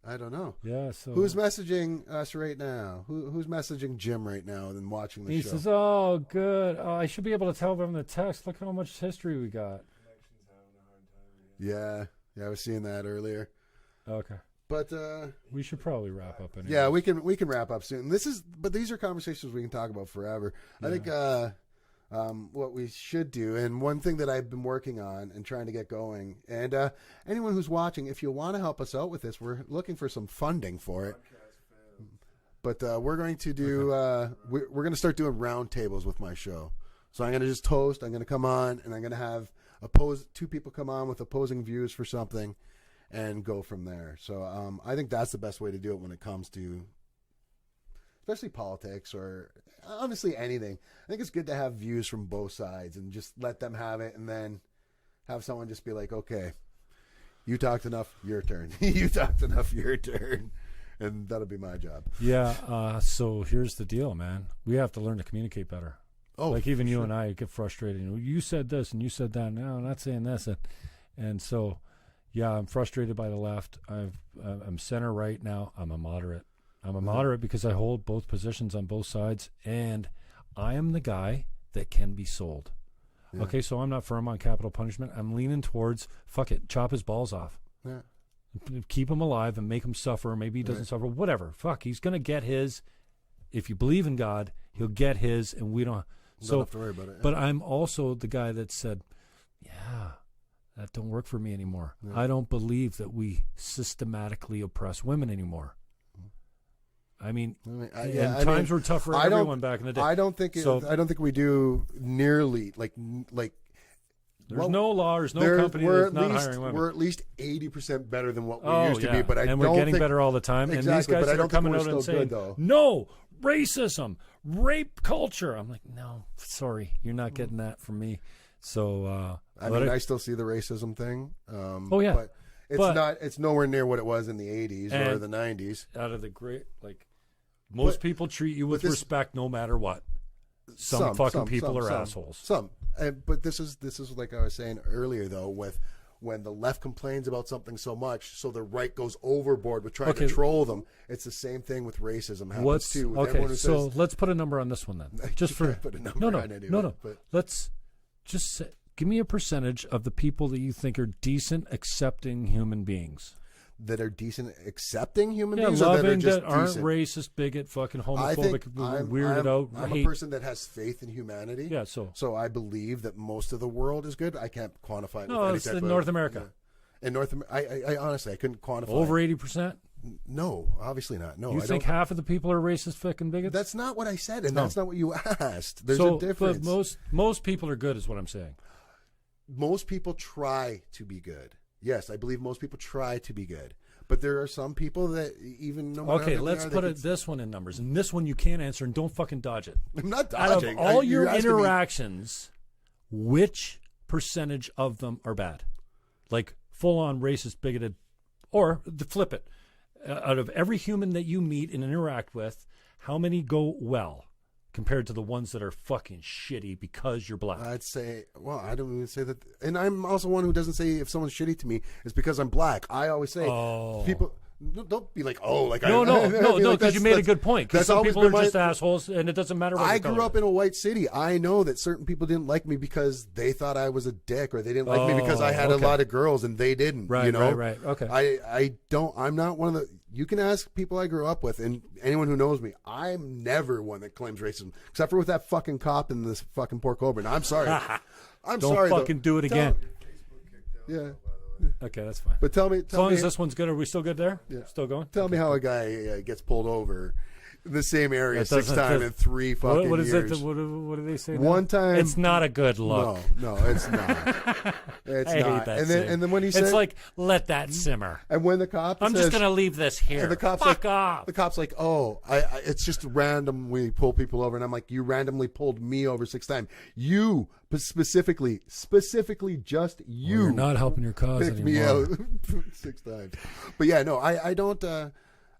Speaker 1: I don't know.
Speaker 2: Yeah. So
Speaker 1: who's messaging us right now? Who's messaging Jim right now and watching the show?
Speaker 2: He says, "Oh, good. Oh, I should be able to tell from the text. Look how much history we got."
Speaker 1: Yeah, I was seeing that earlier.
Speaker 2: Okay,
Speaker 1: but
Speaker 2: we should probably wrap up. Anyway.
Speaker 1: Yeah, we can wrap up soon. But these are conversations we can talk about forever. Yeah. I think what we should do, and one thing that I've been working on and trying to get going, and anyone who's watching, if you want to help us out with this, we're looking for some funding for it. But we're going to do we're going to start doing roundtables with my show. So I'm going to just host. I'm going to come on, and I'm going to have two people come on with opposing views for something and go from there. So I think that's the best way to do it when it comes to especially politics or honestly anything. I think it's good to have views from both sides and just let them have it, and then have someone just be like, okay, you talked enough, your turn. You talked enough, your turn. And that'll be my job.
Speaker 2: Yeah, so here's the deal, man. We have to learn to communicate better.
Speaker 1: Oh,
Speaker 2: like even you and I get frustrated. You said this and you said that. No, I'm not saying this. And so, yeah, I'm frustrated by the left. I'm center right now. I'm a moderate. I'm a moderate because I hold both positions on both sides, and I am the guy that can be sold. Yeah. Okay, so I'm not firm on capital punishment. I'm leaning towards, fuck it, chop his balls off.
Speaker 1: Yeah.
Speaker 2: Keep him alive and make him suffer. Maybe he doesn't suffer. Whatever. Fuck, he's going to get his. If you believe in God, he'll get his, and we don't have to worry about it. Yeah. But I'm also the guy that said, yeah, that don't work for me anymore. Yeah. I don't believe that we systematically oppress women anymore. I mean, times were tough for everyone back in the day.
Speaker 1: I don't think we do nearly like.
Speaker 2: There's no law. There's no company that's not hiring women.
Speaker 1: We're at least 80% better than what we used to be. But
Speaker 2: we're getting better all the time.
Speaker 1: Exactly,
Speaker 2: and these guys
Speaker 1: but
Speaker 2: are coming out and saying, "No, racism, rape culture." I'm like, no, sorry, you're not getting that from me. So
Speaker 1: I still see the racism thing. But it's nowhere near what it was in the 80s or the 90s.
Speaker 2: Out of the great, most people treat you with respect no matter what. Some people are assholes.
Speaker 1: But this is like I was saying earlier, though, with when the left complains about something so much, so the right goes overboard with trying to troll them. It's the same thing with racism happens too. With
Speaker 2: so let's put a number on this one then. Just for
Speaker 1: put a number on it.
Speaker 2: No. Let's just say, give me a percentage of the people that you think are decent, accepting human beings.
Speaker 1: That are decent, accepting human beings,
Speaker 2: loving,
Speaker 1: or that are just
Speaker 2: that aren't
Speaker 1: decent?
Speaker 2: Racist, bigot, fucking homophobic, weirded out.
Speaker 1: I'm a person that has faith in humanity.
Speaker 2: Yeah,
Speaker 1: so I believe that most of the world is good. I can't quantify it.
Speaker 2: No, it's in North America.
Speaker 1: In North America, I honestly I couldn't quantify.
Speaker 2: Over 80%.
Speaker 1: No, obviously not. No,
Speaker 2: you think half of the people are racist, fucking bigots?
Speaker 1: That's not what I said, and that's not what you asked. There's a difference.
Speaker 2: But most people are good, is what I'm saying.
Speaker 1: Most people try to be good. Yes, I believe most people try to be good. But there are some people that even no matter
Speaker 2: okay, let's put this one in numbers. And this one you can't answer, and don't fucking dodge it.
Speaker 1: I'm not dodging.
Speaker 2: Out of all your interactions, which percentage of them are bad? Like full-on racist, bigoted, or flip it. Out of every human that you meet and interact with, how many go well? compared to the ones that are fucking shitty because you're black?
Speaker 1: I'd say, well, I don't even say that. And I'm also one who doesn't say if someone's shitty to me, it's because I'm black. I always say, people, don't be like, oh, like,
Speaker 2: no, because you made a good point. Because some people are just assholes, and it doesn't matter what
Speaker 1: I grew up in a white city. I know that certain people didn't like me because they thought I was a dick, or they didn't like me because I had a lot of girls and they didn't.
Speaker 2: Right,
Speaker 1: you know?
Speaker 2: right. Okay.
Speaker 1: I'm not one of the. You can ask people I grew up with, and anyone who knows me, I'm never one that claims racism, except for with that fucking cop and this fucking Port Colborne. I'm sorry.
Speaker 2: Don't fucking do it again.
Speaker 1: Yeah.
Speaker 2: Okay, that's fine.
Speaker 1: But tell me,
Speaker 2: as long as this one's good, are we still good there?
Speaker 1: Yeah.
Speaker 2: Still going?
Speaker 1: Tell me how a guy gets pulled over in the same area 6 times in 3 fucking
Speaker 2: what is
Speaker 1: years.
Speaker 2: It? What do they say?
Speaker 1: One time,
Speaker 2: it's not a good look.
Speaker 1: No, it's not. It's
Speaker 2: I
Speaker 1: not.
Speaker 2: hate that.
Speaker 1: And then when he said,
Speaker 2: it's like, let that simmer.
Speaker 1: And when the cop,
Speaker 2: I'm just gonna leave this here.
Speaker 1: And the cop's
Speaker 2: Fuck
Speaker 1: like,
Speaker 2: off.
Speaker 1: The cop's like, oh, it's just random. We pull people over, and I'm like, you randomly pulled me over 6 times. You specifically, just you.
Speaker 2: Well, you're not helping your cause
Speaker 1: picked
Speaker 2: anymore.
Speaker 1: me out 6 times. But yeah, no, I don't.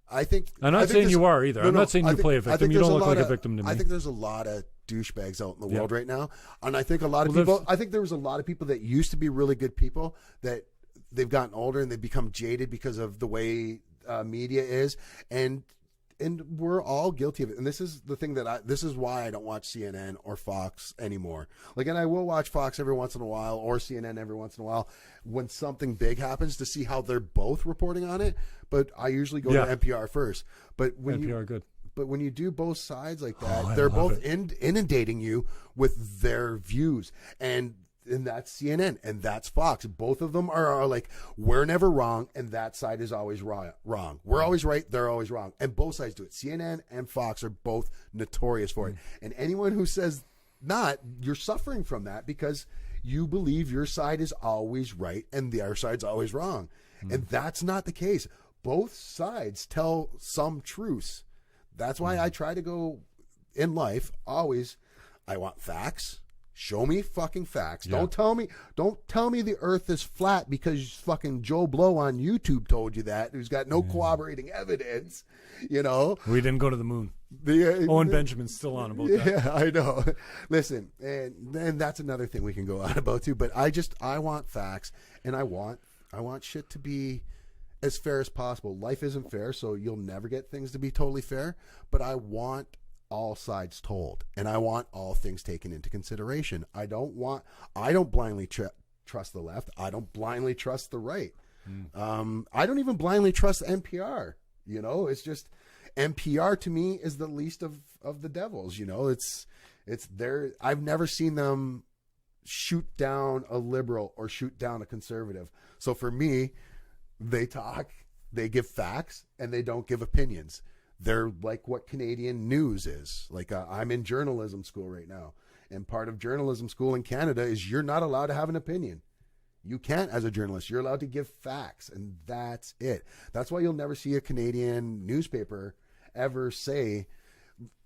Speaker 1: I think
Speaker 2: I'm not saying you are either. I'm not saying you play a victim. You don't look like a victim to me.
Speaker 1: I think there's a lot of douchebags out in the world right now, and I think a lot of people. I think there was a lot of people that used to be really good people that they've gotten older and they've become jaded because of the way media is, and we're all guilty of it. And this is the thing this is why I don't watch CNN or Fox anymore. Like, and I will watch Fox every once in a while or CNN every once in a while when something big happens to see how they're both reporting on it. But I usually go to NPR first. But when
Speaker 2: NPR good.
Speaker 1: But when you do both sides like that, they're both inundating you with their views. And that's CNN and that's Fox. Both of them are like, we're never wrong, and that side is always wrong. We're always right, they're always wrong. And both sides do it. CNN and Fox are both notorious for it. And anyone who says not, you're suffering from that because you believe your side is always right and the other side's always wrong. And that's not the case. Both sides tell some truths. That's why I try to go in life always, I want facts. Show me fucking facts. Yeah. Don't tell me the earth is flat because fucking Joe Blow on YouTube told you that, who's got no corroborating evidence, you know.
Speaker 2: We didn't go to the moon. Owen Benjamin's still on about that.
Speaker 1: Yeah, I know. Listen, and that's another thing we can go on about too, but I want facts, and I want shit to be as fair as possible. Life isn't fair, so you'll never get things to be totally fair, but I want all sides told, and I want all things taken into consideration. I don't blindly trust the left. I don't blindly trust the right. I don't even blindly trust NPR. You know, it's just NPR to me is the least of the devils. You know, it's there. I've never seen them shoot down a liberal or shoot down a conservative. So for me, they talk, they give facts, and they don't give opinions. They're like what Canadian news is. Like, I'm in journalism school right now, and part of journalism school in Canada is you're not allowed to have an opinion. You can't as a journalist. You're allowed to give facts, and that's it. That's why you'll never see a Canadian newspaper ever say,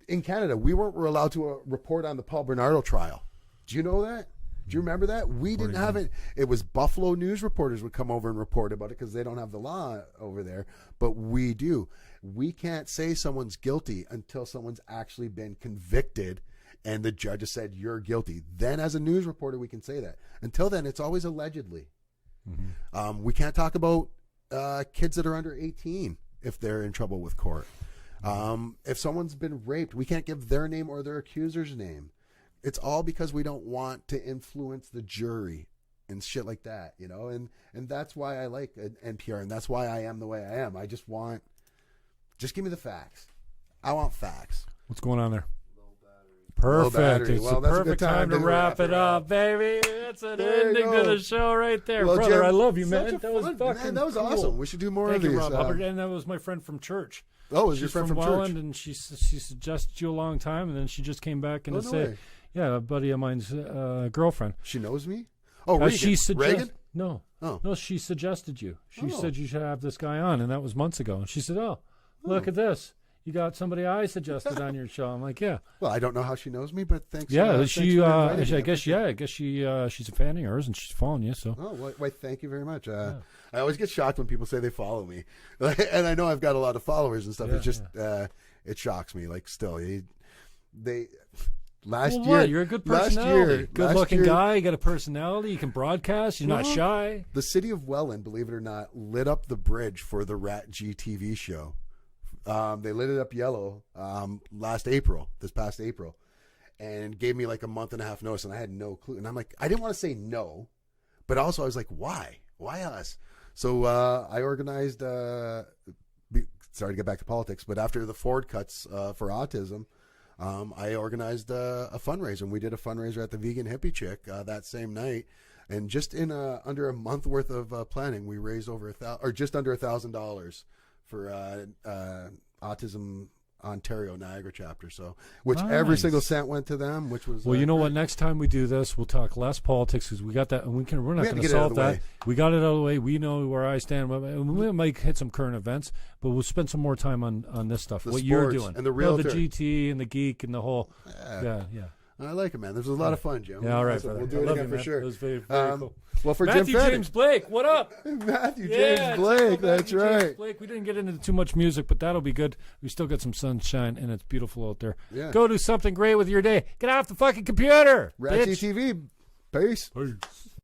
Speaker 1: in Canada, we weren't allowed to report on the Paul Bernardo trial. Do you know that? Do you remember that? We didn't have it. It was Buffalo news reporters would come over and report about it because they don't have the law over there, but we do. We can't say someone's guilty until someone's actually been convicted and the judge has said you're guilty. Then as a news reporter, we can say that. Until then, it's always allegedly. We can't talk about kids that are under 18 if they're in trouble with court. If someone's been raped, we can't give their name or their accuser's name. It's all because we don't want to influence the jury and shit like that, you know? And that's why I like NPR, and that's why I am the way I am. I just give me the facts. I want facts.
Speaker 2: What's going on there? Perfect. It's the perfect time to wrap it up, baby. That's an ending to the show right there. Well, brother, Jim, I love you, man. That was fucking
Speaker 1: man, that was
Speaker 2: cool.
Speaker 1: awesome. We should do more of these.
Speaker 2: Thank you, Rob Hubbard. And that was my friend from church.
Speaker 1: Oh, was your friend from
Speaker 2: Welland,
Speaker 1: church?
Speaker 2: and she suggested you a long time, and then she just came back and said, yeah, a buddy of mine's girlfriend.
Speaker 1: She knows me? Oh, Reagan. Reagan?
Speaker 2: No.
Speaker 1: Oh.
Speaker 2: No, she suggested you. She said you should have this guy on, and that was months ago. And she said, look at this. You got somebody I suggested on your show. I'm like, yeah.
Speaker 1: Well, I don't know how she knows me, but thanks.
Speaker 2: Yeah,
Speaker 1: thanks
Speaker 2: I guess she's a fan of yours and she's following you. So.
Speaker 1: Oh, wait, thank you very much. I always get shocked when people say they follow me, and I know I've got a lot of followers and stuff. It's just it shocks me. Like, still, last
Speaker 2: Well,
Speaker 1: year.
Speaker 2: what? You're a good personality. Good-looking guy. You got a personality. You can broadcast. You're not shy.
Speaker 1: The city of Welland, believe it or not, lit up the bridge for the RATG TV show. They lit it up yellow this past April, and gave me like a month and a half notice, and I had no clue. And I'm like, I didn't want to say no, but also I was like, why? Why us? So I organized, sorry to get back to politics, but after the Ford cuts for autism, I organized a fundraiser, and we did a fundraiser at the Vegan Hippie Chick that same night. And just in under a month worth of planning, we raised over just under $1,000 for Autism Ontario Niagara chapter. So, which every single cent went to them. Which was
Speaker 2: well, you know what? Next time we do this, we'll talk less politics because we got that, and we're not going to solve that. We got it out of the way. We know where I stand. We might hit some current events, but we'll spend some more time on this stuff. What you're doing,
Speaker 1: and the realtor,
Speaker 2: the GT and the Geek and the whole. Yeah.
Speaker 1: I like it, man. This was a lot of fun, Jim.
Speaker 2: Yeah, all right,
Speaker 1: we'll do it again for sure.
Speaker 2: It was very, very cool.
Speaker 1: Well, for
Speaker 2: Matthew
Speaker 1: Jim Fannon,
Speaker 2: James Blake, what up?
Speaker 1: Matthew James Blake, that's right.
Speaker 2: James Blake. We didn't get into too much music, but that'll be good. We still got some sunshine, and it's beautiful out there.
Speaker 1: Yeah.
Speaker 2: Go do something great with your day. Get off the fucking computer.
Speaker 1: RATG TV. Peace.